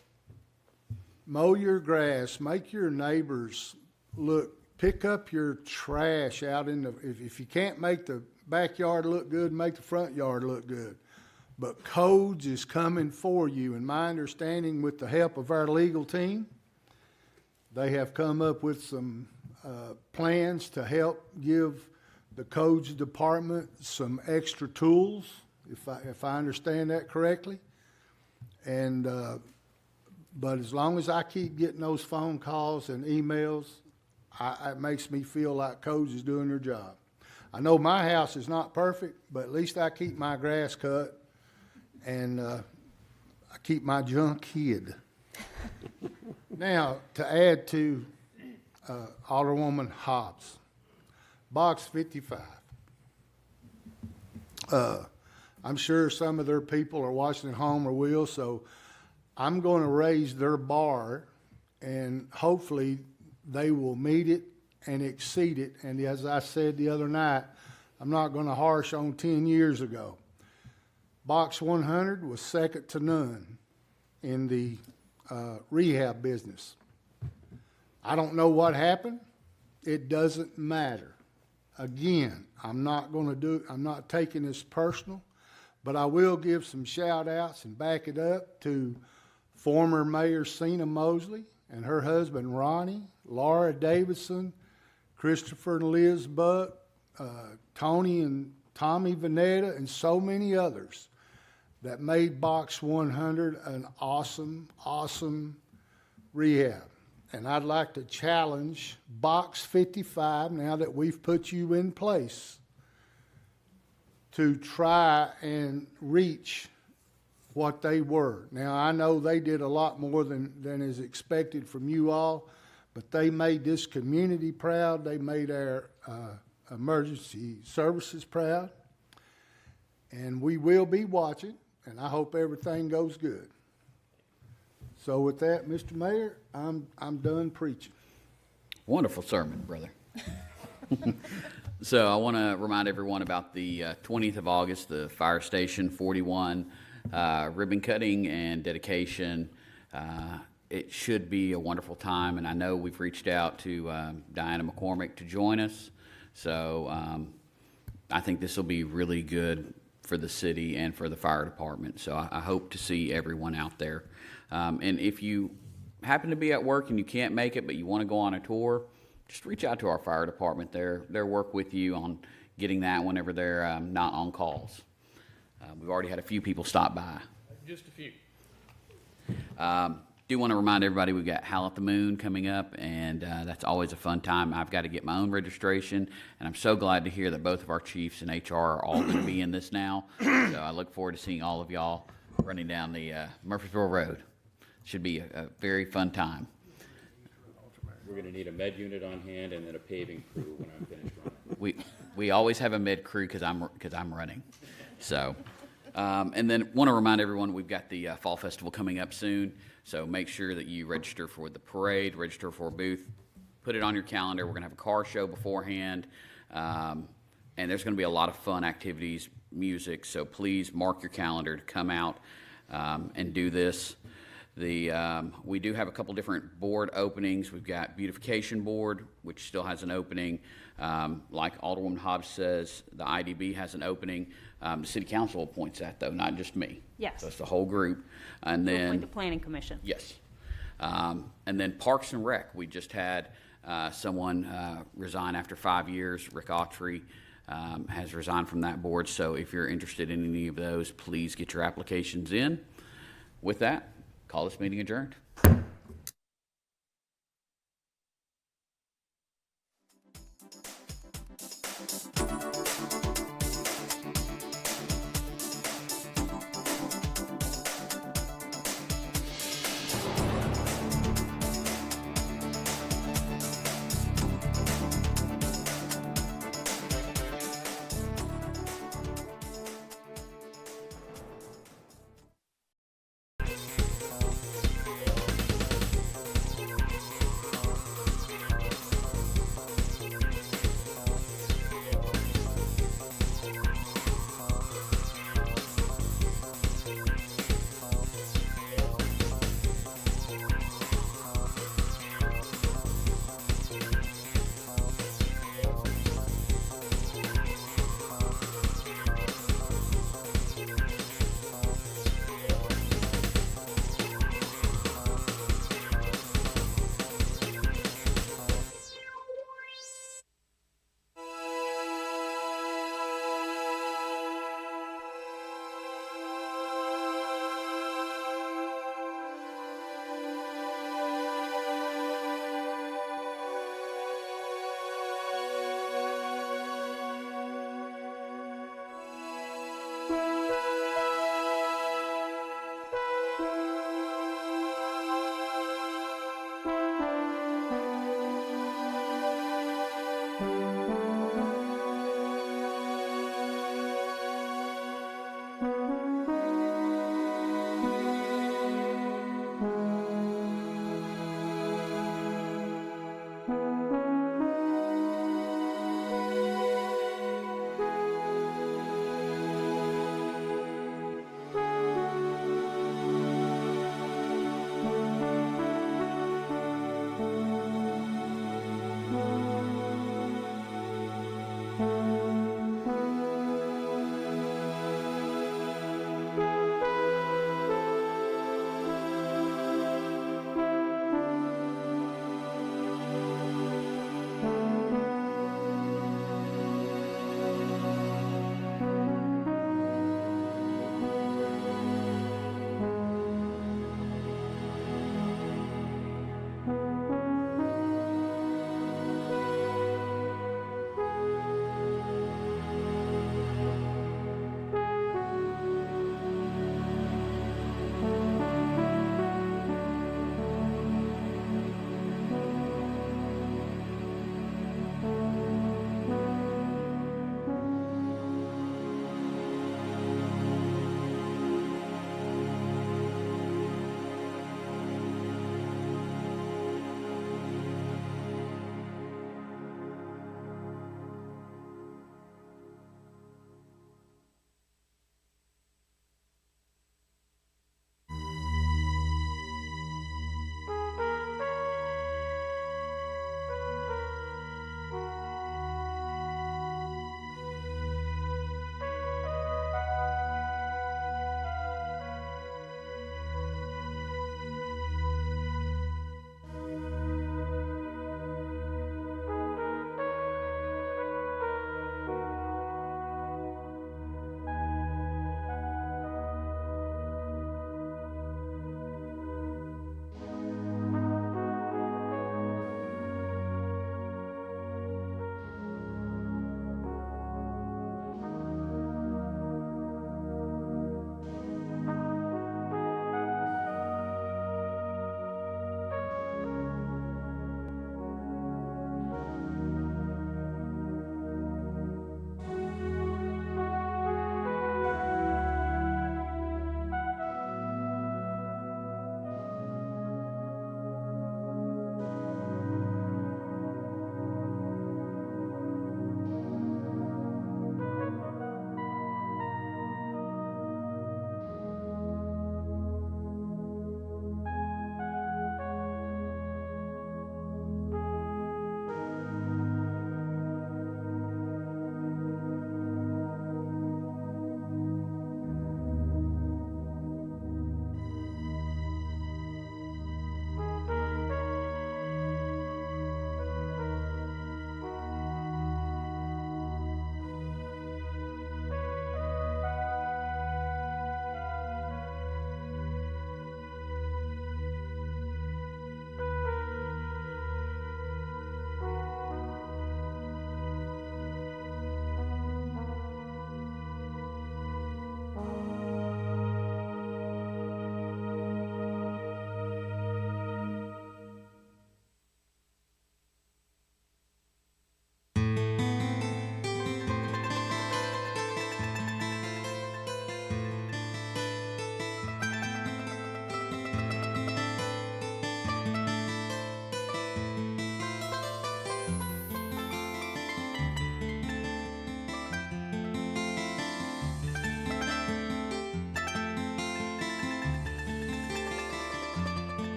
Speaker 2: mow your grass, make your neighbors look, pick up your trash out in the, if you can't make the backyard look good, make the front yard look good. But Codes is coming for you, and my understanding, with the help of our legal team, they have come up with some plans to help give the Codes Department some extra tools, if I understand that correctly. And but as long as I keep getting those phone calls and emails, it makes me feel like Codes is doing their job. I know my house is not perfect, but at least I keep my grass cut, and I keep my junk hid. Now, to add to Alderwoman Hobbs, Box 55. I'm sure some of their people are watching at home or will, so I'm going to raise their bar, and hopefully they will meet it and exceed it. And as I said the other night, I'm not going to harsh on 10 years ago. Box 100 was second to none in the rehab business. I don't know what happened. It doesn't matter. Again, I'm not taking this personal, but I will give some shout outs and back it up to former Mayor Cena Mosley and her husband Ronnie, Laura Davidson, Christopher and Liz Buck, Tony and Tommy Vanetta, and so many others that made Box 100 an awesome, awesome rehab. And I'd like to challenge Box 55, now that we've put you in place, to try and reach what they were. Now, I know they did a lot more than is expected from you all, but they made this community proud. They made our emergency services proud. And we will be watching, and I hope everything goes good. So with that, Mr. Mayor, I'm done preaching.
Speaker 5: Wonderful sermon, brother. So I want to remind everyone about the 20th of August, the Fire Station 41 ribbon cutting and dedication. It should be a wonderful time, and I know we've reached out to Diana McCormick to join us. So I think this will be really good for the city and for the fire department. So I hope to see everyone out there. And if you happen to be at work and you can't make it, but you want to go on a tour, just reach out to our fire department. They'll work with you on getting that whenever they're not on calls. We've already had a few people stop by.
Speaker 4: Just a few.
Speaker 5: Do want to remind everybody we've got Howl at the Moon coming up, and that's always a fun time. I've got to get my own registration, and I'm so glad to hear that both of our chiefs and HR are all going to be in this now. So I look forward to seeing all of y'all running down the Murfreesboro Road. Should be a very fun time.
Speaker 1: We're going to need a med unit on hand and then a paving crew when I'm finished running.
Speaker 5: We always have a med crew because I'm running. So, and then want to remind everyone we've got the Fall Festival coming up soon. So make sure that you register for the parade, register for a booth, put it on your calendar. We're going to have a car show beforehand, and there's going to be a lot of fun activities, music. So please mark your calendar to come out and do this. We do have a couple different board openings. We've got Beautification Board, which still has an opening. Like Alderwoman Hobbs says, the IDB has an opening. The City Council appoints that, though, not just me.
Speaker 16: Yes.
Speaker 5: So it's the whole group. And
Speaker 16: We'll
Speaker 5: then
Speaker 16: appoint the Planning Commission.
Speaker 5: yes. And then Parks and Rec, we just had someone resign after 5 years. Rick Autry has resigned from that board. So if you're interested in any of those, please get your applications in. With that, call this meeting adjourned.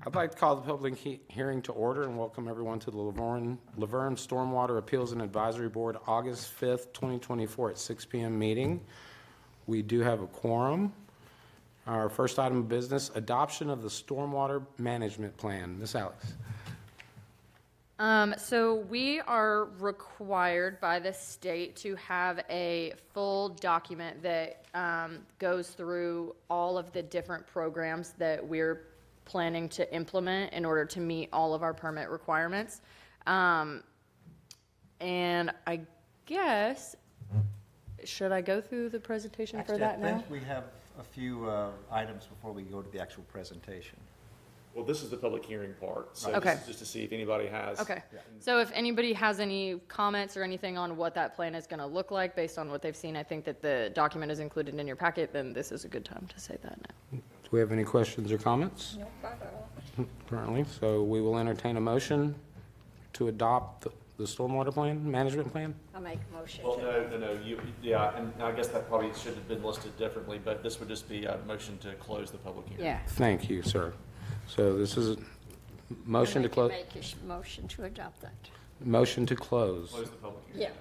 Speaker 13: I'd like to call the public hearing to order and welcome everyone to the LaVergne Stormwater Appeals and Advisory Board August 5th, 2024 at 6 p.m. meeting. We do have a quorum. Our first item of business, adoption of the Stormwater Management Plan. Ms. Alex.
Speaker 8: So we are required by the state to have a full document that goes through all of the different programs that we're planning to implement in order to meet all of our permit requirements. And I guess, should I go through the presentation for that now?
Speaker 11: I think we have a few items before we go to the actual presentation.
Speaker 17: Well, this is the public hearing part, so
Speaker 8: Okay.
Speaker 17: this is just to see if anybody has.
Speaker 8: Okay, so if anybody has any comments or anything on what that plan is going to look like based on what they've seen, I think that the document is included in your packet, then this is a good time to say that now.
Speaker 13: Do we have any questions or comments?
Speaker 8: Nope, I don't.
Speaker 13: Currently, so we will entertain a motion to adopt the stormwater plan, management plan?
Speaker 18: I make a motion.
Speaker 17: Well, no, yeah, and I guess that probably should have been listed differently, but this would just be a motion to close the public hearing.
Speaker 18: Yeah.
Speaker 13: Thank you, sir. So this is a motion to close.
Speaker 18: Make a motion to adopt that.
Speaker 13: Motion to close.
Speaker 17: Close the public hearing.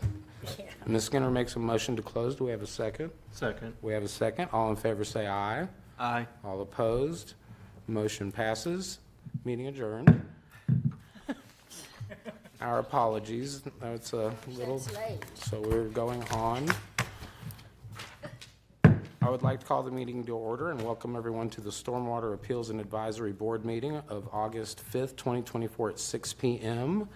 Speaker 18: Yeah.
Speaker 13: Ms. Skinner makes a motion to close. Do we have a second?
Speaker 11: Second.
Speaker 13: We have a second. All in favor say aye.
Speaker 11: Aye.
Speaker 13: All opposed? Motion passes. Meeting adjourned. Our apologies. It's a little,
Speaker 18: That's late.
Speaker 13: so we're going on. I would like to call the meeting to order and welcome everyone to the Stormwater Appeals and Advisory Board meeting of August 5th, 2024 at 6 p.m.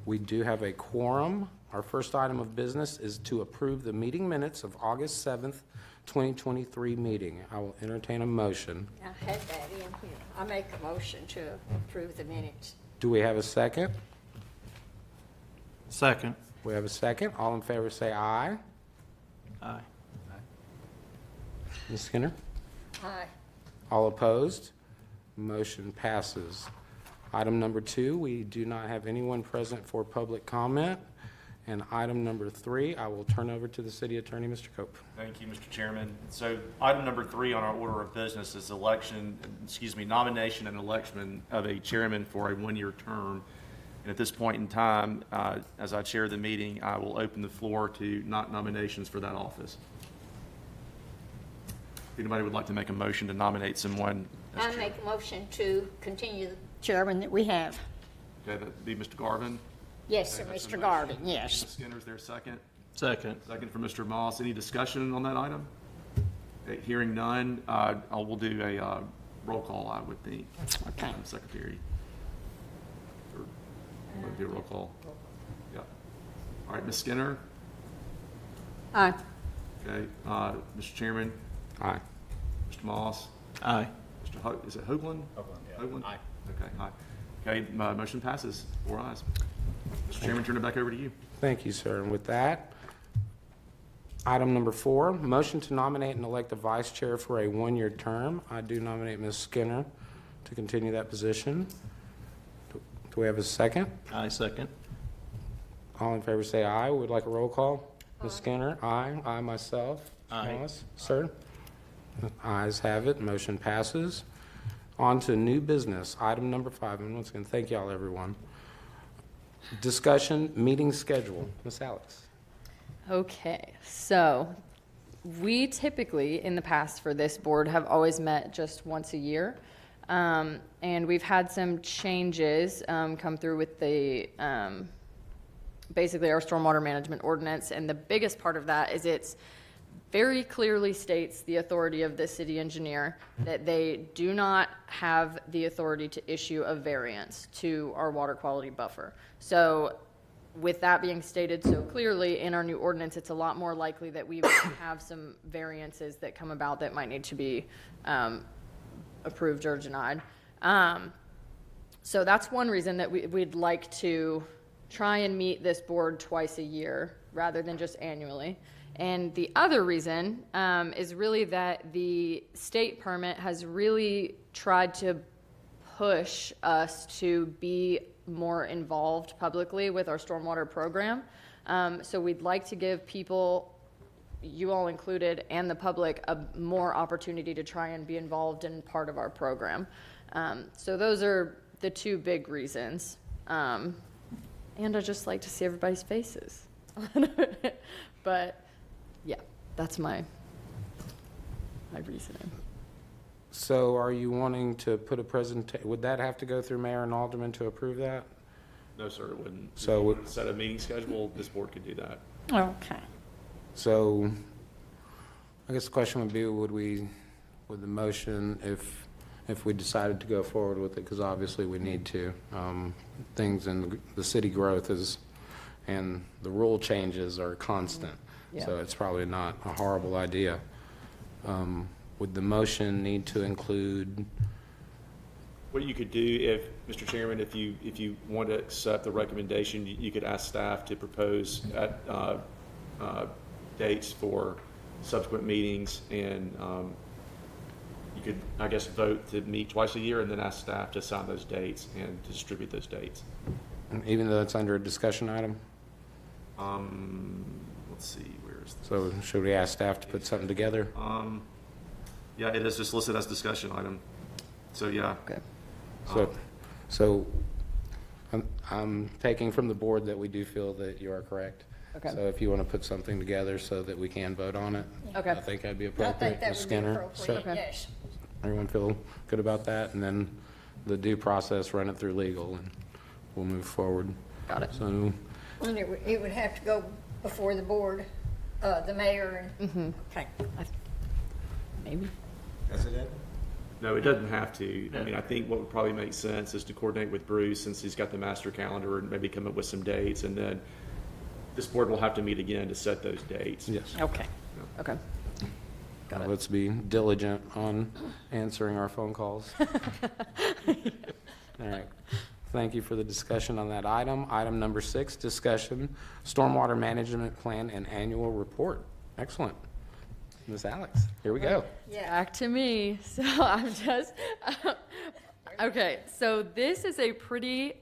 Speaker 13: We do have a quorum. Our first item of business is to approve the meeting minutes of August 7th, 2023 meeting. I will entertain a motion.
Speaker 18: I had that in here. I make a motion to approve the minutes.
Speaker 13: Do we have a second?
Speaker 11: Second.
Speaker 13: We have a second. All in favor say aye.
Speaker 11: Aye.
Speaker 13: Ms. Skinner?
Speaker 18: Aye.
Speaker 13: All opposed? Motion passes. Item number 2, we do not have anyone present for public comment. And item number 3, I will turn over to the city attorney, Mr. Cope.
Speaker 17: Thank you, Mr. Chairman. So item number 3 on our order of business is nomination and election of a chairman for a one-year term. And at this point in time, as I chair the meeting, I will open the floor to nominations for that office. If anybody would like to make a motion to nominate someone as
Speaker 18: I
Speaker 17: chair.
Speaker 18: make a motion to continue the chairman that we have.
Speaker 17: Okay, that'd be Mr. Garvin.
Speaker 18: Yes, sir,
Speaker 17: Okay, that's a
Speaker 18: Mr.
Speaker 17: motion.
Speaker 18: Garvin, yes.
Speaker 17: Ms. Skinner, is there a second?
Speaker 11: Second.
Speaker 17: Second for Mr. Moss. Any discussion on that item? Okay, hearing none, we'll do a roll call, I would think.
Speaker 18: Okay.
Speaker 17: Madam Secretary. Or, we'll do a roll call. Yeah. All right, Ms. Skinner?
Speaker 18: Aye.
Speaker 17: Okay, Mr. Chairman?
Speaker 13: Aye.
Speaker 17: Mr. Moss?
Speaker 11: Aye.
Speaker 17: Is it Hoagland? Hoagland? Aye. Okay, aye. Okay, motion passes, 4 ayes. Mr. Chairman, turn it back over to you.
Speaker 13: Thank you, sir. And with that, item number 4, motion to nominate and elect a vice chair for a one-year term. I do nominate Ms. Skinner to continue that position. Do we have a second?
Speaker 11: Aye, second.
Speaker 13: All in favor say aye. We'd like a roll call. Ms. Skinner, aye. I myself.
Speaker 11: Aye.
Speaker 13: Moss, sir. Ayes have it. Motion passes. On to new business, item number 5. And once again, thank y'all, everyone. Discussion, meeting schedule. Ms. Alex.
Speaker 8: Okay, so we typically, in the past for this board, have always met just once a year. And we've had some changes come through with the, basically our stormwater management ordinance. And the biggest part of that is it's very clearly states the authority of the city engineer that they do not have the authority to issue a variance to our water quality buffer. So with that being stated so clearly in our new ordinance, it's a lot more likely that we would have some variances that come about that might need to be approved or denied. So that's one reason that we'd like to try and meet this board twice a year rather than just annually. And the other reason is really that the state permit has really tried to push us to be more involved publicly with our stormwater program. So we'd like to give people, you all included, and the public a more opportunity to try and be involved in part of our program. So those are the two big reasons. And I just like to see everybody's faces. But yeah, that's my reasoning.
Speaker 13: So are you wanting to put a would that have to go through mayor and alderman to approve that?
Speaker 17: No, sir, it wouldn't.
Speaker 13: So
Speaker 17: If you wanted to set a meeting schedule, this board could do that.
Speaker 18: Okay.
Speaker 13: So I guess the question would be, would the motion, if we decided to go forward with it, because obviously we need to, things in the city growth and the rule changes are constant.
Speaker 8: Yeah.
Speaker 13: So it's probably not a horrible idea. Would the motion need to include?
Speaker 17: What you could do, if, Mr. Chairman, if you want to accept the recommendation, you could ask staff to propose dates for subsequent meetings, and you could, I guess, vote to meet twice a year, and then ask staff to assign those dates and to distribute those dates.
Speaker 13: Even though it's under a discussion item?
Speaker 17: Let's see, where is this?
Speaker 13: So should we ask staff to put something together?
Speaker 17: Yeah, it is just listed as discussion item. So, yeah.
Speaker 8: Okay.
Speaker 13: So I'm taking from the board that we do feel that you are correct.
Speaker 8: Okay.
Speaker 13: So if you want to put something together so that we can vote on it,
Speaker 8: Okay.
Speaker 13: I think that'd be
Speaker 3: I
Speaker 13: appropriate.
Speaker 3: think that
Speaker 13: Ms.
Speaker 3: would be
Speaker 13: Skinner,
Speaker 3: appropriate,
Speaker 13: so
Speaker 3: yes.
Speaker 13: everyone feel good about that? And then the due process, run it through legal, and we'll move forward.
Speaker 8: Got it.
Speaker 13: So
Speaker 3: And it would have to go before the board, the mayor and, okay.
Speaker 8: Maybe.
Speaker 11: Is it Ed?
Speaker 17: No, it doesn't have to. I mean, I think what would probably make sense is to coordinate with Bruce, since he's got the master calendar, and maybe come up with some dates, and then this board will have to meet again to set those dates.
Speaker 13: yes.
Speaker 8: Okay. Okay. Got it.
Speaker 13: Let's be diligent on answering our phone calls. All right. Thank you for the discussion on that item. Item number 6, discussion, stormwater management plan and annual report. Excellent. Ms. Alex, here we go.
Speaker 3: Yeah.
Speaker 8: Back to me. So I'm just, okay, so this is a pretty,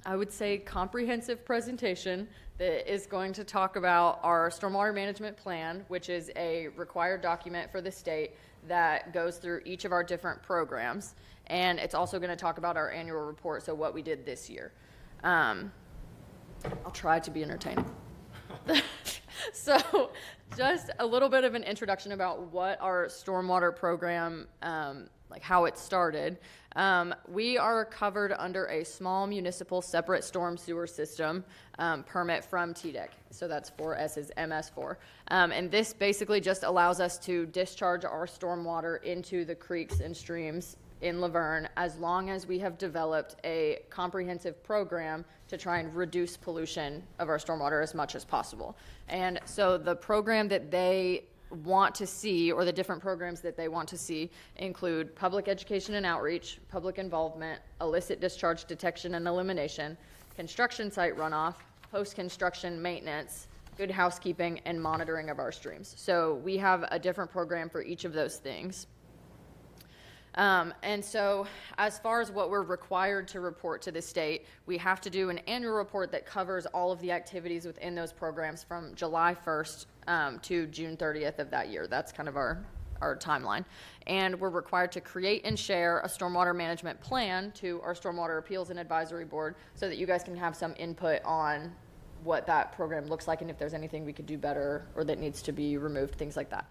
Speaker 8: I would say, comprehensive presentation that is going to talk about our stormwater management plan, which is a required document for the state that goes through each of our different programs. And it's also going to talk about our annual report, so what we did this year. I'll try to be entertaining. So just a little bit of an introduction about what our stormwater program, like how it started. We are covered under a small municipal separate storm sewer system permit from TDEC. So that's 4S is MS4. And this basically just allows us to discharge our stormwater into the creeks and streams in LaVergne, as long as we have developed a comprehensive program to try and reduce pollution of our stormwater as much as possible. And so the program that they want to see, or the different programs that they want to see, include public education and outreach, public involvement, illicit discharge detection and elimination, construction site runoff, post-construction maintenance, good housekeeping, and monitoring of our streams. So we have a different program for each of those things. And so as far as what we're required to report to the state, we have to do an annual report that covers all of the activities within those programs from July 1st to June 30th of that year. That's kind of our timeline. And we're required to create and share a stormwater management plan to our Stormwater Appeals and Advisory Board so that you guys can have some input on what that program looks like and if there's anything we could do better or that needs to be removed, things like that.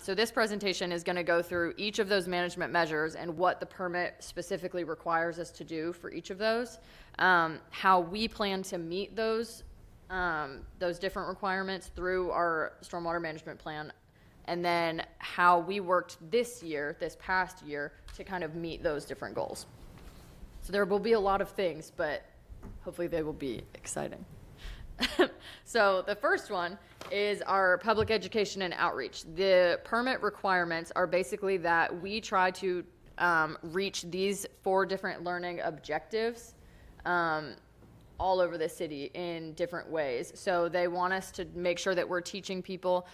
Speaker 8: So this presentation is going to go through each of those management measures and what the permit specifically requires us to do for each of those, how we plan to meet those different requirements through our stormwater management plan, and then how we worked this past year, to kind of meet those different goals. So there will be a lot of things, but hopefully they will be exciting. So the first one is our public education and outreach. The permit requirements are basically that we try to reach these 4 different learning objectives all over the city in different ways. So they want us to make sure that we're teaching people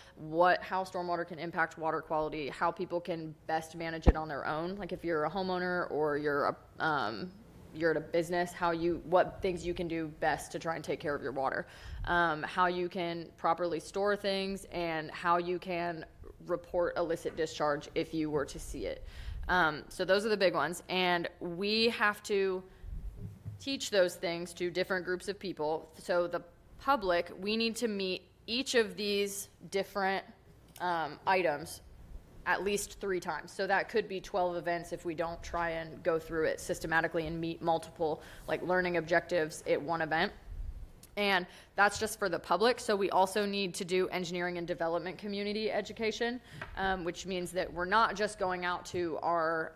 Speaker 8: how stormwater can impact water quality, how people can best manage it on their own. Like if you're a homeowner or you're at a business, what things you can do best to try and take care of your water, how you can properly store things, and how you can report illicit discharge if you were to see it. So those are the big ones, and we have to teach those things to different groups of people. So the public, we need to meet each of these different items at least 3 times. So that could be 12 events if we don't try and go through it systematically and meet multiple learning objectives at one event. And that's just for the public. So we also need to do engineering and development community education, which means that we're not just going out to our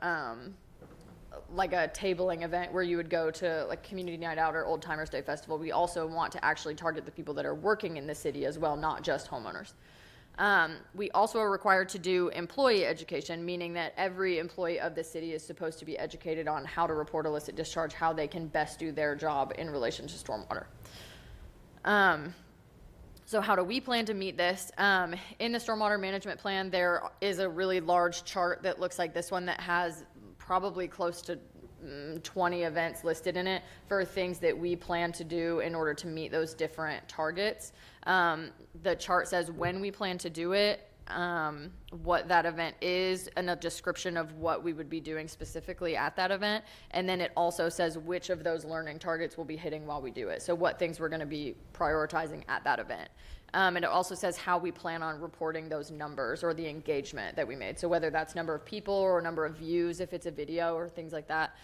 Speaker 8: a tabling event where you would go to Community Night Out or Old Timers Day Festival. We also want to actually target the people that are working in the city as well, not just homeowners. We also are required to do employee education, meaning that every employee of the city is supposed to be educated on how to report illicit discharge, how they can best do their job in relation to stormwater. So how do we plan to meet this? In the stormwater management plan, there is a really large chart that looks like this one that has probably close to 20 events listed in it for things that we plan to do in order to meet those different targets. The chart says when we plan to do it, what that event is, and a description of what we would be doing specifically at that event. And then it also says which of those learning targets we'll be hitting while we do it. So what things we're going to be prioritizing at that event. And it also says how we plan on reporting those numbers or the engagement that we made. So whether that's number of people or number of views, if it's a video or things like that.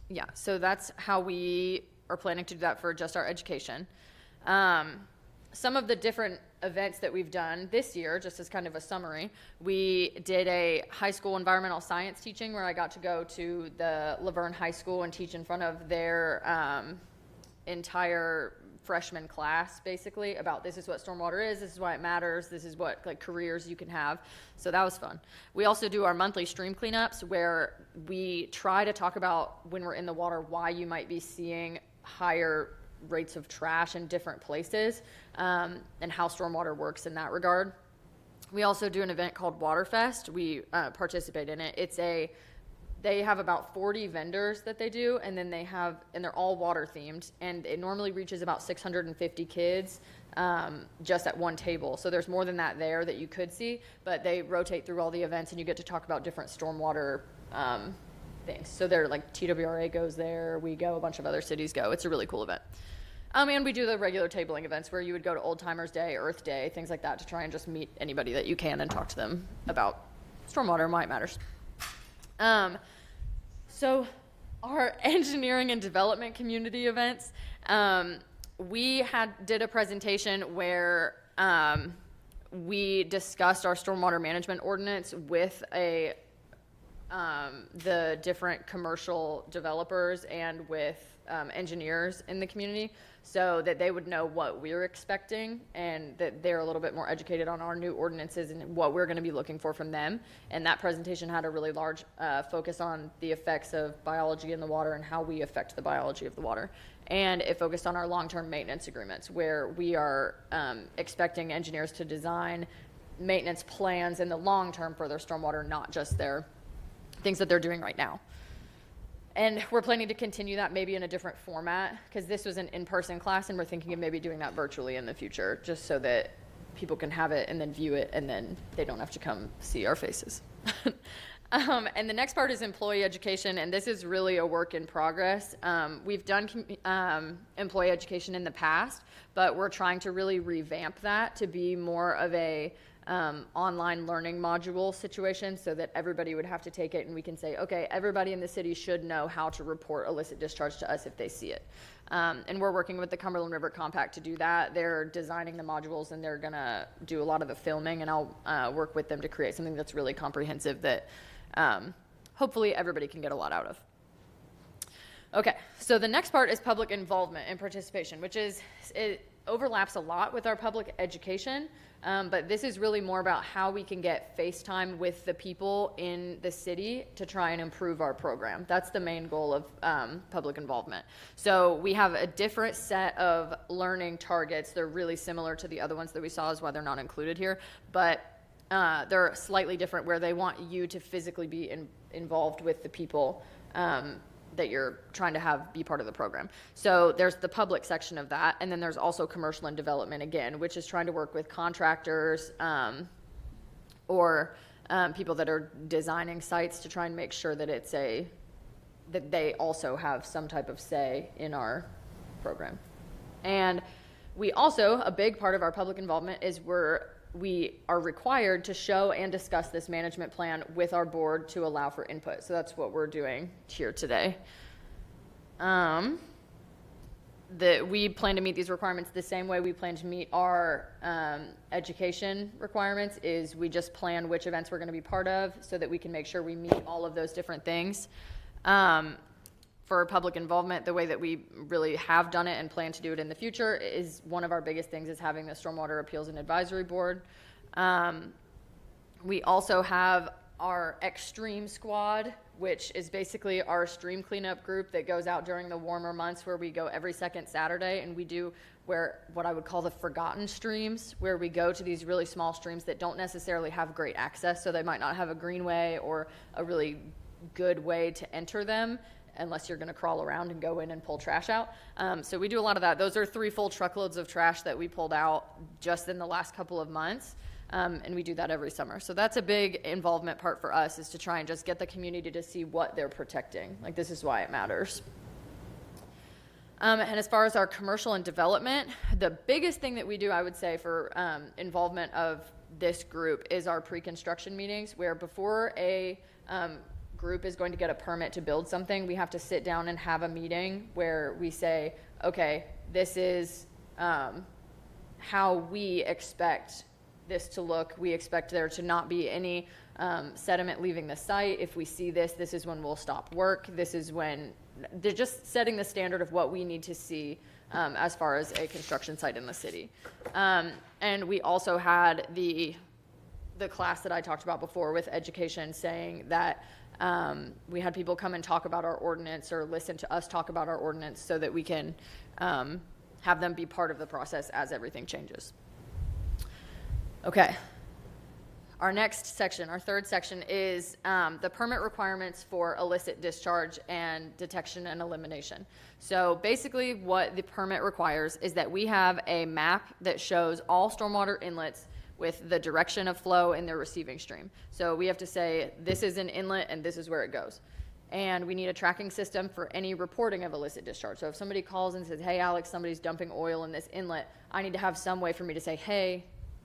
Speaker 8: Yeah, so that's how we are planning to do that for just our education. Some of the different events that we've done this year, just as kind of a summary, we did a high school environmental science teaching where I got to go to the LaVergne High School and teach in front of their entire freshman class, basically, about this is what stormwater is, this is why it matters, this is what careers you can have. So that was fun. We also do our monthly stream cleanups where we try to talk about when we're in the water why you might be seeing higher rates of trash in different places, and how stormwater works in that regard. We also do an event called Waterfest. We participate in it. They have about 40 vendors that they do, and then and they're all water themed, and it normally reaches about 650 kids just at one table. So there's more than that there that you could see, but they rotate through all the events, and you get to talk about different stormwater things. So they're TWRA goes there, we go, a bunch of other cities go. It's a really cool event. And we do the regular tabling events where you would go to Old Timers Day, Earth Day, things like that to try and just meet anybody that you can and talk to them about stormwater and why it matters. So our engineering and development community events, we did a presentation where we discussed our stormwater management ordinance with the different commercial developers and with engineers in the community so that they would know what we're expecting and that they're a little bit more educated on our new ordinances and what we're going to be looking for from them. And that presentation had a really large focus on the effects of biology in the water and how we affect the biology of the water. And it focused on our long-term maintenance agreements where we are expecting engineers to design maintenance plans in the long term for their stormwater, not just their things that they're doing right now. And we're planning to continue that maybe in a different format because this was an in-person class and we're thinking of maybe doing that virtually in the future just so that people can have it and then view it and then they don't have to come see our faces. And the next part is employee education, and this is really a work in progress. We've done employee education in the past, but we're trying to really revamp that to be more of a online learning module situation so that everybody would have to take it and we can say, okay, everybody in the city should know how to report illicit discharge to us if they see it. And we're working with the Cumberland River Compact to do that. They're designing the modules and they're going to do a lot of the filming, and I'll work with them to create something that's really comprehensive that hopefully everybody can get a lot out of. Okay, so the next part is public involvement and participation, which is overlaps a lot with our public education, but this is really more about how we can get FaceTime with the people in the city to try and improve our program. That's the main goal of public involvement. So we have a different set of learning targets. They're really similar to the other ones that we saw, is why they're not included here, but they're slightly different, where they want you to physically be involved with the people that you're trying to have be part of the program. So there's the public section of that, and then there's also commercial and development again, which is trying to work with contractors or people that are designing sites to try and make sure that that they also have some type of say in our program. And we also, a big part of our public involvement is we are required to show and discuss this management plan with our board to allow for input. So that's what we're doing here today. We plan to meet these requirements the same way we plan to meet our education requirements, is we just plan which events we're going to be part of so that we can make sure we meet all of those different things. For public involvement, the way that we really have done it and plan to do it in the future is, one of our biggest things is having the Stormwater Appeals and Advisory Board. We also have our Extreme Squad, which is basically our stream cleanup group that goes out during the warmer months, where we go every second Saturday, and we do what I would call the forgotten streams, where we go to these really small streams that don't necessarily have great access, so they might not have a greenway or a really good way to enter them, unless you're going to crawl around and go in and pull trash out. So we do a lot of that. Those are 3 full truckloads of trash that we pulled out just in the last couple of months. And we do that every summer. So that's a big involvement part for us, is to try and just get the community to see what they're protecting. Like, this is why it matters. And as far as our commercial and development, the biggest thing that we do, I would say, for involvement of this group is our pre-construction meetings, where before a group is going to get a permit to build something, we have to sit down and have a meeting where we say, okay, this is how we expect this to look. We expect there to not be any sediment leaving the site. If we see this, this is when we'll stop work. This is when they're just setting the standard of what we need to see as far as a construction site in the city. And we also had the class that I talked about before with education, saying that we had people come and talk about our ordinance or listen to us talk about our ordinance, so that we can have them be part of the process as everything changes. Okay. Our next section, our third section, is the permit requirements for illicit discharge and detection and elimination. So basically what the permit requires is that we have a map that shows all stormwater inlets with the direction of flow in their receiving stream. So we have to say, this is an inlet and this is where it goes. And we need a tracking system for any reporting of illicit discharge. So if somebody calls and says, hey, Alex, somebody's dumping oil in this inlet, I need to have some way for me to say, hey,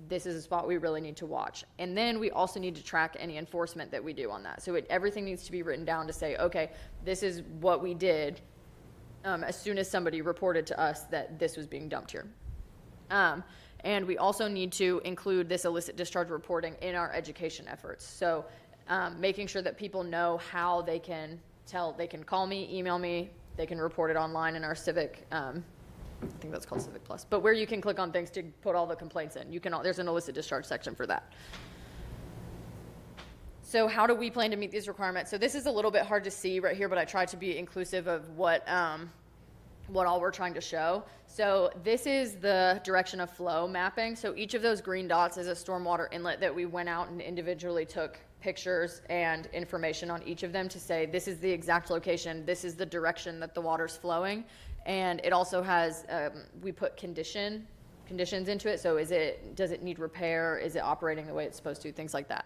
Speaker 8: this is a spot we really need to watch. And then we also need to track any enforcement that we do on that. So everything needs to be written down to say, okay, this is what we did as soon as somebody reported to us that this was being dumped here. And we also need to include this illicit discharge reporting in our education efforts. So making sure that people know how they can call me, email me, they can report it online in our Civic, I think that's called Civic Plus, but where you can click on things to put all the complaints in. There's an illicit discharge section for that. So how do we plan to meet these requirements? So this is a little bit hard to see right here, but I tried to be inclusive of what all we're trying to show. So this is the direction of flow mapping. So each of those green dots is a stormwater inlet that we went out and individually took pictures and information on each of them to say, this is the exact location, this is the direction that the water's flowing. And it also has, we put conditions into it. So does it need repair? Is it operating the way it's supposed to? Things like that.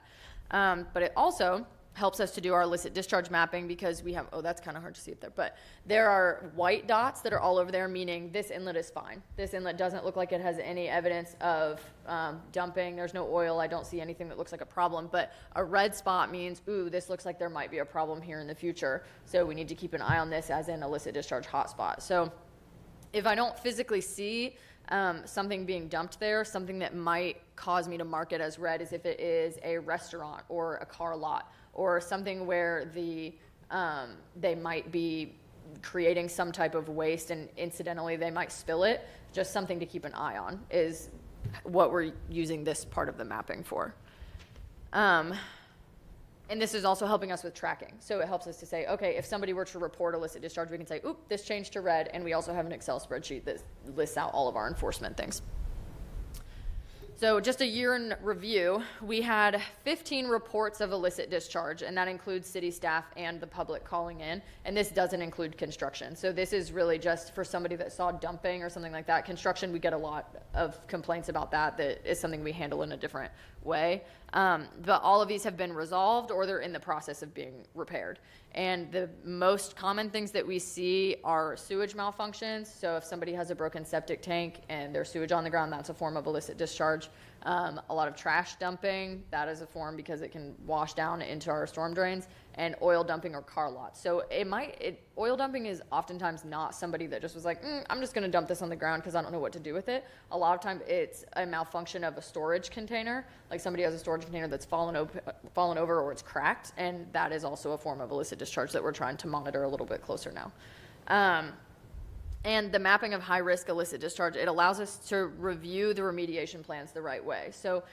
Speaker 8: But it also helps us to do our illicit discharge mapping, because we have, that's kind of hard to see up there, but there are white dots that are all over there, meaning this inlet is fine. This inlet doesn't look like it has any evidence of dumping. There's no oil. I don't see anything that looks like a problem. But a red spot means, this looks like there might be a problem here in the future. So we need to keep an eye on this as an illicit discharge hotspot. So if I don't physically see something being dumped there, something that might cause me to mark it as red is if it is a restaurant or a car lot, or something where they might be creating some type of waste and incidentally they might spill it. Just something to keep an eye on is what we're using this part of the mapping for. And this is also helping us with tracking. So it helps us to say, okay, if somebody were to report illicit discharge, we can say, oop, this changed to red, and we also have an Excel spreadsheet that lists out all of our enforcement things. So just a year in review, we had 15 reports of illicit discharge, and that includes city staff and the public calling in, and this doesn't include construction. So this is really just for somebody that saw dumping or something like that. Construction, we get a lot of complaints about that is something we handle in a different way. But all of these have been resolved or they're in the process of being repaired. And the most common things that we see are sewage malfunctions. So if somebody has a broken septic tank and there's sewage on the ground, that's a form of illicit discharge. A lot of trash dumping, that is a form because it can wash down into our storm drains, and oil dumping or car lots. So oil dumping is oftentimes not somebody that just was like, I'm just gonna dump this on the ground because I don't know what to do with it. A lot of times it's a malfunction of a storage container, like somebody has a storage container that's fallen over or it's cracked, and that is also a form of illicit discharge that we're trying to monitor a little bit closer now. And the mapping of high-risk illicit discharge, it allows us to review the remediation plans the right way. So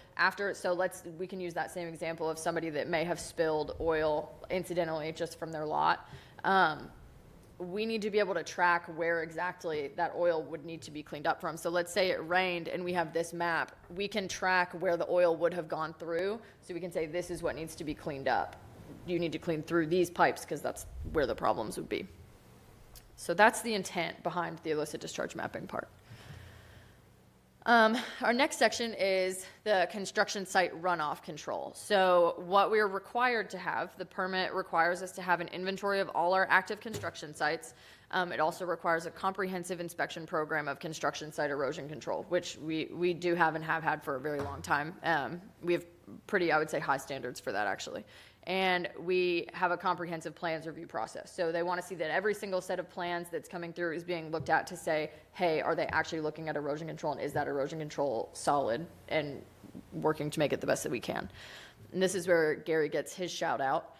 Speaker 8: we can use that same example of somebody that may have spilled oil incidentally just from their lot. We need to be able to track where exactly that oil would need to be cleaned up from. So let's say it rained and we have this map. We can track where the oil would have gone through, so we can say this is what needs to be cleaned up. You need to clean through these pipes because that's where the problems would be. So that's the intent behind the illicit discharge mapping part. Our next section is the construction site runoff control. So what we're required to have, the permit requires us to have an inventory of all our active construction sites. It also requires a comprehensive inspection program of construction site erosion control, which we do have and have had for a very long time. We have pretty, I would say, high standards for that actually. And we have a comprehensive plans review process. So they want to see that every single set of plans that's coming through is being looked at to say, hey, are they actually looking at erosion control, and is that erosion control solid, and working to make it the best that we can. And this is where Gary gets his shout out.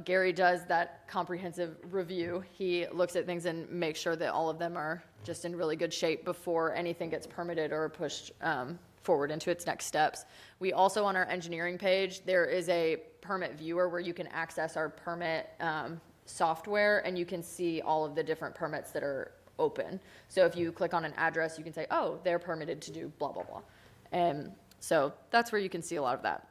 Speaker 8: Gary does that comprehensive review. He looks at things and makes sure that all of them are just in really good shape before anything gets permitted or pushed forward into its next steps. We also, on our engineering page, there is a permit viewer where you can access our permit software, and you can see all of the different permits that are open. So if you click on an address, you can say, oh, they're permitted to do blah, blah, blah. And so that's where you can see a lot of that.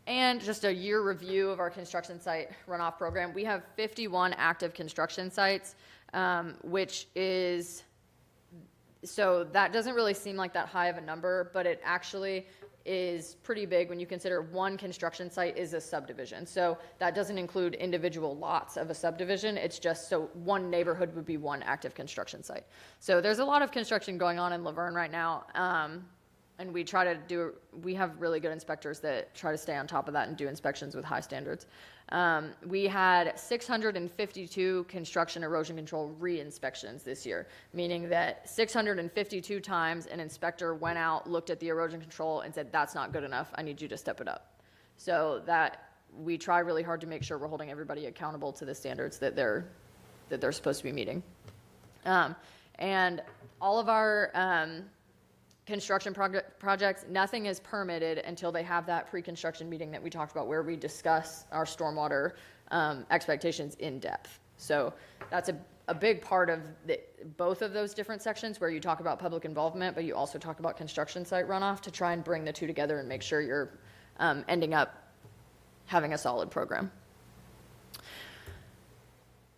Speaker 8: And just a year review of our construction site runoff program. We have 51 active construction sites, which is, so that doesn't really seem like that high of a number, but it actually is pretty big when you consider one construction site is a subdivision. So that doesn't include individual lots of a subdivision. It's just, so one neighborhood would be one active construction site. So there's a lot of construction going on in LaVergne right now. And we have really good inspectors that try to stay on top of that and do inspections with high standards. We had 652 construction erosion control re-inspections this year, meaning that 652 times an inspector went out, looked at the erosion control and said, that's not good enough, I need you to step it up. So that we try really hard to make sure we're holding everybody accountable to the standards that they're supposed to be meeting. And all of our construction projects, nothing is permitted until they have that pre-construction meeting that we talked about, where we discuss our stormwater expectations in depth. So that's a big part of both of those different sections, where you talk about public involvement, but you also talk about construction site runoff, to try and bring the two together and make sure you're ending up having a solid program.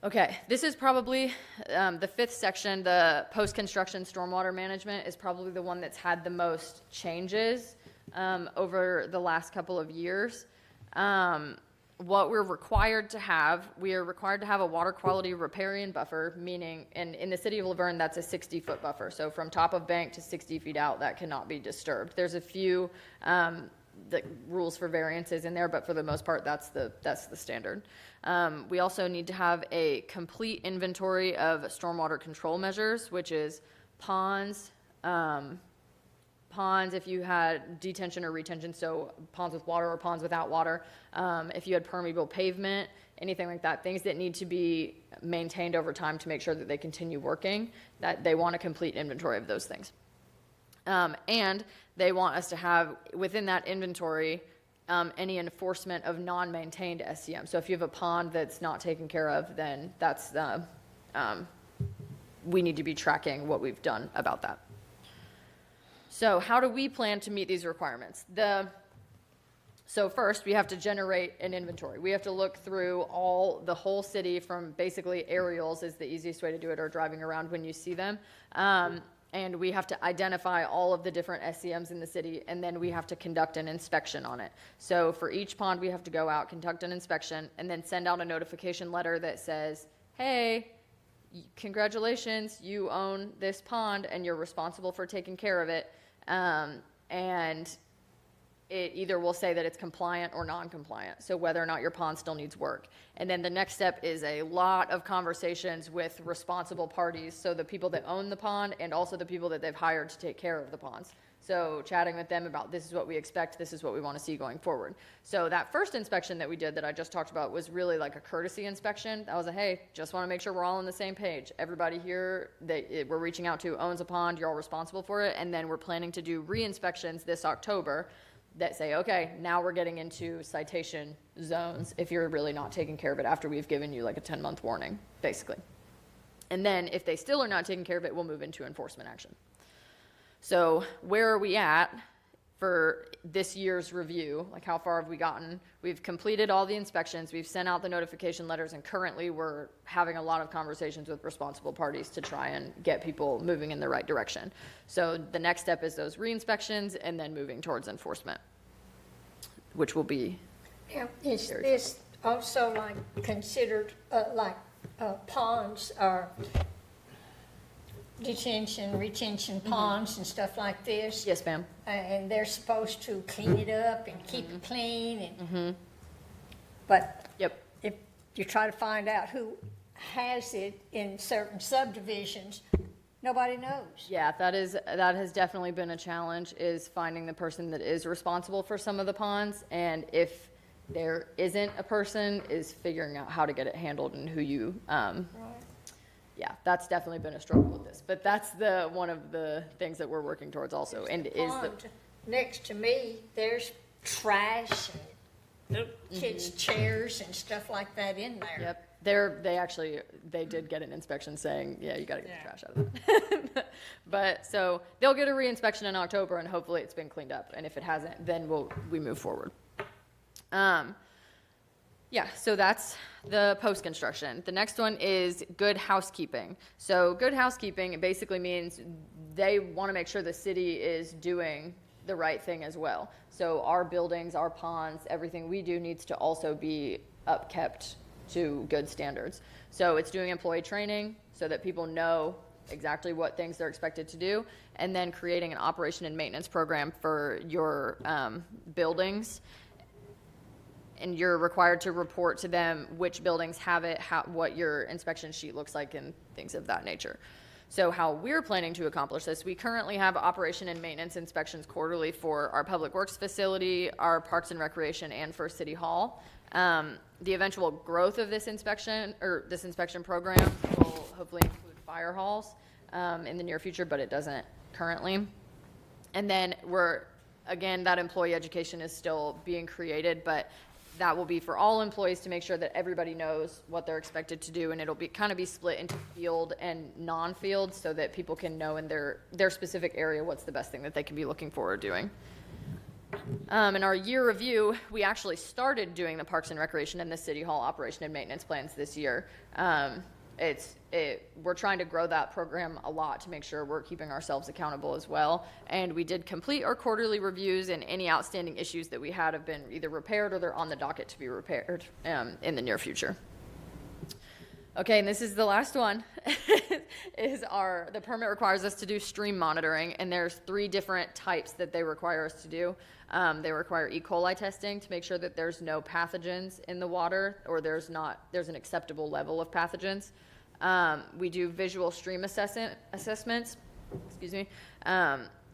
Speaker 8: Okay, this is probably the fifth section. The post-construction stormwater management is probably the one that's had the most changes over the last couple of years. What we're required to have, we are required to have a water quality riparian buffer, meaning, and in the city of LaVergne, that's a 60-foot buffer. So from top of bank to 60 feet out, that cannot be disturbed. There's a few the rules for variances in there, but for the most part, that's the standard. We also need to have a complete inventory of stormwater control measures, which is ponds, ponds, if you had detention or retention, so ponds with water or ponds without water, if you had permeable pavement, anything like that, things that need to be maintained over time to make sure that they continue working, that they want a complete inventory of those things. And they want us to have within that inventory any enforcement of non-maintained SCM. So if you have a pond that's not taken care of, then that's we need to be tracking what we've done about that. So how do we plan to meet these requirements? So first, we have to generate an inventory. We have to look through the whole city from basically aerials is the easiest way to do it, or driving around when you see them. And we have to identify all of the different SCMs in the city, and then we have to conduct an inspection on it. So for each pond, we have to go out, conduct an inspection, and then send out a notification letter that says, hey, congratulations, you own this pond and you're responsible for taking care of it. And it either will say that it's compliant or non-compliant, so whether or not your pond still needs work. And then the next step is a lot of conversations with responsible parties, so the people that own the pond and also the people that they've hired to take care of the ponds. So chatting with them about this is what we expect, this is what we want to see going forward. So that first inspection that we did that I just talked about was really like a courtesy inspection. That was hey, just want to make sure we're all on the same page. Everybody here that we're reaching out to owns a pond, you're all responsible for it. And then we're planning to do re-inspections this October that say, okay, now we're getting into citation zones if you're really not taking care of it after we've given you like a 10-month warning, basically. And then if they still are not taking care of it, we'll move into enforcement action. So where are we at for this year's review? Like how far have we gotten? We've completed all the inspections, we've sent out the notification letters, and currently we're having a lot of conversations with responsible parties to try and get people moving in the right direction. So the next step is those re-inspections and then moving towards enforcement, which will be
Speaker 19: Now, is this also like considered ponds or detention, retention ponds and stuff like this?
Speaker 8: Yes, ma'am.
Speaker 19: And they're supposed to clean it up and keep it clean and, but if you try to find out who has it in certain subdivisions, nobody knows.
Speaker 8: Yeah, that has definitely been a challenge, is finding the person that is responsible for some of the ponds, and if there isn't a person, is figuring out how to get it handled and who you yeah, that's definitely been a struggle with this, but that's one of the things that we're working towards also. And is the
Speaker 19: next to me, there's trash and kids' chairs and stuff like that in there.
Speaker 8: Yep, they did get an inspection saying, yeah, you got to get the trash out of it. But so they'll get a re-inspection in October, and hopefully it's been cleaned up. And if it hasn't, then we move forward. Yeah, so that's the post-construction. The next one is good housekeeping. So good housekeeping, it basically means they want to make sure the city is doing the right thing as well. So our buildings, our ponds, everything we do needs to also be upkept to good standards. So it's doing employee training so that people know exactly what things they're expected to do, and then creating an operation and maintenance program for your buildings. And you're required to report to them which buildings have it, what your inspection sheet looks like, and things of that nature. So how we're planning to accomplish this, we currently have operation and maintenance inspections quarterly for our public works facility, our parks and recreation, and for City Hall. The eventual growth of this inspection program will hopefully include fire halls in the near future, but it doesn't currently. And then that employee education is still being created, but that will be for all employees to make sure that everybody knows what they're expected to do, and it'll be kind of be split into field and non-field so that people can know in their specific area what's the best thing that they can be looking forward to doing. In our year review, we actually started doing the Parks and Recreation and the City Hall operation and maintenance plans this year. We're trying to grow that program a lot to make sure we're keeping ourselves accountable as well. And we did complete our quarterly reviews, and any outstanding issues that we had have been either repaired or they're on the docket to be repaired in the near future. Okay, and this is the last one, the permit requires us to do stream monitoring, and there's 3 different types that they require us to do. They require E. coli testing to make sure that there's no pathogens in the water, or there's an acceptable level of pathogens. We do visual stream assessments,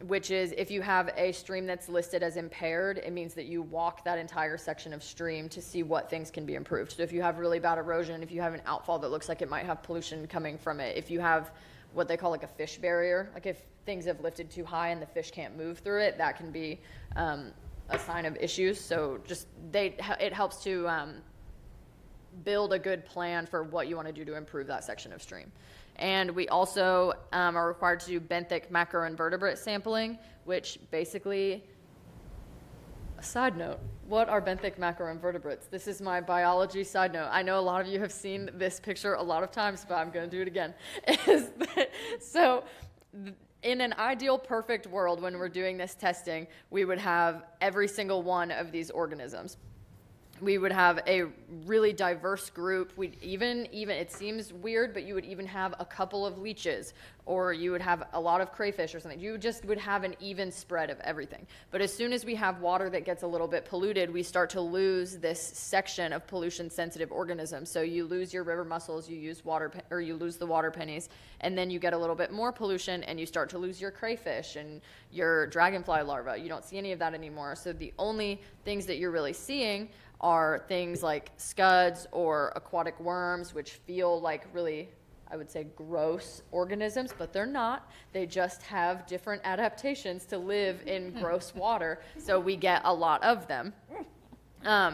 Speaker 8: which is if you have a stream that's listed as impaired, it means that you walk that entire section of stream to see what things can be improved. So if you have really bad erosion, if you have an outfall that looks like it might have pollution coming from it, if you have what they call like a fish barrier, like if things have lifted too high and the fish can't move through it, that can be a sign of issues. So just it helps to build a good plan for what you want to do to improve that section of stream. And we also are required to do benthic macroinvertebrate sampling, which basically, a side note, what are benthic macroinvertebrates? This is my biology side note. I know a lot of you have seen this picture a lot of times, but I'm going to do it again. So in an ideal perfect world, when we're doing this testing, we would have every single one of these organisms. We would have a really diverse group. We'd even it seems weird, but you would even have a couple of leeches, or you would have a lot of crayfish or something. You just would have an even spread of everything. But as soon as we have water that gets a little bit polluted, we start to lose this section of pollution-sensitive organisms. So you lose your river mussels, you lose the water pennies, and then you get a little bit more pollution, and you start to lose your crayfish and your dragonfly larvae. You don't see any of that anymore. So the only things that you're really seeing are things like scuds or aquatic worms, which feel like really, I would say, gross organisms, but they're not. They just have different adaptations to live in gross water, so we get a lot of them.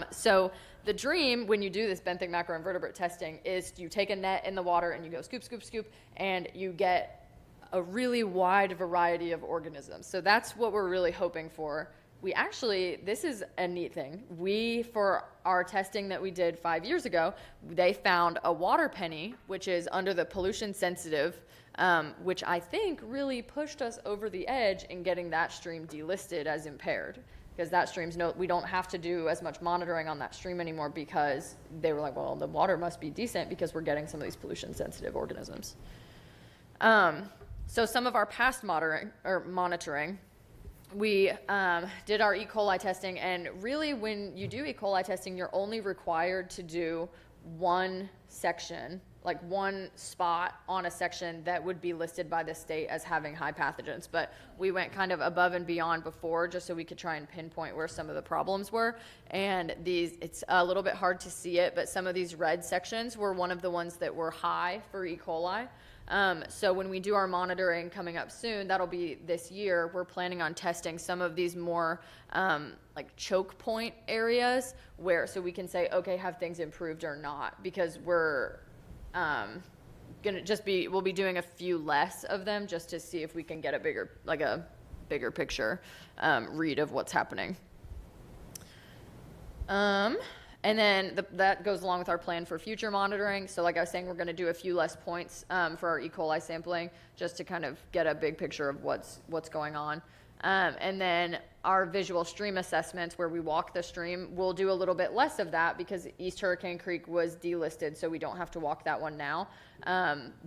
Speaker 8: So the dream, when you do this benthic macroinvertebrate testing, is you take a net in the water and you go scoop, scoop, scoop, and you get a really wide variety of organisms. So that's what we're really hoping for. This is a neat thing. For our testing that we did 5 years ago, they found a water penny, which is under the pollution sensitive, which I think really pushed us over the edge in getting that stream delisted as impaired. Because that we don't have to do as much monitoring on that stream anymore, because they were like, well, the water must be decent because we're getting some of these pollution sensitive organisms. So some of our past monitoring, we did our E. coli testing, and really when you do E. coli testing, you're only required to do one section, like one spot on a section that would be listed by the state as having high pathogens. But we went kind of above and beyond before, just so we could try and pinpoint where some of the problems were. And it's a little bit hard to see it, but some of these red sections were one of the ones that were high for E. coli. So when we do our monitoring coming up soon, that'll be this year, we're planning on testing some of these more like choke point areas so we can say, okay, have things improved or not? Because we're we'll be doing a few less of them just to see if we can get a bigger picture read of what's happening. And then that goes along with our plan for future monitoring. So like I was saying, we're going to do a few less points for our E. coli sampling, just to kind of get a big picture of what's going on. And then our visual stream assessments, where we walk the stream, we'll do a little bit less of that because East Hurricane Creek was delisted, so we don't have to walk that one now.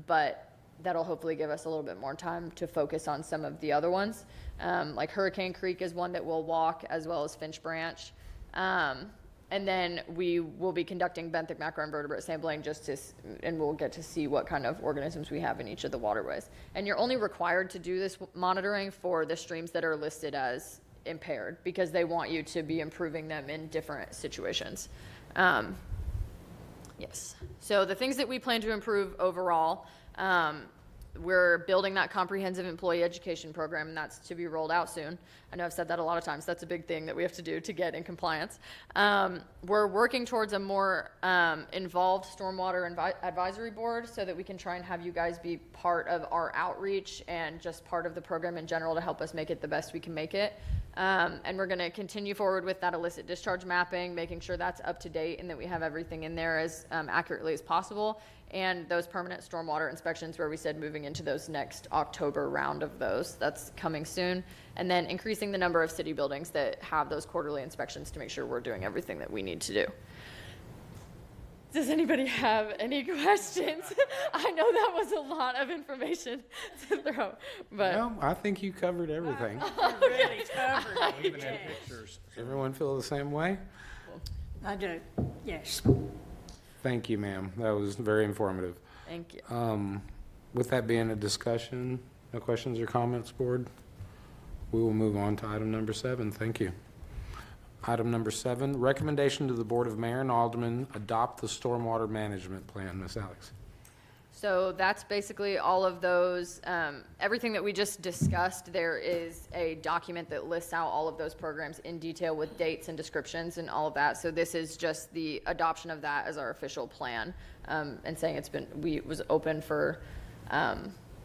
Speaker 8: But that'll hopefully give us a little bit more time to focus on some of the other ones. Like Hurricane Creek is one that we'll walk, as well as Finch Branch. And then we will be conducting benthic macroinvertebrate sampling and we'll get to see what kind of organisms we have in each of the waterways. And you're only required to do this monitoring for the streams that are listed as impaired, because they want you to be improving them in different situations. Yes. So the things that we plan to improve overall, we're building that comprehensive employee education program, and that's to be rolled out soon. I know I've said that a lot of times. That's a big thing that we have to do to get in compliance. We're working towards a more involved stormwater advisory board, so that we can try and have you guys be part of our outreach and just part of the program in general to help us make it the best we can make it. And we're going to continue forward with that illicit discharge mapping, making sure that's up to date and that we have everything in there as accurately as possible. And those permanent stormwater inspections, where we said moving into those next October round of those, that's coming soon. And then increasing the number of city buildings that have those quarterly inspections to make sure we're doing everything that we need to do. Does anybody have any questions? I know that was a lot of information to throw, but.
Speaker 13: No, I think you covered everything.
Speaker 19: Really covered it.
Speaker 13: Even in pictures. Everyone feel the same way?
Speaker 19: I do, yes.
Speaker 13: Thank you, ma'am. That was very informative.
Speaker 8: Thank you.
Speaker 13: With that being a discussion, no questions or comments, board? We will move on to item number 7. Thank you. Item number 7, recommendation to the Board of Mayor and Aldermen adopt the stormwater management plan. Ms. Alex.
Speaker 8: So that's basically all of those, everything that we just discussed. There is a document that lists out all of those programs in detail with dates and descriptions and all of that. So this is just the adoption of that as our official plan, and saying was open for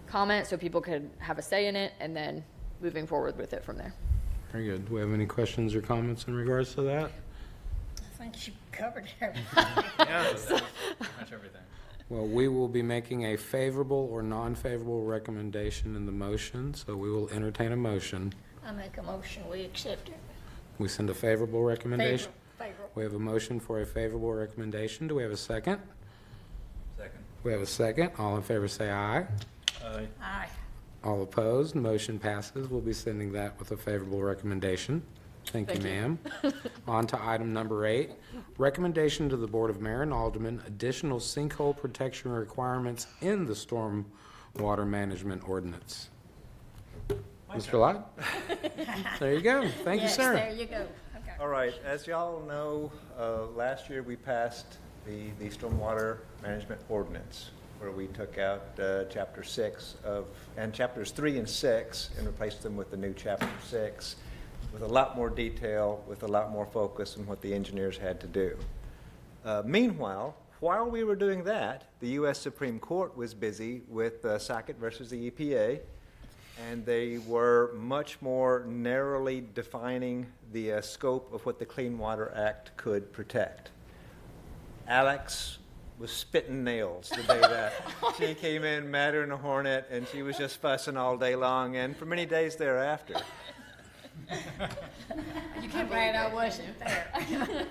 Speaker 8: comment so people could have a say in it, and then moving forward with it from there.
Speaker 13: Very good. Do we have any questions or comments in regards to that?
Speaker 19: I think she covered everything.
Speaker 20: Yeah, pretty much everything.
Speaker 13: Well, we will be making a favorable or non-favorable recommendation in the motion, so we will entertain a motion.
Speaker 19: I make a motion, we accept it.
Speaker 13: We send a favorable recommendation.
Speaker 19: Favorable.
Speaker 13: We have a motion for a favorable recommendation. Do we have a second?
Speaker 20: Second.
Speaker 13: We have a second. All in favor say aye.
Speaker 20: Aye.
Speaker 19: Aye.
Speaker 13: All opposed, motion passes. We'll be sending that with a favorable recommendation. Thank you, ma'am. On to item number 8, recommendation to the Board of Mayor and Aldermen, additional sinkhole protection requirements in the stormwater management ordinance. Mr. Lott? There you go. Thank you, sir.
Speaker 19: Yes, there you go. Okay.
Speaker 11: All right, as y'all know, last year we passed the stormwater management ordinance, where we took out chapter 6 and chapters 3 and 6 and replaced them with the new chapter 6 with a lot more detail, with a lot more focus on what the engineers had to do. Meanwhile, while we were doing that, the U.S. Supreme Court was busy with Sackett versus the EPA, and they were much more narrowly defining the scope of what the Clean Water Act could protect. Alex was spitting nails the day that she came in madder than a hornet, and she was just fussing all day long, and for many days thereafter.
Speaker 19: You can't glad I wasn't there.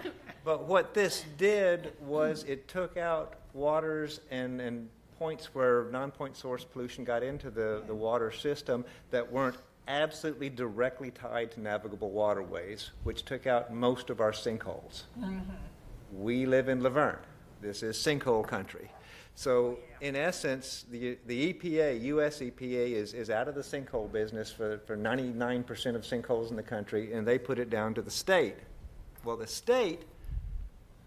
Speaker 11: But what this did was it took out waters and points where non-point source pollution got into the water system that weren't absolutely directly tied to navigable waterways, which took out most of our sinkholes. Mm-hmm. We live in LaVergne. This is sinkhole country. So in essence, the EPA, US EPA, is out of the sinkhole business for 99% of sinkholes in the country, and they put it down to the state. Well, the state,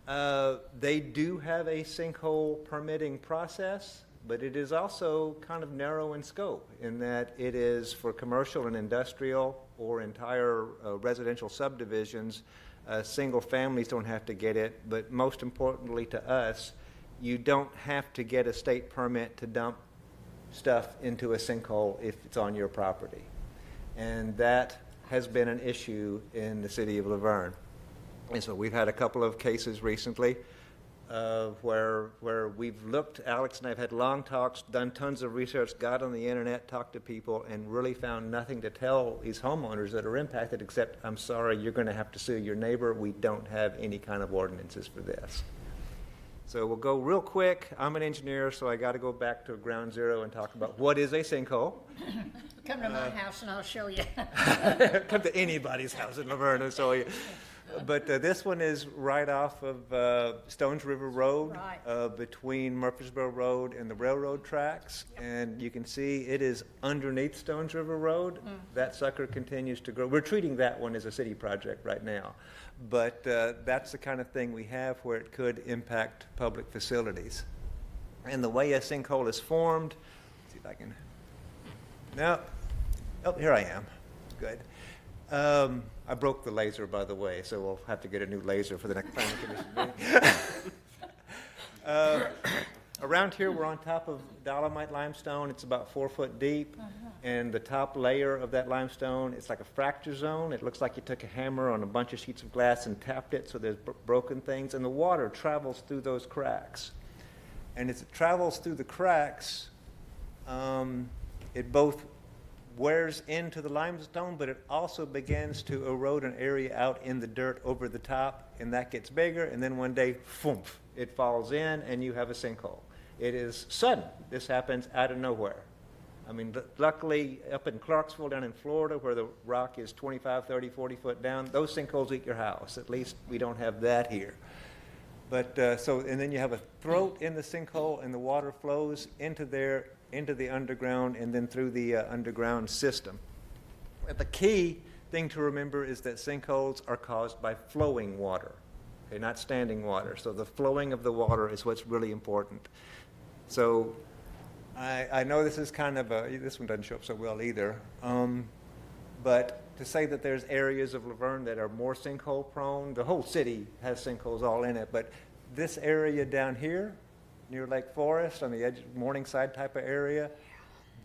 Speaker 11: they do have a sinkhole permitting process, but it is also kind of narrow in scope in that it is for commercial and industrial or entire residential subdivisions. Single families don't have to get it, but most importantly to us, you don't have to get a state permit to dump stuff into a sinkhole if it's on your property. And that has been an issue in the city of LaVergne. And so we've had a couple of cases recently where we've looked, Alex and I have had long talks, done tons of research, got on the internet, talked to people, and really found nothing to tell these homeowners that are impacted except, I'm sorry, you're going to have to sue your neighbor. We don't have any kind of ordinances for this. So we'll go real quick. I'm an engineer, so I got to go back to ground zero and talk about what is a sinkhole.
Speaker 19: Come to my house and I'll show you.
Speaker 11: Come to anybody's house in LaVergne and show you. But this one is right off of Stones River Road, right. Between Murfreesboro Road and the railroad tracks. Yep. And you can see it is underneath Stones River Road. Mm. That sucker continues to grow. We're treating that one as a city project right now. But that's the kind of thing we have where it could impact public facilities. And the way a sinkhole is formed, let's see if I can, no, oh, here I am, good. I broke the laser, by the way, so we'll have to get a new laser for the next planning commission meeting. Around here, we're on top of dolomite limestone. It's about 4 foot deep, and the top layer of that limestone, it's like a fracture zone. It looks like you took a hammer on a bunch of sheets of glass and tapped it, so there's broken things, and the water travels through those cracks. And as it travels through the cracks, it both wears into the limestone, but it also begins to erode an area out in the dirt over the top, and that gets bigger, and then one day, phoomp, it falls in, and you have a sinkhole. It is sudden. This happens out of nowhere. I mean, luckily, up in Clarksville, down in Florida, where the rock is 25, 30, 40 foot down, those sinkholes eat your house. At least we don't have that here. But and then you have a throat in the sinkhole, and the water flows into there, into the underground, and then through the underground system. the key thing to remember is that sinkholes are caused by flowing water, okay, not standing water. So the flowing of the water is what's really important. So I know this is kind of this one doesn't show up so well either, but to say that there's areas of LaVergne that are more sinkhole prone, the whole city has sinkholes all in it, but this area down here near Lake Forest on the edge of Morningside type of area,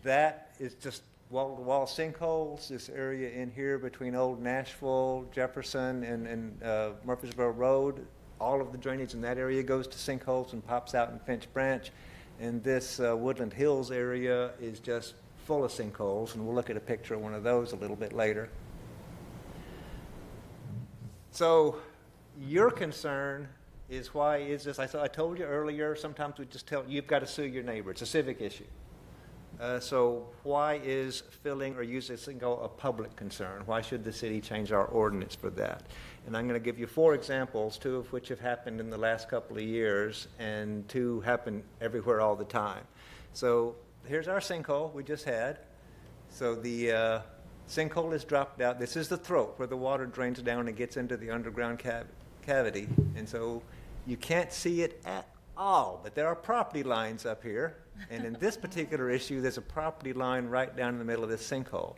Speaker 11: that is just wall-to-wall sinkholes. This area in here between Old Nashville, Jefferson, and Murfreesboro Road, all of the drainage in that area goes to sinkholes and pops out in Finch Branch. And this Woodland Hills area is just full of sinkholes, and we'll look at a picture of one of those a little bit later. So your concern is why is this? I told you earlier, sometimes we just tell you, you've got to sue your neighbor. It's a civic issue. So why is filling or using a sinkhole a public concern? Why should the city change our ordinance for that? And I'm going to give you 4 examples, 2 of which have happened in the last couple of years, and 2 happen everywhere all the time. So here's our sinkhole we just had. So the sinkhole is dropped out. This is the throat where the water drains down and gets into the underground cavity. And so you can't see it at all, but there are property lines up here. And in this particular issue, there's a property line right down in the middle of this sinkhole.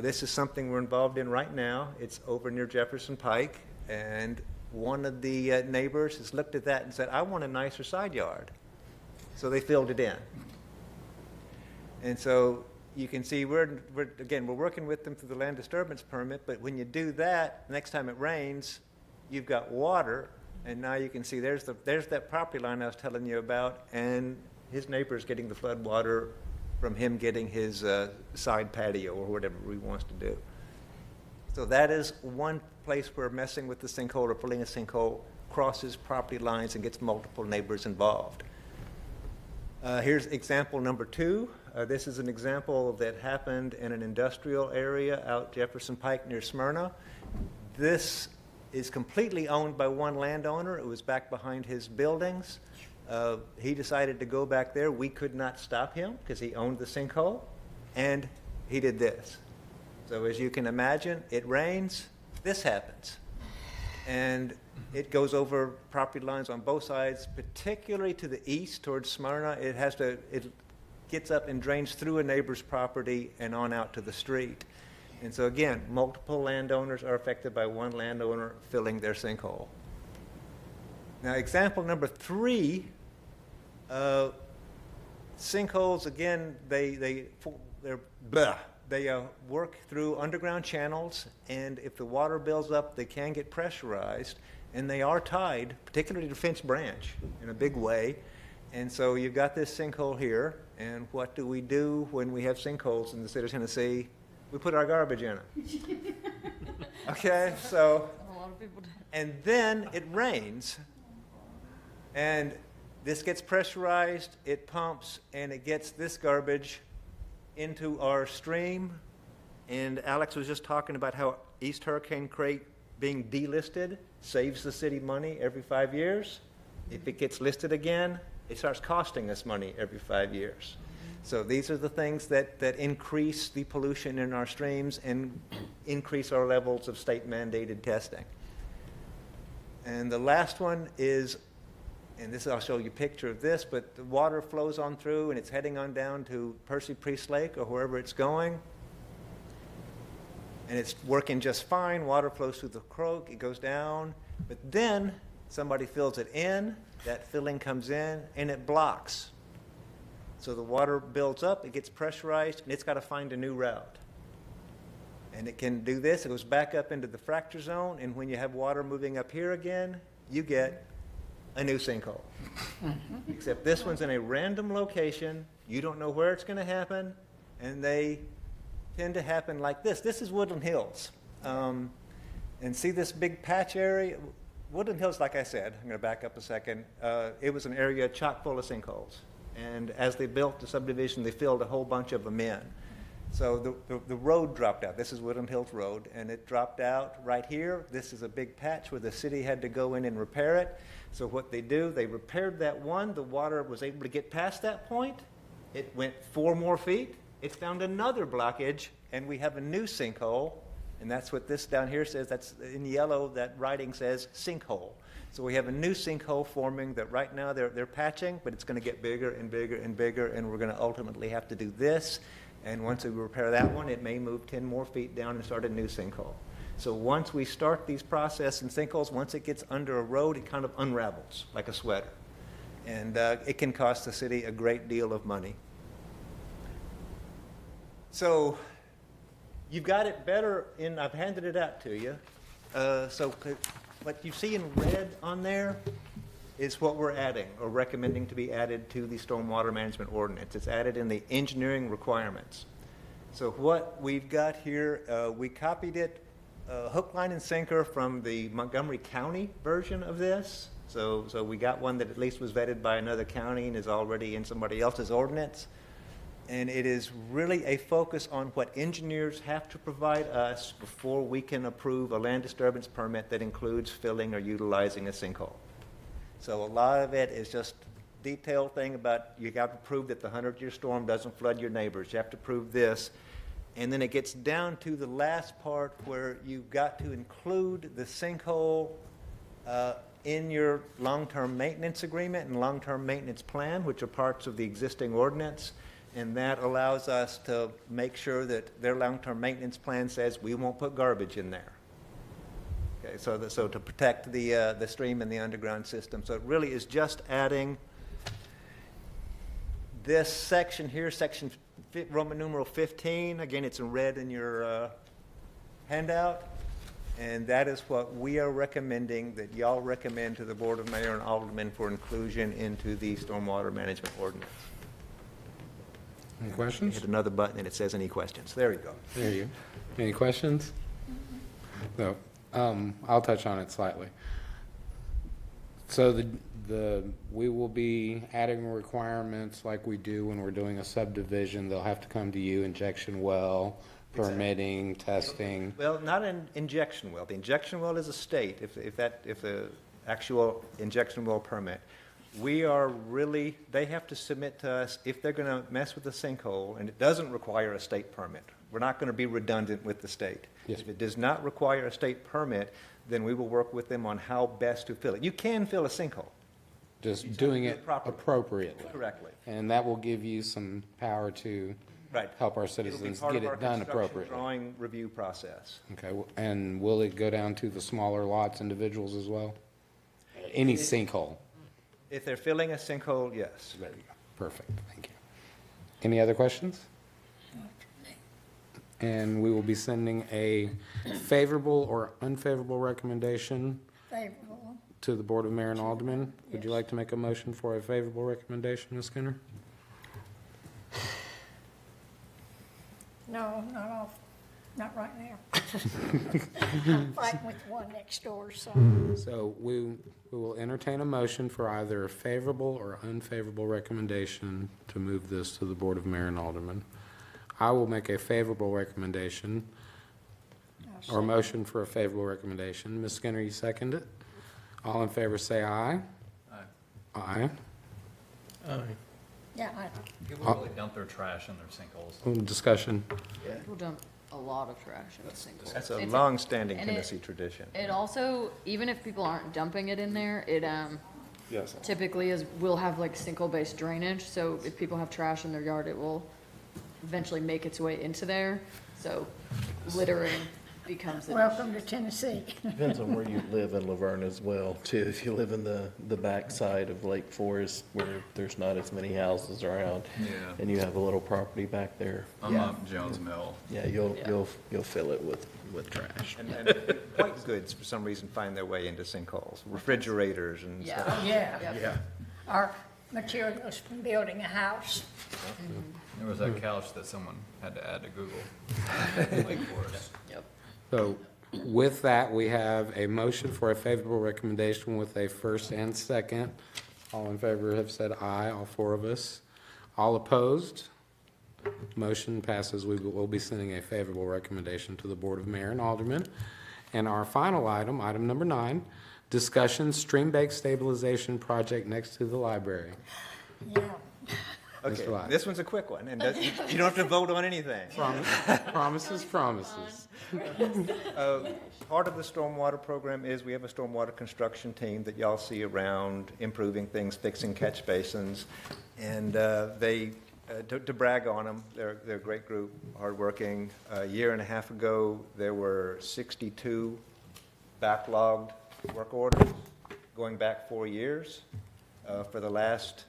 Speaker 11: This is something we're involved in right now. It's over near Jefferson Pike, and one of the neighbors has looked at that and said, I want a nicer side yard. So they filled it in. And so you can see we're working with them through the land disturbance permit, but when you do that, next time it rains, you've got water, and now you can see there's that property line I was telling you about, and his neighbor's getting the flood water from him getting his side patio or whatever he wants to do. So that is one place where messing with the sinkhole or filling a sinkhole crosses property lines and gets multiple neighbors involved. Here's example number 2. This is an example that happened in an industrial area out Jefferson Pike near Smyrna. This is completely owned by one landowner. It was back behind his buildings. He decided to go back there. We could not stop him because he owned the sinkhole, and he did this. So as you can imagine, it rains, this happens. And it goes over property lines on both sides, particularly to the east towards Smyrna. It gets up and drains through a neighbor's property and on out to the street. And so again, multiple landowners are affected by one landowner filling their sinkhole. Now, example number 3, sinkholes, again, they work through underground channels, and if the water builds up, they can get pressurized, and they are tied, particularly to Finch Branch, in a big way. And so you've got this sinkhole here, and what do we do when we have sinkholes in the state of Tennessee? We put our garbage in it. Okay, so, and then it rains, and this gets pressurized, it pumps, and it gets this garbage into our stream. And Alex was just talking about how East Hurricane Crate being delisted saves the city money every 5 years. If it gets listed again, it starts costing us money every 5 years. So these are the things that increase the pollution in our streams and increase our levels of state mandated testing. And the last one is, and this, I'll show you a picture of this, but the water flows on through and it's heading on down to Percy Priest Lake or wherever it's going. And it's working just fine. Water flows through the croak, it goes down, but then somebody fills it in, that filling comes in, and it blocks. So the water builds up, it gets pressurized, and it's got to find a new route. And it can do this, it goes back up into the fracture zone, and when you have water moving up here again, you get a new sinkhole. Except this one's in a random location, you don't know where it's going to happen, and they tend to happen like this. This is Woodland Hills. And see this big patch area? Woodland Hills, like I said, I'm going to back up a second, it was an area chock full of sinkholes. And as they built the subdivision, they filled a whole bunch of them in. So the road dropped out. This is Woodland Hills Road, and it dropped out right here. This is a big patch where the city had to go in and repair it. So what they do, they repaired that one. The water was able to get past that point. It went 4 more feet, It found another blockage, and we have a new sinkhole, and that's what this down here says. That's in yellow, that writing says sinkhole. So we have a new sinkhole forming that right now they're patching, but it's going to get bigger and bigger and bigger, and we're going to ultimately have to do this. And once we repair that one, it may move 10 more feet down and start a new sinkhole. So once we start these process in sinkholes, once it gets under a road, it kind of unravels like a sweater. And it can cost the city a great deal of money. So you've got it better in, I've handed it out to you. So what you see in red on there is what we're adding or recommending to be added to the stormwater management ordinance. It's added in the engineering requirements. So what we've got here, we copied it hook, line, and sinker from the Montgomery County version of this. So we got one that at least was vetted by another county and is already in somebody else's ordinance. And it is really a focus on what engineers have to provide us before we can approve a land disturbance permit that includes filling or utilizing a sinkhole. So a lot of it is just detailed thing about you got to prove that the 100-year storm doesn't flood your neighbors. You have to prove this. And then it gets down to the last part where you've got to include the sinkhole in your long-term maintenance agreement and long-term maintenance plan, which are parts of the existing ordinance. And that allows us to make sure that their long-term maintenance plan says we won't put garbage in there. Okay, so to protect the stream and the underground system. So it really is just adding this section here, section Roman numeral 15. Again, it's in red in your handout. And that is what we are recommending, that y'all recommend to the Board of Mayor and Aldermen for inclusion into the stormwater management ordinance.
Speaker 13: Any questions?
Speaker 11: Hit another button and it says any questions. There you go.
Speaker 13: There you go. Any questions? No. I'll touch on it slightly. So we will be adding requirements like we do when we're doing a subdivision. They'll have to come to you, injection well, permitting, testing.
Speaker 11: Well, not an injection well. The injection well is a state, if the actual injection well permit. We are really, they have to submit to us if they're going to mess with the sinkhole, and it doesn't require a state permit. We're not going to be redundant with the state.
Speaker 13: Yes.
Speaker 11: If it does not require a state permit, then we will work with them on how best to fill it. You can fill a sinkhole.
Speaker 13: Just doing it appropriately.
Speaker 11: Correctly.
Speaker 13: And that will give you some power to
Speaker 11: Right.
Speaker 13: help our
Speaker 11: It'll be
Speaker 13: citizens
Speaker 11: part
Speaker 13: get
Speaker 11: of our
Speaker 13: it done
Speaker 11: construction
Speaker 13: appropriately.
Speaker 11: drawing review process.
Speaker 13: Okay, and will it go down to the smaller lots, individuals as well? Any sinkhole?
Speaker 11: If they're filling a sinkhole, yes.
Speaker 13: There you go. Perfect, thank you. Any other questions? And we will be sending a favorable or unfavorable recommendation
Speaker 19: Favorable.
Speaker 13: to the Board of Mayor and Aldermen. Would you like to make a motion for a favorable recommendation, Ms. Skinner?
Speaker 19: No, not right now. I'm fighting with the one next door, so.
Speaker 13: So we will entertain a motion for either a favorable or unfavorable recommendation to move this to the Board of Mayor and Aldermen. I will make a favorable recommendation, or motion for a favorable recommendation. Ms. Skinner, you second it? All in favor say aye.
Speaker 20: Aye.
Speaker 13: Aye.
Speaker 15: Aye.
Speaker 19: Yeah,
Speaker 20: People really dump their trash in their sinkholes.
Speaker 13: Discussion.
Speaker 8: People dump a lot of trash in the sinkholes.
Speaker 11: That's a
Speaker 8: It's
Speaker 11: long-standing
Speaker 8: and
Speaker 11: Tennessee tradition.
Speaker 8: It also, even if people aren't dumping it in there, it
Speaker 15: Yes.
Speaker 8: typically will have like sinkhole-based drainage, so if people have trash in their yard, it will eventually make its way into there, so littering becomes an
Speaker 19: welcome to Tennessee.
Speaker 21: Depends on where you live in LaVergne as well, too. If you live in the backside of Lake Forest where there's not as many houses around.
Speaker 20: Yeah.
Speaker 21: And you have a little property back there.
Speaker 20: I'm
Speaker 21: yeah.
Speaker 20: up Jones Mill.
Speaker 21: Yeah, you'll fill it with trash.
Speaker 11: And white goods, for some reason, find their way into sinkholes, refrigerators and
Speaker 8: Yeah.
Speaker 11: stuff.
Speaker 19: Oh, yeah.
Speaker 11: Yeah.
Speaker 19: Our materials from building a house.
Speaker 20: There was that couch that someone had to add to Google. Lake Forest.
Speaker 8: Yep.
Speaker 13: So with that, we have a motion for a favorable recommendation with a first and second. All in favor have said aye, all four of us. All opposed? Motion passes. We will be sending a favorable recommendation to the Board of Mayor and Aldermen. And our final item, item number 9, discussion stream bank stabilization project next to the library.
Speaker 19: Yeah.
Speaker 11: Okay,
Speaker 13: Mr. Lyon.
Speaker 11: this one's a quick one, and you don't have to vote on anything.
Speaker 13: Promises.
Speaker 11: Part of the stormwater program is we have a stormwater construction team that y'all see around improving things, fixing catch basins, and to brag on them, they're a great group, hardworking. A year and a half ago, there were 62 backlogged work orders going back 4 years. For the last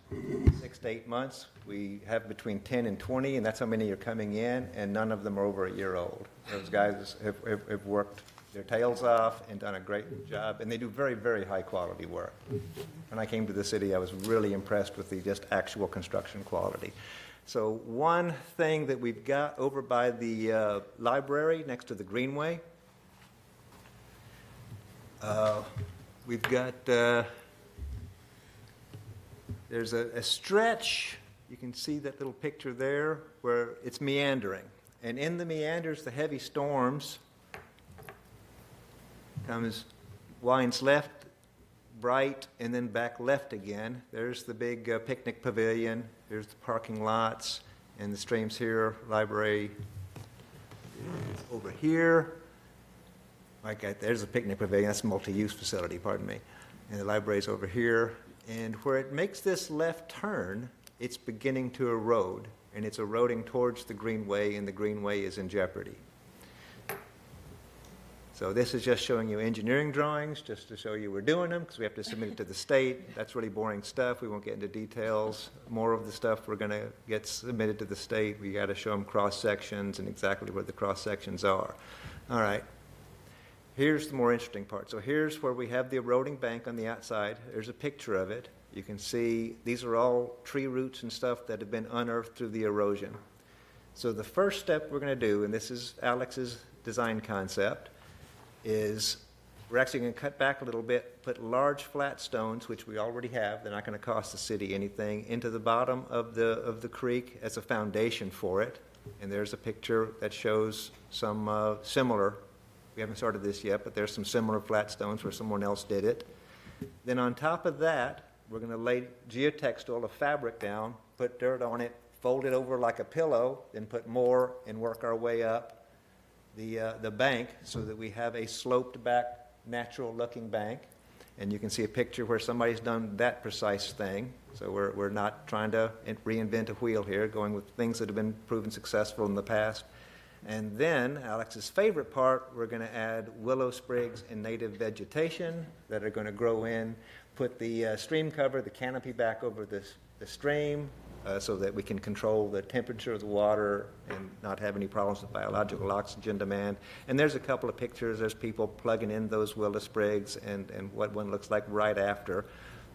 Speaker 11: 6 to 8 months, we have between 10 and 20, and that's how many are coming in, and none of them are over a year old. Those guys have worked their tails off and done a great job, and they do very, very high-quality work. When I came to the city, I was really impressed with the just actual construction quality. So one thing that we've got over by the library next to the Greenway, we've got... there's a stretch, you can see that little picture there, where it's meandering. And in the meanders, the heavy storms winds left, right, and then back left again. There's the big picnic pavilion, there's the parking lots, and the streams here, library is over here. There's a picnic pavilion, that's a multi-use facility, pardon me. And the library's over here. And where it makes this left turn, it's beginning to erode, and it's eroding towards the Greenway, and the Greenway is in jeopardy. So this is just showing you engineering drawings, just to show you we're doing them, because we have to submit it to the state. That's really boring stuff. We won't get into details. More of the stuff we're going to get submitted to the state. We got to show them cross-sections and exactly where the cross-sections are. All right. Here's the more interesting part. So here's where we have the eroding bank on the outside. There's a picture of it. You can see these are all tree roots and stuff that have been unearthed through the erosion. So the first step we're going to do, and this is Alex's design concept, is we're actually going to cut back a little bit, put large flat stones, which we already have, they're not going to cost the city anything, into the bottom of the creek as a foundation for it. And there's a picture that shows some similar. We haven't started this yet, but there's some similar flat stones where someone else did it. Then on top of that, we're going to lay geotextile, a fabric down, put dirt on it, fold it over like a pillow, then put more and work our way up the bank so that we have a sloped back, natural-looking bank. And you can see a picture where somebody's done that precise thing. So we're not trying to reinvent a wheel here, going with things that have been proven successful in the past. And then, Alex's favorite part, we're going to add willow sprigs and native vegetation that are going to grow in, put the stream cover, the canopy back over the stream so that we can control the temperature of the water and not have any problems with biological oxygen demand. And there's a couple of pictures. There's people plugging in those willow sprigs and what one looks like right after.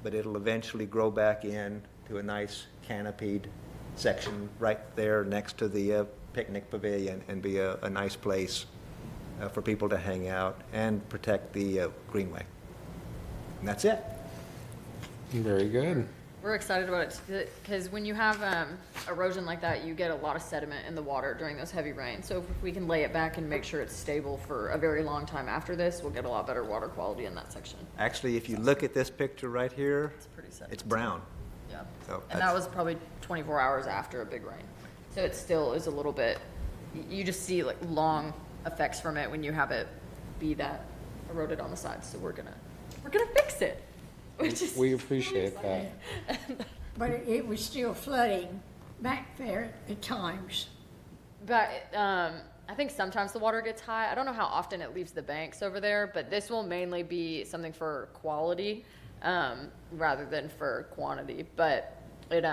Speaker 11: But it'll eventually grow back in to a nice canopied section right there next to the picnic pavilion and be a nice place for people to hang out and protect the greenway. And that's it.
Speaker 13: Very good.
Speaker 8: We're excited about it because when you have erosion like that, you get a lot of sediment in the water during those heavy rains. So if we can lay it back and make sure it's stable for a very long time after this, we'll get a lot better water quality in that section.
Speaker 11: Actually, if you look at this picture right here, it's brown.
Speaker 8: Yeah.
Speaker 11: So
Speaker 8: And that was probably 24 hours after a big rain. So it still is a little bit, you just see like long effects from it when you have it be that eroded on the sides. So we're gonna fix it.
Speaker 13: We appreciate that.
Speaker 19: But it was still flooding back there at times.
Speaker 8: But I think sometimes the water gets high. I don't know how often it leaves the banks over there, but this will mainly be something for quality rather than for quantity. But it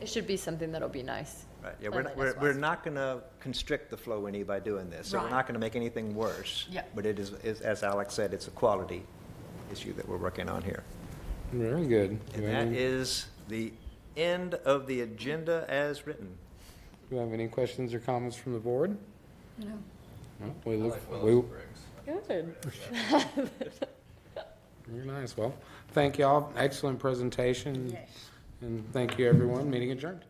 Speaker 8: should be something that'll be nice.
Speaker 11: Right. Yeah, we're not going to constrict the flow any by doing this. So we're not going to make anything worse.
Speaker 8: Yeah.
Speaker 11: But it is, as Alex said, it's a quality issue that we're working on here.
Speaker 13: Very good.
Speaker 11: And that is the end of the agenda as written.
Speaker 13: Do you have any questions or comments from the board?
Speaker 19: No.
Speaker 13: No, we look.
Speaker 8: Good.
Speaker 13: Very nice. Well, thank y'all. Excellent presentation.
Speaker 19: Yes.
Speaker 13: And thank you, everyone. Meeting adjourned.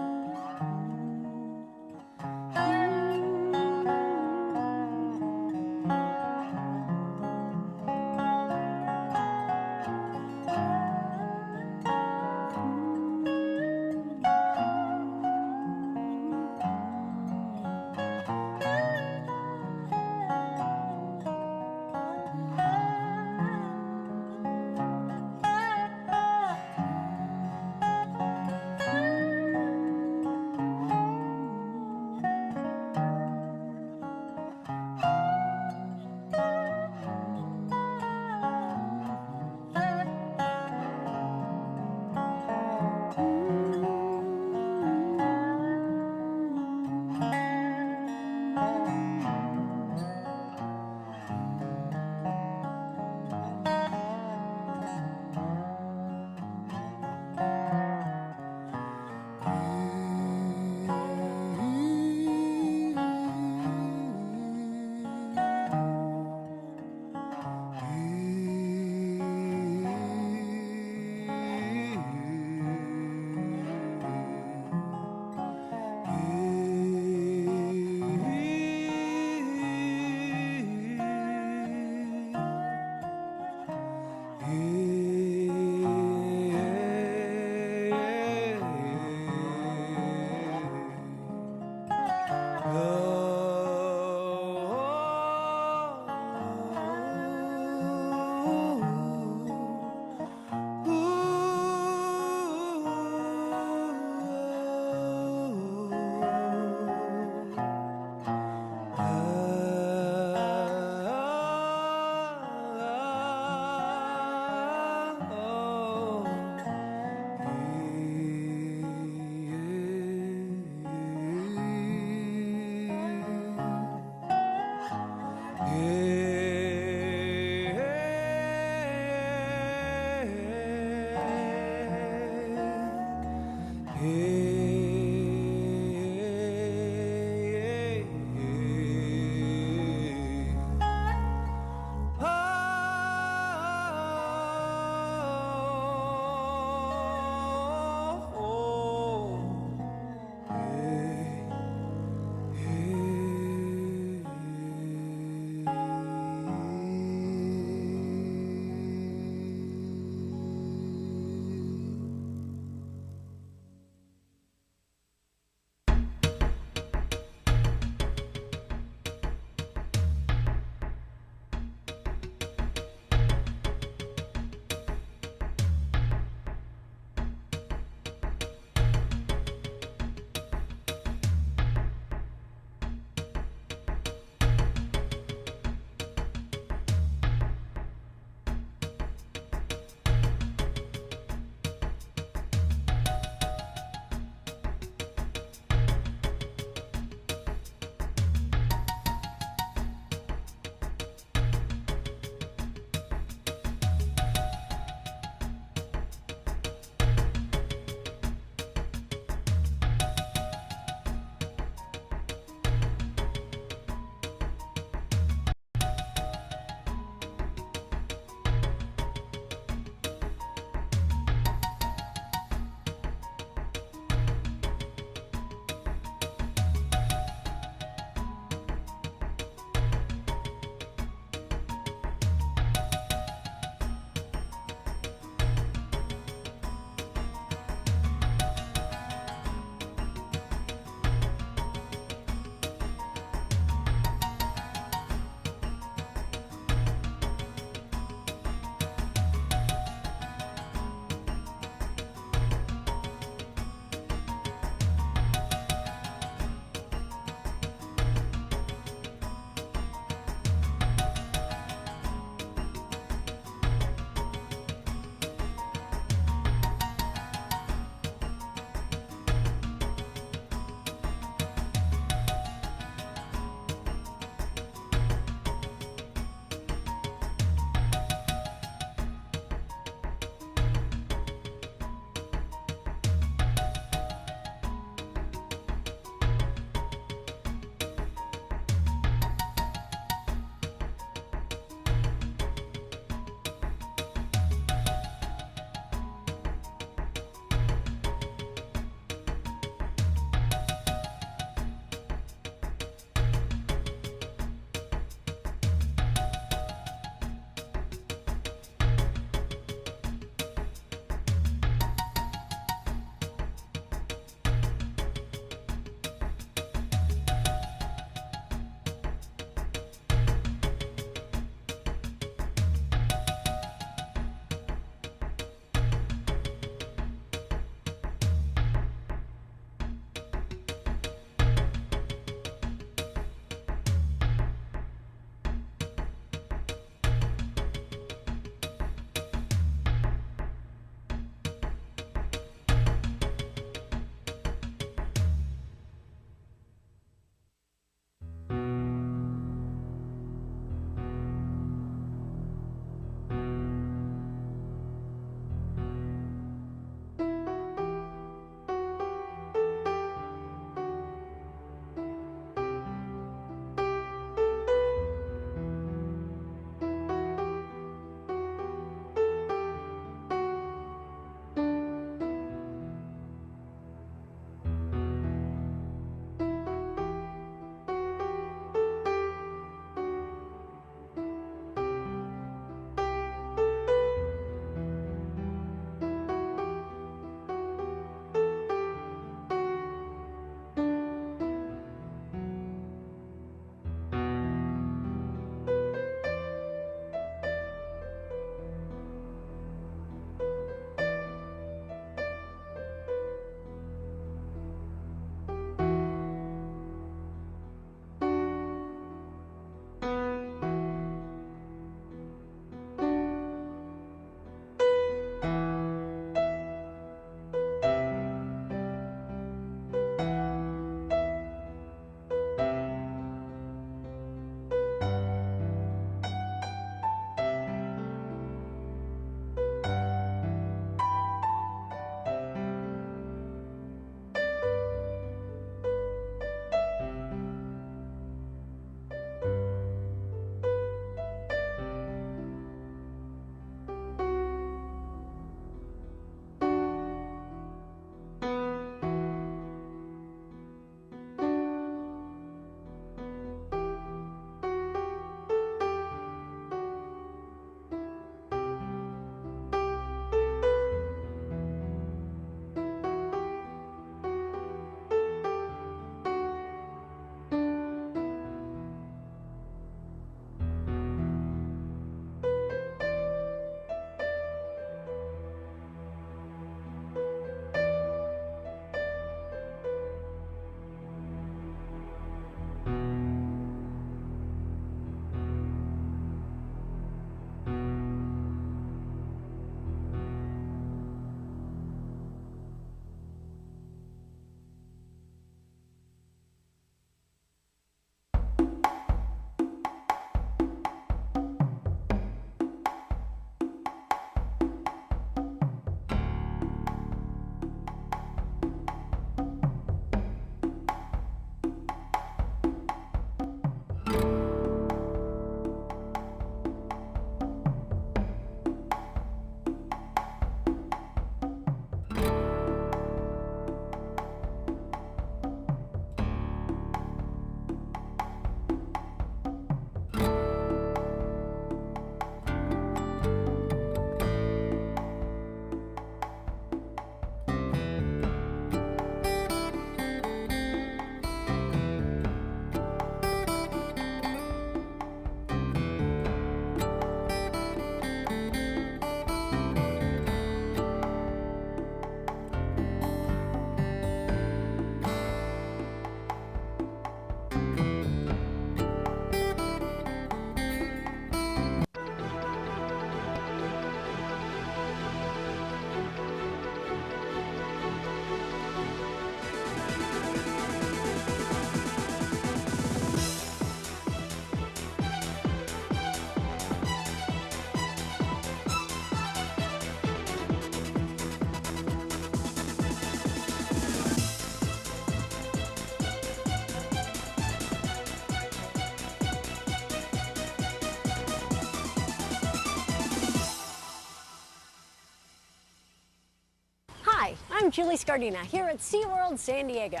Speaker 6: I'm Julie Scardina here at SeaWorld San Diego.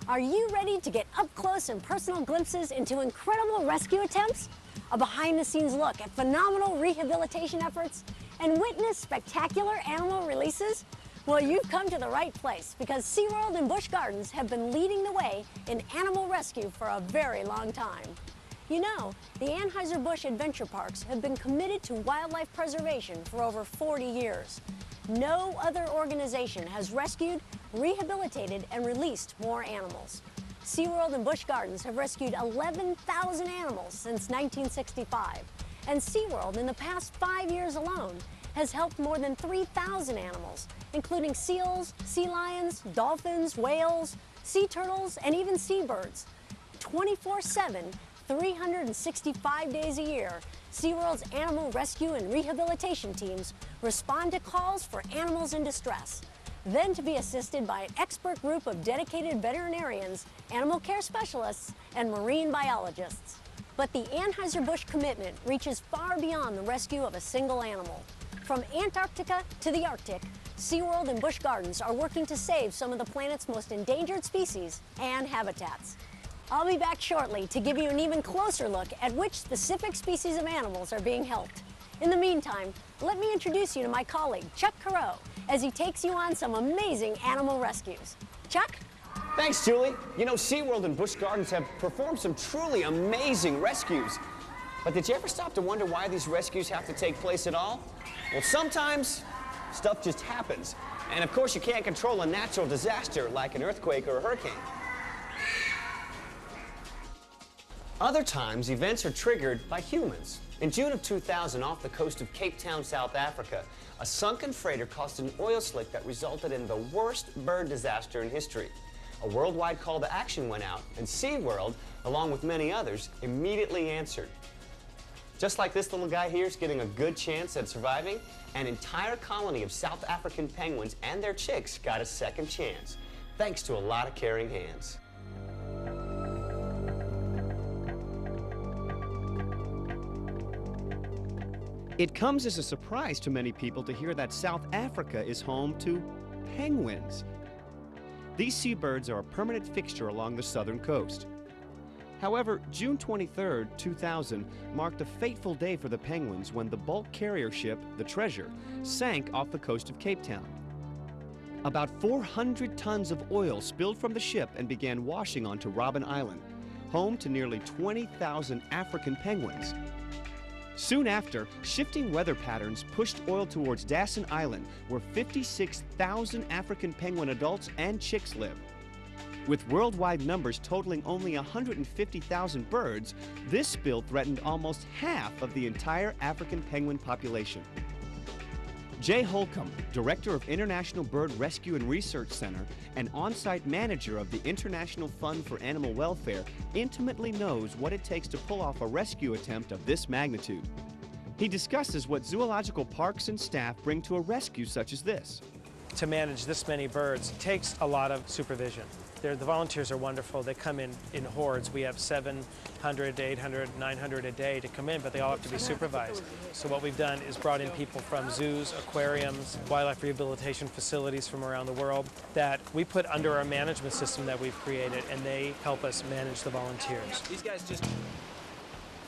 Speaker 6: Are you ready to get up close and personal glimpses into incredible rescue attempts, a behind-the-scenes look at phenomenal rehabilitation efforts, and witness spectacular animal releases? Well, you've come to the right place because SeaWorld and Busch Gardens have been leading the way in animal rescue for a very long time. You know, the Anheuser-Busch Adventure Parks have been committed to wildlife preservation for over 40 years. No other organization has rescued, rehabilitated, and released more animals. SeaWorld and Busch Gardens have rescued 11,000 animals since 1965. And SeaWorld, in the past 5 years alone, has helped more than 3,000 animals, including seals, sea lions, dolphins, whales, sea turtles, and even seabirds. 24/7, 365 days a year, SeaWorld's animal rescue and rehabilitation teams respond to calls for animals in distress, then to be assisted by an expert group of dedicated veterinarians, animal care specialists, and marine biologists. But the Anheuser-Busch commitment reaches far beyond the rescue of a single animal. From Antarctica to the Arctic, SeaWorld and Busch Gardens are working to save some of the planet's most endangered species and habitats. I'll be back shortly to give you an even closer look at which specific species of animals are being helped. In the meantime, let me introduce you to my colleague, Chuck Carreau, as he takes you on some amazing animal rescues. Chuck?
Speaker 22: Thanks, Julie. You know, SeaWorld and Busch Gardens have performed some truly amazing rescues. But did you ever stop to wonder why these rescues have to take place at all? Well, sometimes stuff just happens. And of course, you can't control a natural disaster like an earthquake or a hurricane. Other times, events are triggered by humans. In June of 2000, off the coast of Cape Town, South Africa, a sunken freighter caused an oil slick that resulted in the worst bird disaster in history. A worldwide call to action went out, and SeaWorld, along with many others, immediately answered. Just like this little guy here is getting a good chance at surviving, an entire colony of South African penguins and their chicks got a second chance, thanks to a lot of caring hands.
Speaker 23: It comes as a surprise to many people to hear that South Africa is home to penguins. These seabirds are a permanent fixture along the southern coast. However, June 23, 2000 marked a fateful day for the penguins when the bulk carrier ship, the Treasure, sank off the coast of Cape Town. About 400 tons of oil spilled from the ship and began washing onto Robben Island, home to nearly 20,000 African penguins. Soon after, shifting weather patterns pushed oil towards Dasson Island, where 56,000 African penguin adults and chicks live. With worldwide numbers totaling only 150,000 birds, this spill threatened almost half of the entire African penguin population. Jay Holcomb, Director of International Bird Rescue and Research Center and on-site manager of the International Fund for Animal Welfare, intimately knows what it takes to pull off a rescue attempt of this magnitude. He discusses what zoological parks and staff bring to a rescue such as this.
Speaker 24: To manage this many birds takes a lot of supervision. The volunteers are wonderful. They come in hordes. We have 700, 800, 900 a day to come in, but they all have to be supervised. So what we've done is brought in people from zoos, aquariums, wildlife rehabilitation facilities from around the world that we put under our management system that we've created, and they help us manage the volunteers.
Speaker 23: These guys just...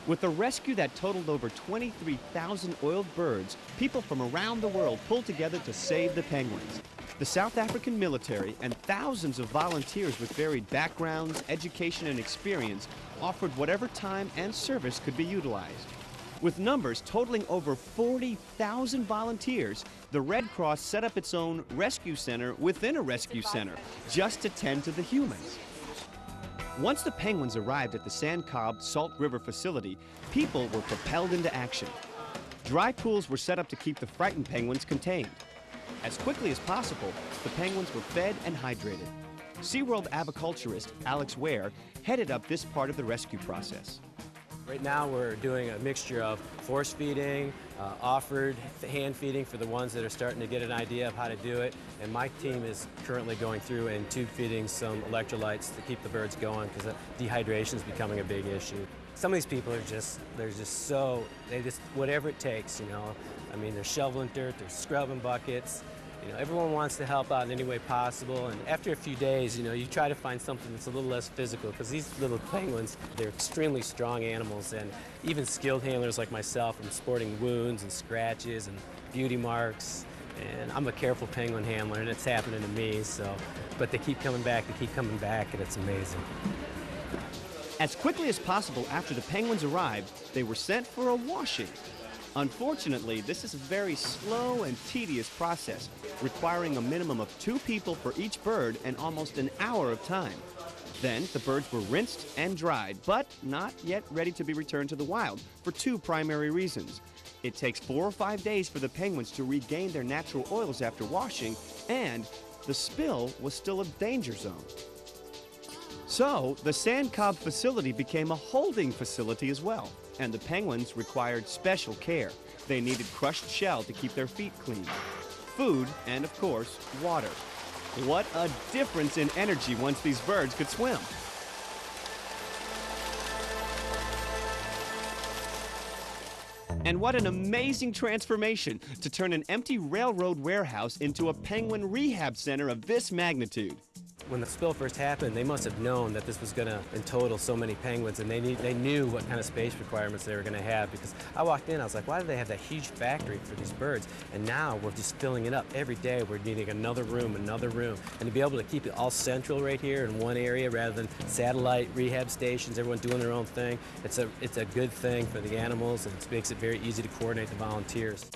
Speaker 23: With a rescue that totaled over 23,000 oiled birds, people from around the world pulled together to save the penguins. The South African military and thousands of volunteers with varied backgrounds, education, and experience offered whatever time and service could be utilized. With numbers totaling over 40,000 volunteers, the Red Cross set up its own rescue center within a rescue center just to tend to the humans. Once the penguins arrived at the Sand Cobb Salt River facility, people were propelled into action. Dry pools were set up to keep the frightened penguins contained. As quickly as possible, the penguins were fed and hydrated. SeaWorld aviculturist Alex Ware headed up this part of the rescue process.
Speaker 25: Right now we're doing a mixture of force feeding, offered hand feeding for the ones that are starting to get an idea of how to do it, and my team is currently going through and tube feeding some electrolytes to keep the birds going because dehydration is becoming a big issue. Some of these people are whatever it takes, you know. I mean, they're shoveling dirt, they're scrubbing buckets, Everyone wants to help out in any way possible, and after a few days, you try to find something that's a little less physical, because these little penguins, they're extremely strong animals, and even skilled handlers like myself, I'm sporting wounds and scratches and beauty marks, and I'm a careful penguin handler, and it's happening to me, but they keep coming back, and it's amazing.
Speaker 23: As quickly as possible after the penguins arrived, they were sent for a washing. Unfortunately, this is a very slow and tedious process, requiring a minimum of 2 people for each bird and almost an hour of time. Then the birds were rinsed and dried, but not yet ready to be returned to the wild for 2 primary reasons. It takes 4 or 5 days for the penguins to regain their natural oils after washing, and the spill was still a danger zone. So the Sand Cob facility became a holding facility as well, and the penguins required special care. They needed crushed shell to keep their feet clean, food, and of course, water. What a difference in energy once these birds could swim. And what an amazing transformation to turn an empty railroad warehouse into a penguin rehab center of this magnitude.
Speaker 25: When the spill first happened, they must have known that this was going to entitle so many penguins, and they knew what kind of space requirements they were going to have, because I walked in, I was like, why do they have that huge factory for these birds? And now we're just filling it up. Every day we're needing another room, and to be able to keep it all central right here in one area rather than satellite rehab stations, everyone doing their own thing, it's a good thing for the animals, and it makes it very easy to coordinate the volunteers.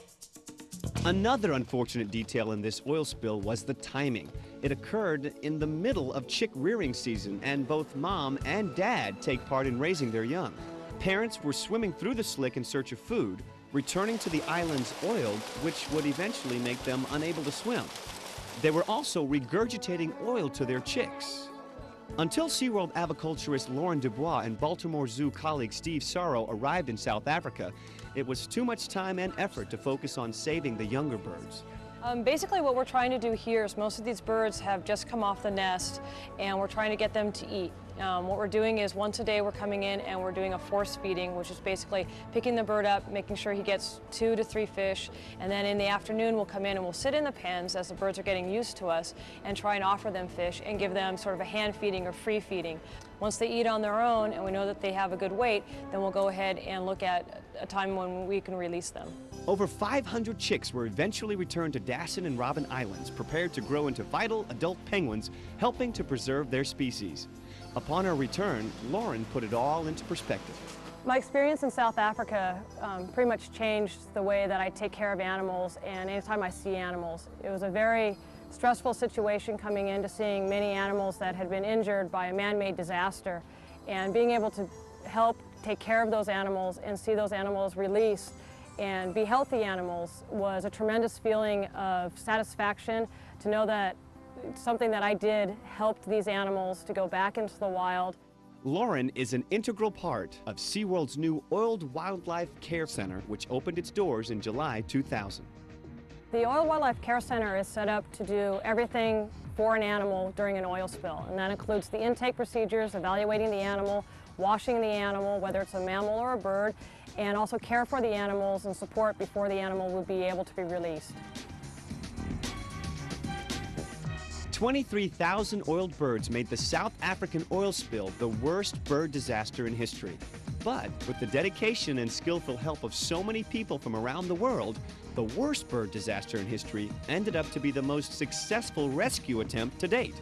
Speaker 23: Another unfortunate detail in this oil spill was the timing. It occurred in the middle of chick rearing season, and both mom and dad take part in raising their young. Parents were swimming through the slick in search of food, returning to the islands oiled, which would eventually make them unable to swim. They were also regurgitating oil to their chicks. Until SeaWorld aviculturist Lauren Dubois and Baltimore Zoo colleague Steve Sorrow arrived in South Africa, it was too much time and effort to focus on saving the younger birds.
Speaker 7: Basically what we're trying to do here is most of these birds have just come off the nest, and we're trying to get them to eat. What we're doing is once a day we're coming in and we're doing a force feeding, which is basically picking the bird up, making sure he gets 2 to 3 fish, and then in the afternoon we'll come in and we'll sit in the pens as the birds are getting used to us and try and offer them fish and give them sort of a hand feeding or free feeding. Once they eat on their own and we know that they have a good weight, then we'll go ahead and look at a time when we can release them.
Speaker 23: Over 500 chicks were eventually returned to Dassin and Robben Islands, prepared to grow into vital adult penguins, helping to preserve their species. Upon her return, Lauren put it all into perspective.
Speaker 7: My experience in South Africa pretty much changed the way that I take care of animals and anytime I see animals. It was a very stressful situation coming into seeing many animals that had been injured by a man-made disaster, and being able to help take care of those animals and see those animals released and be healthy animals was a tremendous feeling of satisfaction to know that something that I did helped these animals to go back into the wild.
Speaker 23: Lauren is an integral part of SeaWorld's new Oiled Wildlife Care Center, which opened its doors in July 2000.
Speaker 7: The Oiled Wildlife Care Center is set up to do everything for an animal during an oil spill, and that includes the intake procedures, evaluating the animal, washing the animal, whether it's a mammal or a bird, and also care for the animals and support before the animal would be able to be released.
Speaker 23: 23,000 oiled birds made the South African oil spill the worst bird disaster in history. But with the dedication and skillful help of so many people from around the world, the worst bird disaster in history ended up to be the most successful rescue attempt to date.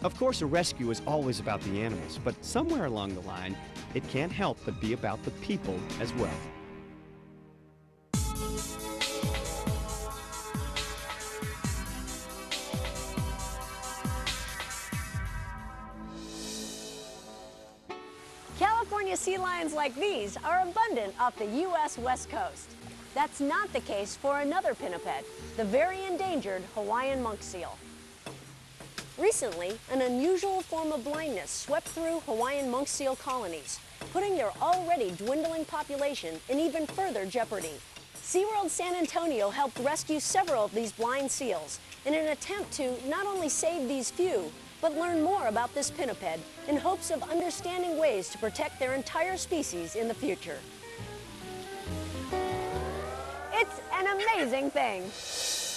Speaker 23: Of course, a rescue is always about the animals, but somewhere along the line, it can't help but be about the people as well.
Speaker 6: California sea lions like these are abundant off the U.S. West Coast. That's not the case for another pinniped, the very endangered Hawaiian monk seal. Recently, an unusual form of blindness swept through Hawaiian monk seal colonies, putting their already dwindling population in even further jeopardy. SeaWorld San Antonio helped rescue several of these blind seals in an attempt to not only save these few, but learn more about this pinniped in hopes of understanding ways to protect their entire species in the future. It's an amazing thing.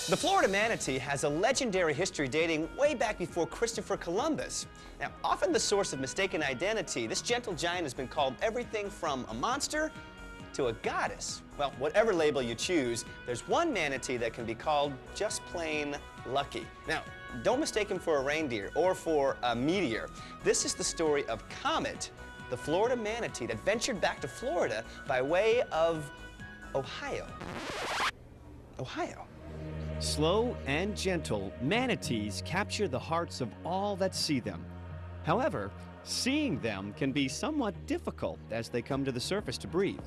Speaker 22: The Florida manatee has a legendary history dating way back before Christopher Columbus. Now, often the source of mistaken identity, this gentle giant has been called everything from a monster to a goddess. Well, whatever label you choose, there's one manatee that can be called just plain lucky. Now, don't mistake him for a reindeer or for a meteor. This is the story of Comet, the Florida manatee that ventured back to Florida by way of Ohio. Ohio.
Speaker 23: Slow and gentle, manatees capture the hearts of all that see them. However, seeing them can be somewhat difficult as they come to the surface to breathe.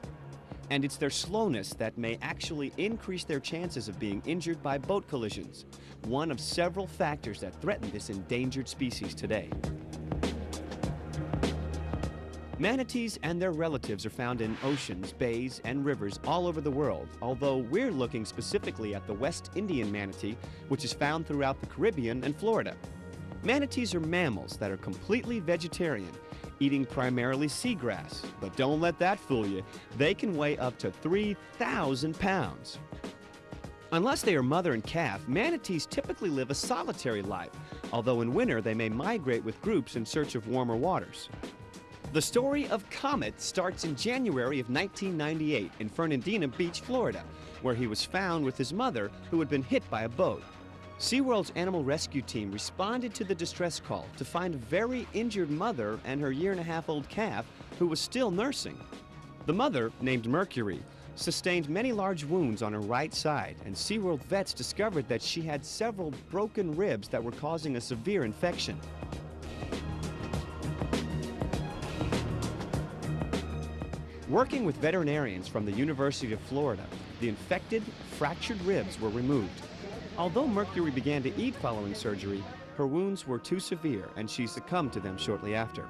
Speaker 23: And it's their slowness that may actually increase their chances of being injured by boat collisions, one of several factors that threaten this endangered species today. Manatees and their relatives are found in oceans, bays, and rivers all over the world, although we're looking specifically at the West Indian manatee, which is found throughout the Caribbean and Florida. Manatees are mammals that are completely vegetarian, eating primarily seagrass. But don't let that fool you. They can weigh up to 3,000 pounds. Unless they are mother and calf, manatees typically live a solitary life, although in winter they may migrate with groups in search of warmer waters. The story of Comet starts in January of 1998 in Fernandina Beach, Florida, where he was found with his mother, who had been hit by a boat. SeaWorld's animal rescue team responded to the distress call to find a very injured mother and her year-and-a-half-old calf who was still nursing. The mother, named Mercury, sustained many large wounds on her right side, and SeaWorld vets discovered that she had several broken ribs that were causing a severe infection. Working with veterinarians from the University of Florida, the infected, fractured ribs were removed. Although Mercury began to eat following surgery, her wounds were too severe and she succumbed to them shortly after.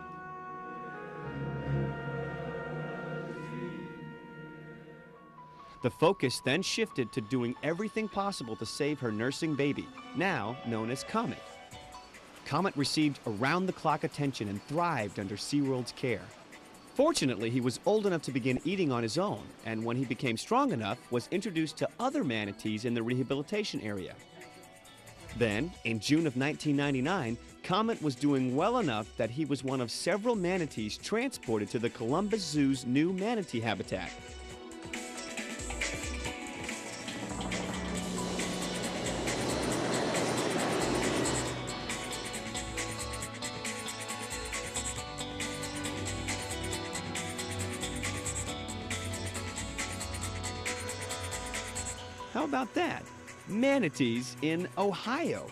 Speaker 23: The focus then shifted to doing everything possible to save her nursing baby, now known as Comet. Comet received around-the-clock attention and thrived under SeaWorld's care. Fortunately, he was old enough to begin eating on his own, and when he became strong enough, was introduced to other manatees in the rehabilitation area. Then, in June of 1999, Comet was doing well enough that he was one of several manatees transported to the Columbus Zoo's new manatee habitat. How about that? Manatees in Ohio.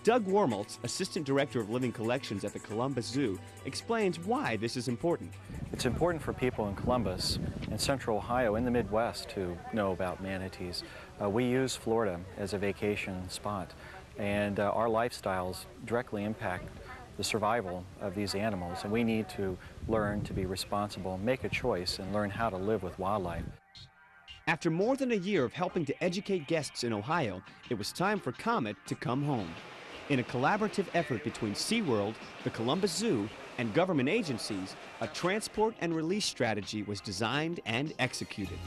Speaker 23: Doug Wormeltz, Assistant Director of Living Collections at the Columbus Zoo, explains why this is important.
Speaker 2: It's important for people in Columbus and Central Ohio in the Midwest to know about manatees. We use Florida as a vacation spot, and our lifestyles directly impact the survival of these animals, and we need to learn to be responsible, make a choice, and learn how to live with wildlife.
Speaker 23: After more than a year of helping to educate guests in Ohio, it was time for Comet to come home. In a collaborative effort between SeaWorld, the Columbus Zoo, and government agencies, a transport and release strategy was designed and executed.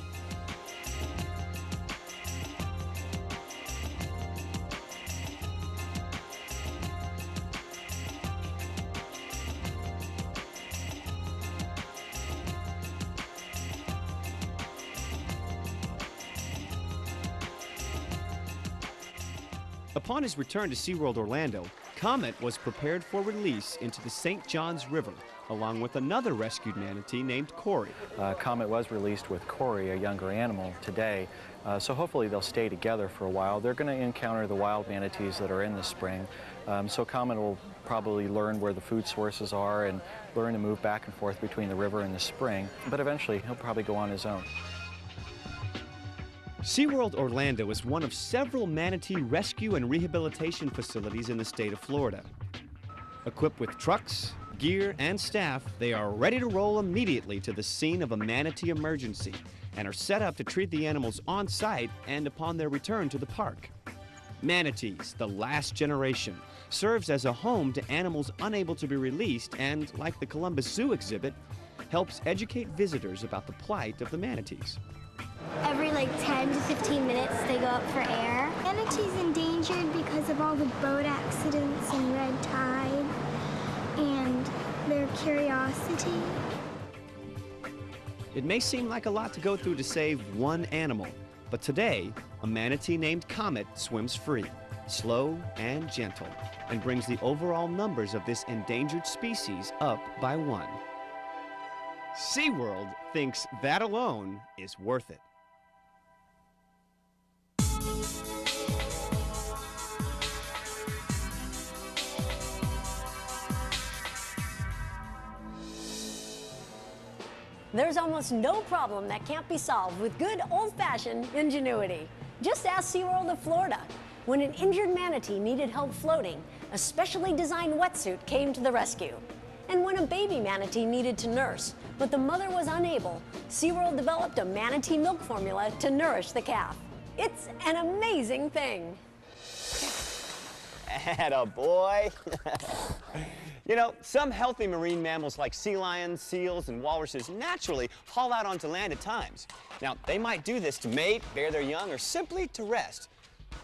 Speaker 23: Upon his return to SeaWorld Orlando, Comet was prepared for release into the St. Johns River, along with another rescued manatee named Corey.
Speaker 2: Comet was released with Corey, a younger animal, today, so hopefully they'll stay together for a while. They're going to encounter the wild manatees that are in the spring, so Comet will probably learn where the food sources are and learn to move back and forth between the river and the spring, but eventually he'll probably go on his own.
Speaker 23: SeaWorld Orlando is one of several manatee rescue and rehabilitation facilities in the state of Florida. Equipped with trucks, gear, and staff, they are ready to roll immediately to the scene of a manatee emergency and are set up to treat the animals on site and upon their return to the park. Manatees, the last generation, serves as a home to animals unable to be released and, like the Columbus Zoo exhibit, helps educate visitors about the plight of the manatees.
Speaker 9: Every like 10
Speaker 4: 10 to 15 minutes they go up for air. Manatee's endangered because of all the boat accidents and red tide and their curiosity.
Speaker 23: It may seem like a lot to go through to save one animal, but today, a manatee named Comet swims free, slow and gentle, and brings the overall numbers of this endangered species up by 1. SeaWorld thinks that alone is worth it.
Speaker 6: There's almost no problem that can't be solved with good old-fashioned ingenuity. Just ask SeaWorld of Florida. When an injured manatee needed help floating, a specially designed wetsuit came to the rescue. And when a baby manatee needed to nurse, but the mother was unable, SeaWorld developed a manatee milk formula to nourish the calf. It's an amazing thing.
Speaker 22: Attaboy. You know, some healthy marine mammals like sea lions, seals, and walruses naturally haul out onto land at times. Now, they might do this to mate, bear their young, or simply to rest.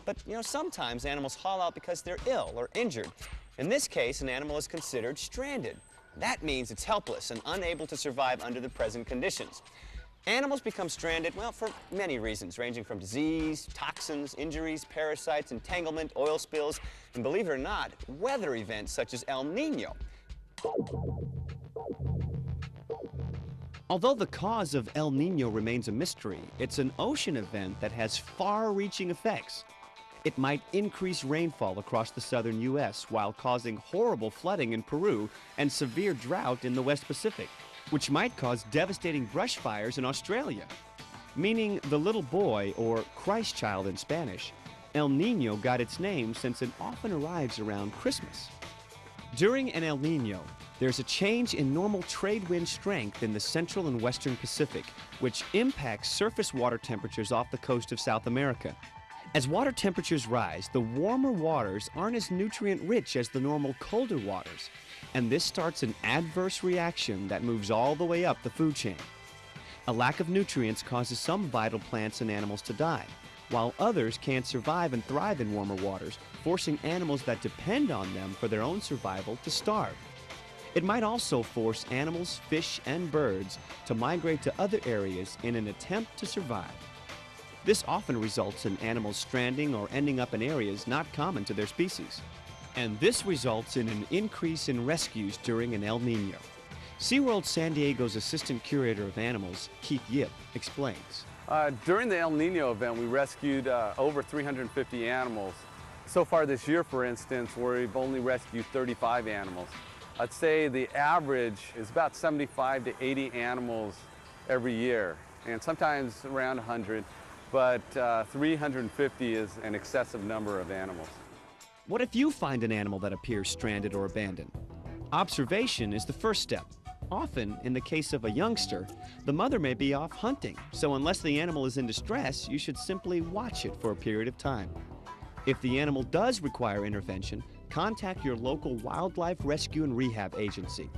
Speaker 22: But, you know, sometimes animals haul out because they're ill or injured. In this case, an animal is considered stranded. That means it's helpless and unable to survive under the present conditions. Animals become stranded, well, for many reasons, ranging from disease, toxins, injuries, parasites, entanglement, oil spills, and believe it or not, weather events such as El Nino.
Speaker 23: Although the cause of El Nino remains a mystery, it's an ocean event that has far-reaching effects. It might increase rainfall across the southern U.S. while causing horrible flooding in Peru and severe drought in the West Pacific, which might cause devastating brush fires in Australia. Meaning the little boy, or Christ child in Spanish, El Nino got its name since it often arrives around Christmas. During an El Nino, there's a change in normal trade wind strength in the central and western Pacific, which impacts surface water temperatures off the coast of South America. As water temperatures rise, the warmer waters aren't as nutrient-rich as the normal colder waters, and this starts an adverse reaction that moves all the way up the food chain. A lack of nutrients causes some vital plants and animals to die, while others can't survive and thrive in warmer waters, forcing animals that depend on them for their own survival to starve. It might also force animals, fish, and birds to migrate to other areas in an attempt to survive. This often results in animals stranding or ending up in areas not common to their species. And this results in an increase in rescues during an El Nino. SeaWorld San Diego's Assistant Curator of Animals, Keith Yip, explains.
Speaker 9: During the El Nino event, we rescued over 350 animals. So far this year, for instance, we've only rescued 35 animals. I'd say the average is about 75 to 80 animals every year, and sometimes around 100, but 350 is an excessive number of animals.
Speaker 23: What if you find an animal that appears stranded or abandoned? Observation is the first step. Often, in the case of a youngster, the mother may be off hunting, so unless the animal is in distress, you should simply watch it for a period of time. If the animal does require intervention, contact your local wildlife rescue and rehab agency.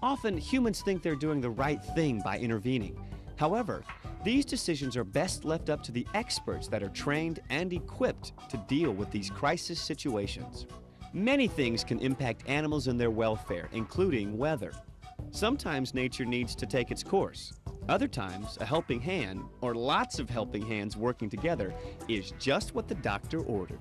Speaker 23: Often, humans think they're doing the right thing by intervening. However, these decisions are best left up to the experts that are trained and equipped to deal with these crisis situations. Many things can impact animals and their welfare, including weather. Sometimes nature needs to take its course. Other times, a helping hand, or lots of helping hands working together, is just what the doctor ordered.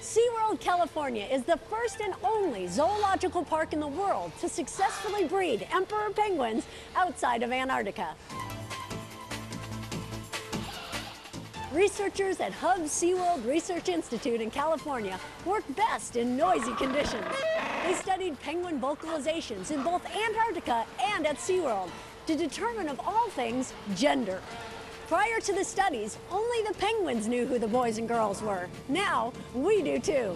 Speaker 6: SeaWorld California is the first and only zoological park in the world to successfully breed emperor penguins outside of Antarctica. Researchers at Hub SeaWorld Research Institute in California work best in noisy conditions. They studied penguin vocalizations in both Antarctica and at SeaWorld to determine, of all things, gender. Prior to the studies, only the penguins knew who the boys and girls were. Now, we do too.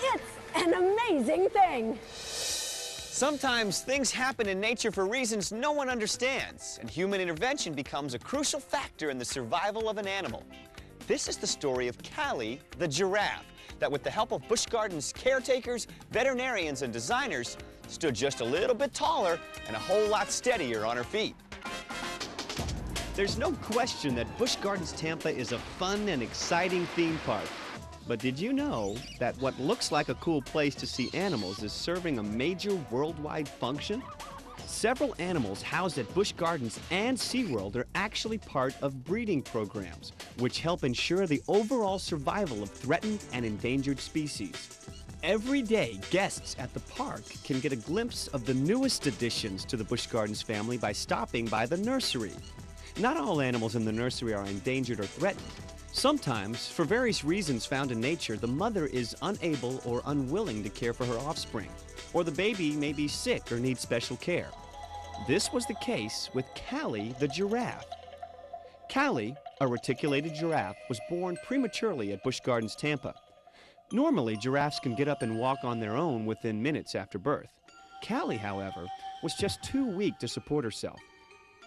Speaker 6: It's an amazing thing.
Speaker 22: Sometimes things happen in nature for reasons no one understands, and human intervention becomes a crucial factor in the survival of an animal. This is the story of Callie, the giraffe, that with the help of Busch Gardens caretakers, veterinarians, and designers, stood just a little bit taller and a whole lot steadier on her feet.
Speaker 23: There's no question that Busch Gardens Tampa is a fun and exciting theme park. But did you know that what looks like a cool place to see animals is serving a major worldwide function? Several animals housed at Busch Gardens and SeaWorld are actually part of breeding programs, which help ensure the overall survival of threatened and endangered species. Every day, guests at the park can get a glimpse of the newest additions to the Busch Gardens family by stopping by the nursery. Not all animals in the nursery are endangered or threatened. Sometimes, for various reasons found in nature, the mother is unable or unwilling to care for her offspring, or the baby may be sick or needs special care. This was the case with Callie the giraffe. Callie, a reticulated giraffe, was born prematurely at Busch Gardens Tampa. Normally, giraffes can get up and walk on their own within minutes after birth. Callie, however, was just too weak to support herself.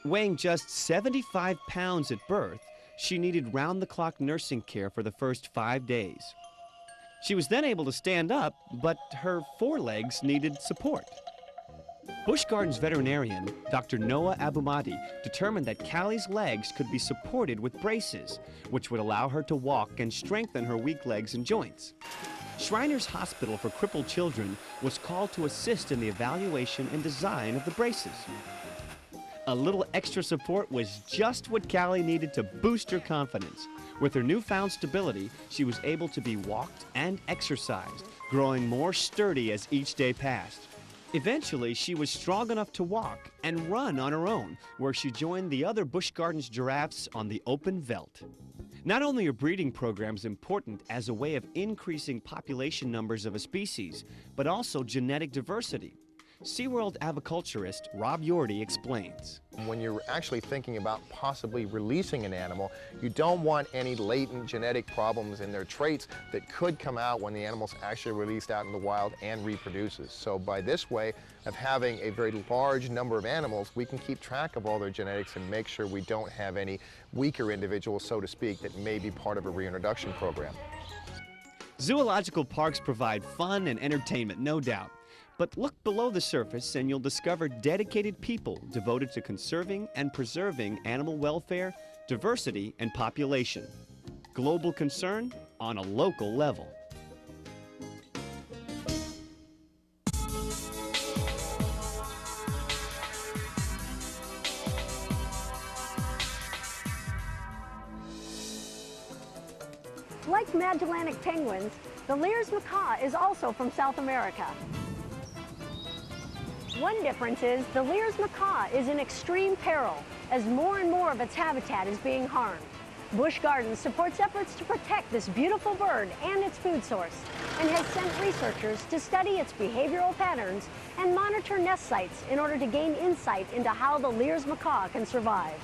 Speaker 23: Weighing just 75 pounds at birth, she needed round-the-clock nursing care for the first 5 days. She was then able to stand up, but her forelegs needed support. Busch Gardens veterinarian Dr. Noah Abumadi determined that Callie's legs could be supported with braces, which would allow her to walk and strengthen her weak legs and joints. Shriners Hospital for Crippled Children was called to assist in the evaluation and design of the braces. A little extra support was just what Callie needed to boost her confidence. With her newfound stability, she was able to be walked and exercised, growing more sturdy as each day passed. Eventually, she was strong enough to walk and run on her own, where she joined the other Busch Gardens giraffes on the open veldt. Not only are breeding programs important as a way of increasing population numbers of a species, but also genetic diversity. SeaWorld aviculturist Rob Yorty explains.
Speaker 1: When you're actually thinking about possibly releasing an animal, you don't want any latent genetic problems in their traits that could come out when the animal's actually released out in the wild and reproduces. So by this way of having a very large number of animals, we can keep track of all their genetics and make sure we don't have any weaker individuals, so to speak, that may be part of a reintroduction program.
Speaker 23: Zoological parks provide fun and entertainment, no doubt. But look below the surface and you'll discover dedicated people devoted to conserving and preserving animal welfare, diversity, and population. Global concern on a local level.
Speaker 6: Like Magellanic penguins, the Lear's macaw is also from South America. One difference is the Lear's macaw is in extreme peril as more and more of its habitat is being harmed. Busch Gardens supports efforts to protect this beautiful bird and its food source and has sent researchers to study its behavioral patterns and monitor nest sites in order to gain insight into how the Lear's macaw can survive.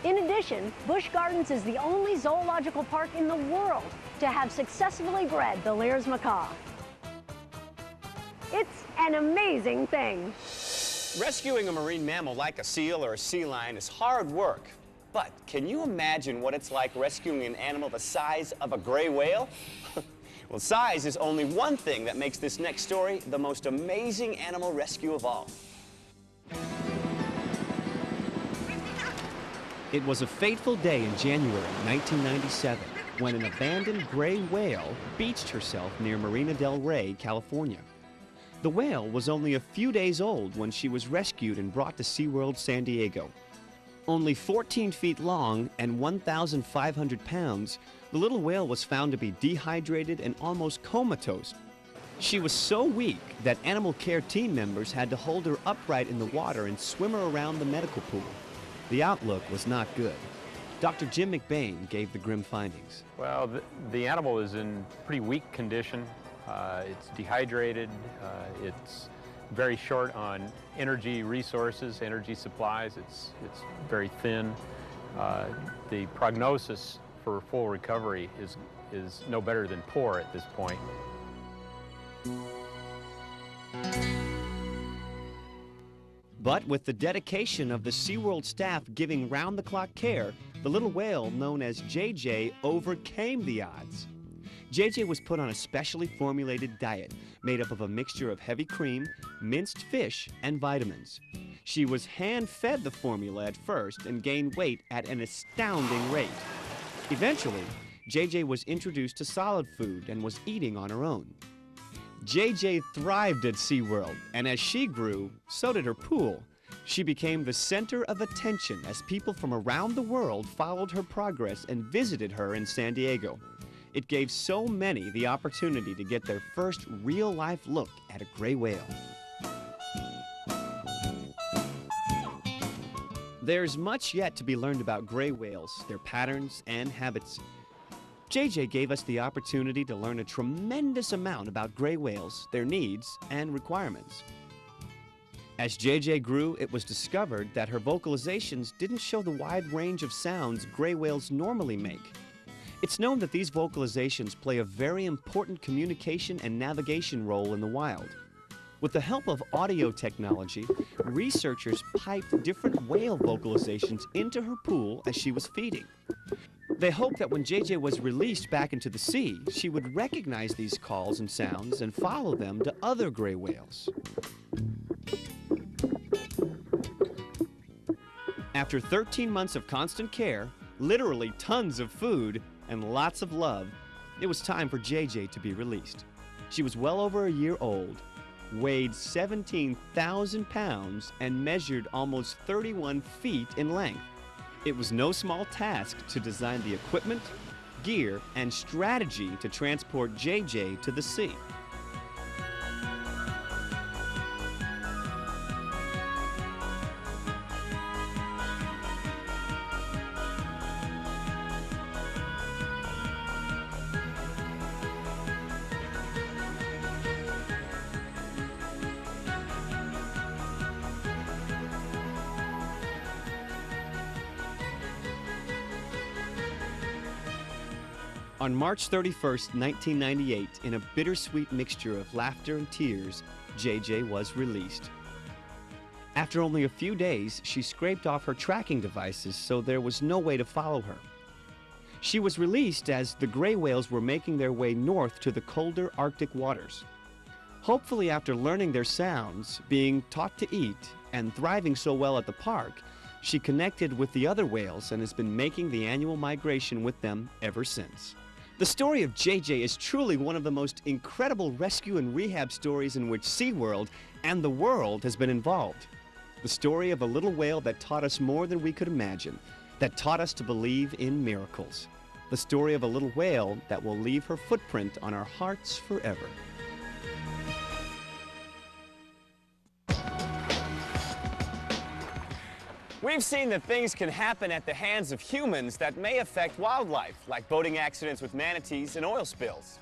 Speaker 6: In addition, Busch Gardens is the only zoological park in the world to have successfully bred the Lear's macaw. It's an amazing thing.
Speaker 22: Rescuing a marine mammal like a seal or a sea lion is hard work. But can you imagine what it's like rescuing an animal the size of a gray whale? Well, size is only one thing that makes this next story the most amazing animal rescue of all.
Speaker 23: It was a fateful day in January 1997 when an abandoned gray whale beached herself near Marina del Rey, California. The whale was only a few days old when she was rescued and brought to SeaWorld San Diego. Only 14 feet long and 1,500 pounds, the little whale was found to be dehydrated and almost comatose. She was so weak that animal care team members had to hold her upright in the water and swim her around the medical pool. The outlook was not good. Dr. Jim McBain gave the grim findings.
Speaker 10: Well, the animal is in pretty weak condition. It's dehydrated. It's very short on energy resources, energy supplies. It's very thin. The prognosis for full recovery is no better than poor at this point.
Speaker 23: But with the dedication of the SeaWorld staff giving round-the-clock care, the little whale known as JJ overcame the odds. JJ was put on a specially formulated diet made up of a mixture of heavy cream, minced fish, and vitamins. She was hand-fed the formula at first and gained weight at an astounding rate. Eventually, JJ was introduced to solid food and was eating on her own. JJ thrived at SeaWorld, and as she grew, so did her pool. She became the center of attention as people from around the world followed her progress and visited her in San Diego. It gave so many the opportunity to get their first real-life look at a gray whale. There's much yet to be learned about gray whales, their patterns and habits. JJ gave us the opportunity to learn a tremendous amount about gray whales, their needs and requirements. As JJ grew, it was discovered that her vocalizations didn't show the wide range of sounds gray whales normally make. It's known that these vocalizations play a very important communication and navigation role in the wild. With the help of audio technology, researchers piped different whale vocalizations into her pool as she was feeding. They hoped that when JJ was released back into the sea, she would recognize these calls and sounds and follow them to other gray whales. After 13 months of constant care, literally tons of food, and lots of love, it was time for JJ to be released. She was well over a year old, weighed 17,000 pounds, and measured almost 31 feet in length. It was no small task to design the equipment, gear, and strategy to transport JJ to the sea. On March 31st, 1998, in a bittersweet mixture of laughter and tears, JJ was released. After only a few days, she scraped off her tracking devices, so there was no way to follow her. She was released as the gray whales were making their way north to the colder Arctic waters. Hopefully, after learning their sounds, being taught to eat, and thriving so well at the park, she connected with the other whales and has been making the annual migration with them ever since. The story of JJ is truly one of the most incredible rescue and rehab stories in which SeaWorld and the world has been involved. The story of a little whale that taught us more than we could imagine, that taught us to believe in miracles. The story of a little whale that will leave her footprint on our hearts forever.
Speaker 22: We've seen that things can happen at the hands of humans that may affect wildlife, like boating accidents with manatees and oil spills.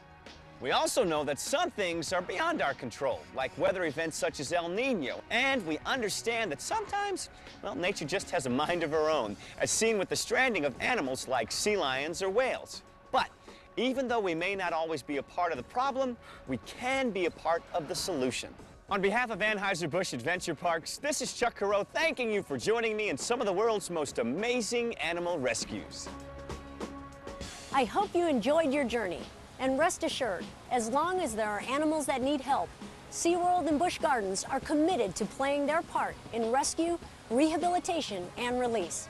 Speaker 22: We also know that some things are beyond our control, like weather events such as El Nino. And we understand that sometimes, well, nature just has a mind of her own, as seen with the stranding of animals like sea lions or whales. But even though we may not always be a part of the problem, we can be a part of the solution. On behalf of Anheuser-Busch Adventure Parks, this is Chuck Carreau thanking you for joining me in some of the world's most amazing animal rescues.
Speaker 6: I hope you enjoyed your journey. And rest assured, as long as there are animals that need help, SeaWorld and Busch Gardens are committed to playing their part in rescue, rehabilitation, and release.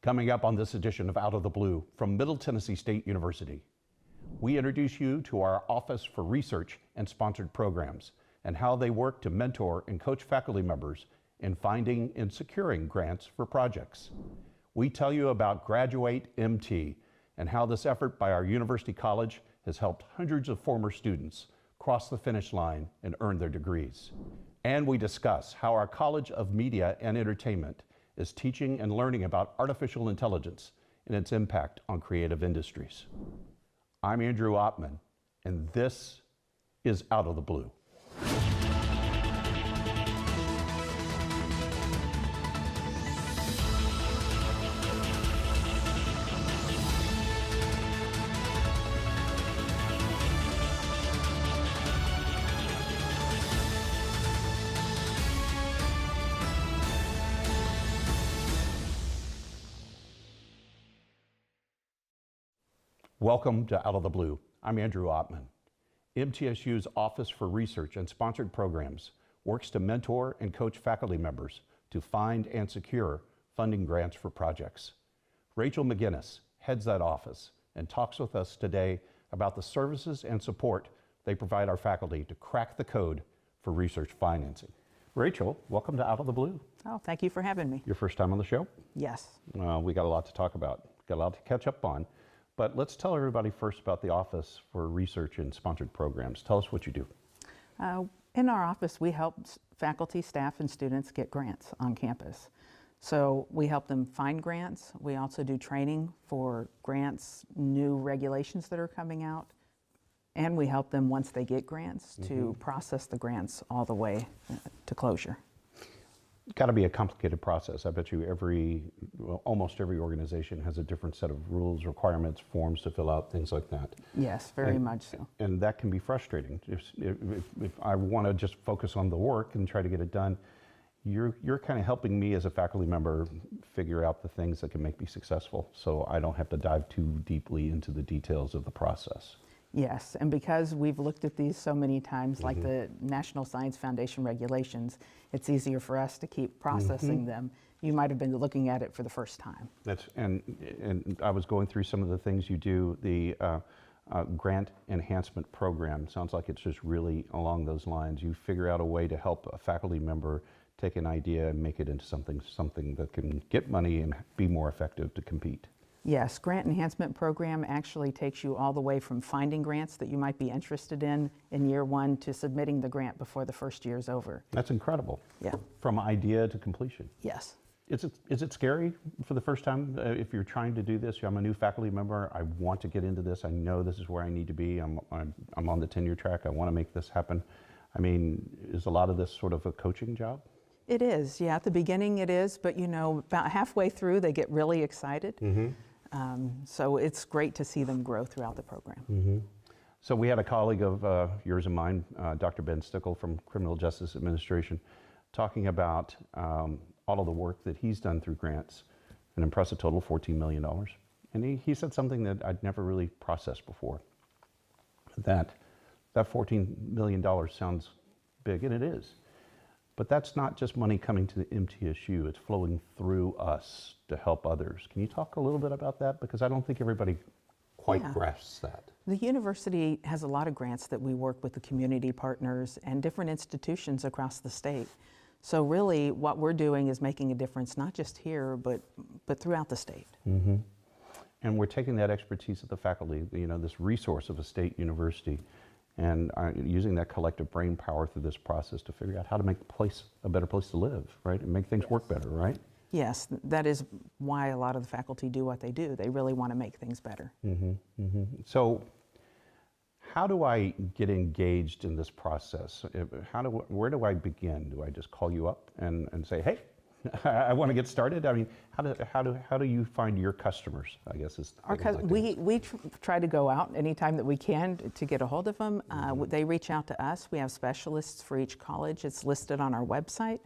Speaker 5: Coming up on this edition of Out of the Blue from Middle Tennessee State University, we introduce you to our Office for Research and Sponsored Programs and how they work to mentor and coach faculty members in finding and securing grants for projects. We tell you about Graduate MT and how this effort by our university college has helped hundreds of former students cross the finish line and earn their degrees. And we discuss how our College of Media and Entertainment is teaching and learning about artificial intelligence and its impact on creative industries. I'm Andrew Ottman, and this is Out of the Blue. Welcome to Out of the Blue. I'm Andrew Ottman. MTSU's Office for Research and Sponsored Programs works to mentor and coach faculty members to find and secure funding grants for projects. Rachel McGinnis heads that office and talks with us today about the services and support they provide our faculty to crack the code for research financing. Rachel, welcome to Out of the Blue.
Speaker 12: Oh, thank you for having me.
Speaker 5: Your first time on the show?
Speaker 12: Yes.
Speaker 5: We got a lot to talk about, got a lot to catch up on. But let's tell everybody first about the Office for Research and Sponsored Programs. Tell us what you do.
Speaker 12: In our office, we help faculty, staff, and students get grants on campus. So we help them find grants. We also do training for grants, new regulations that are coming out. And we help them, once they get grants, to process the grants all the way to closure.
Speaker 5: It's got to be a complicated process. I bet you almost every organization has a different set of rules, requirements, forms to fill out, things like that.
Speaker 12: Yes, very much so.
Speaker 5: And that can be frustrating. If I want to just focus on the work and try to get it done, you're kind of helping me as a faculty member figure out the things that can make me successful, so I don't have to dive too deeply into the details of the process.
Speaker 12: Yes, and because we've looked at these so many times, like the National Science Foundation regulations, it's easier for us to keep processing them. You might have been looking at it for the first time.
Speaker 5: And I was going through some of the things you do. The grant enhancement program sounds like it's just really along those lines. You figure out a way to help a faculty member take an idea and make it into something that can get money and be more effective to compete.
Speaker 12: Yes, Grant Enhancement Program actually takes you all the way from finding grants that you might be interested in year one to submitting the grant before the first year is over.
Speaker 5: That's incredible.
Speaker 12: Yeah.
Speaker 5: From idea to completion.
Speaker 12: Yes.
Speaker 5: Is it scary for the first time if you're trying to do this? I'm a new faculty member. I want to get into this. I know this is where I need to be. I'm on the tenure track. I want to make this happen. I mean, is a lot of this sort of a coaching job?
Speaker 12: It is. Yeah, at the beginning it is, but about halfway through they get really excited. So it's great to see them grow throughout the program.
Speaker 5: So we had a colleague of yours and mine, Dr. Ben Stickle from Criminal Justice Administration, talking about all of the work that he's done through grants, an impressive total of $14 million. And he said something that I'd never really processed before, that $14 million sounds big, and it is. But that's not just money coming to the MTSU, it's flowing through us to help others. Can you talk a little bit about that? Because I don't think everybody quite grasps that.
Speaker 12: The university has a lot of grants that we work with the community partners and different institutions across the state. So really what we're doing is making a difference not just here, but throughout the state.
Speaker 5: And we're taking that expertise of the faculty, this resource of a state university, and using that collective brain power through this process to figure out how to make the place a better place to live, right? And make things work better, right?
Speaker 12: Yes, that is why a lot of the faculty do what they do. They really want to make things better.
Speaker 5: So how do I get engaged in this process? Where do I begin? Do I just call you up and say, hey, I want to get started? I mean, how do you find your customers, I guess is
Speaker 12: we try to go out anytime that we can to get a hold of them. They reach out to us. We have specialists for each college. It's listed on our website,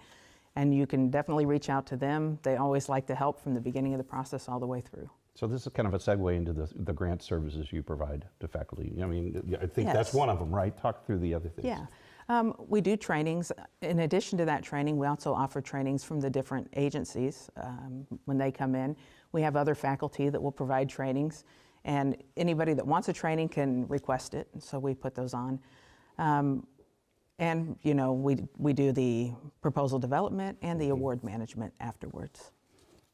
Speaker 12: and you can definitely reach out to them. They always like to help from the beginning of the process all the way through.
Speaker 5: So this is kind of a segue into the grant services you provide to faculty. I mean, I think that's one of them, right? Talk through the other things.
Speaker 12: Yeah. We do trainings. In addition to that training, we also offer trainings from the different agencies when they come in. We have other faculty that will provide trainings, and anybody that wants a training can request it, so we put those on. And you know, we do the proposal development and the award management afterwards.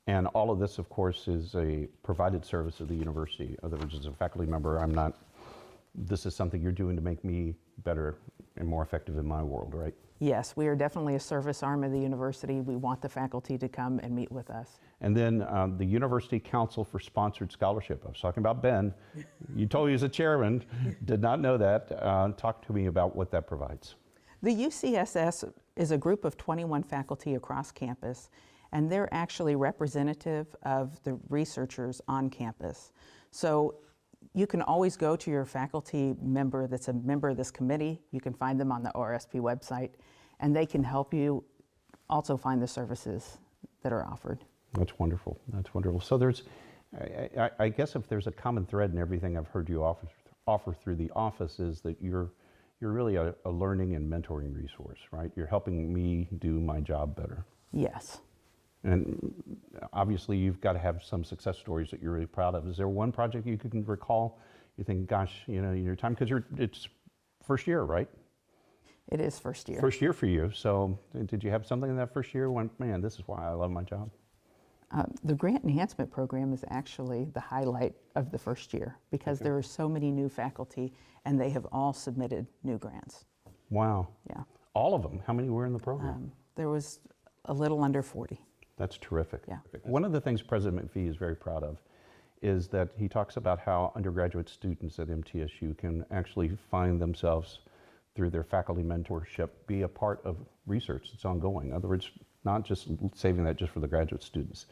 Speaker 5: And all of this, of course, is a provided service of the university. In other words, as a faculty member, this is something you're doing to make me better and more effective in my world, right?
Speaker 12: Yes, we are definitely a service arm of the university. We want the faculty to come and meet with us.
Speaker 5: And then the University Council for Sponsored Scholarship. I was talking about Ben. You told me he's a chairman. Did not know that. Talk to me about what that provides.
Speaker 12: The UCSS is a group of 21 faculty across campus, and they're actually representative of the researchers on campus. So you can always go to your faculty member that's a member of this committee. You can find them on the ORSP website, and they can help you also find the services that are offered.
Speaker 5: That's wonderful. That's wonderful. So there's, I guess if there's a common thread in everything I've heard you offer through the office is that you're really a learning and mentoring resource, right? You're helping me do my job better.
Speaker 12: Yes.
Speaker 5: And obviously you've got to have some success stories that you're really proud of. Is there one project you can recall? You think, gosh, you know, your time, because it's first year, right?
Speaker 12: It is first year.
Speaker 5: First year for you. So did you have something in that first year when, man, this is why I love my job?
Speaker 12: The grant enhancement program is actually the highlight of the first year because there are so many new faculty and they have all submitted new grants.
Speaker 5: Wow.
Speaker 12: Yeah.
Speaker 5: All of them? How many were in the program?
Speaker 12: There was a little under 40.
Speaker 5: That's terrific.
Speaker 12: Yeah.
Speaker 5: One of the things President McPhee is very proud of is that he talks about how undergraduate students at MTSU can actually find themselves through their faculty mentorship, be a part of research that's ongoing. In other words, not just saving that just for the graduate students.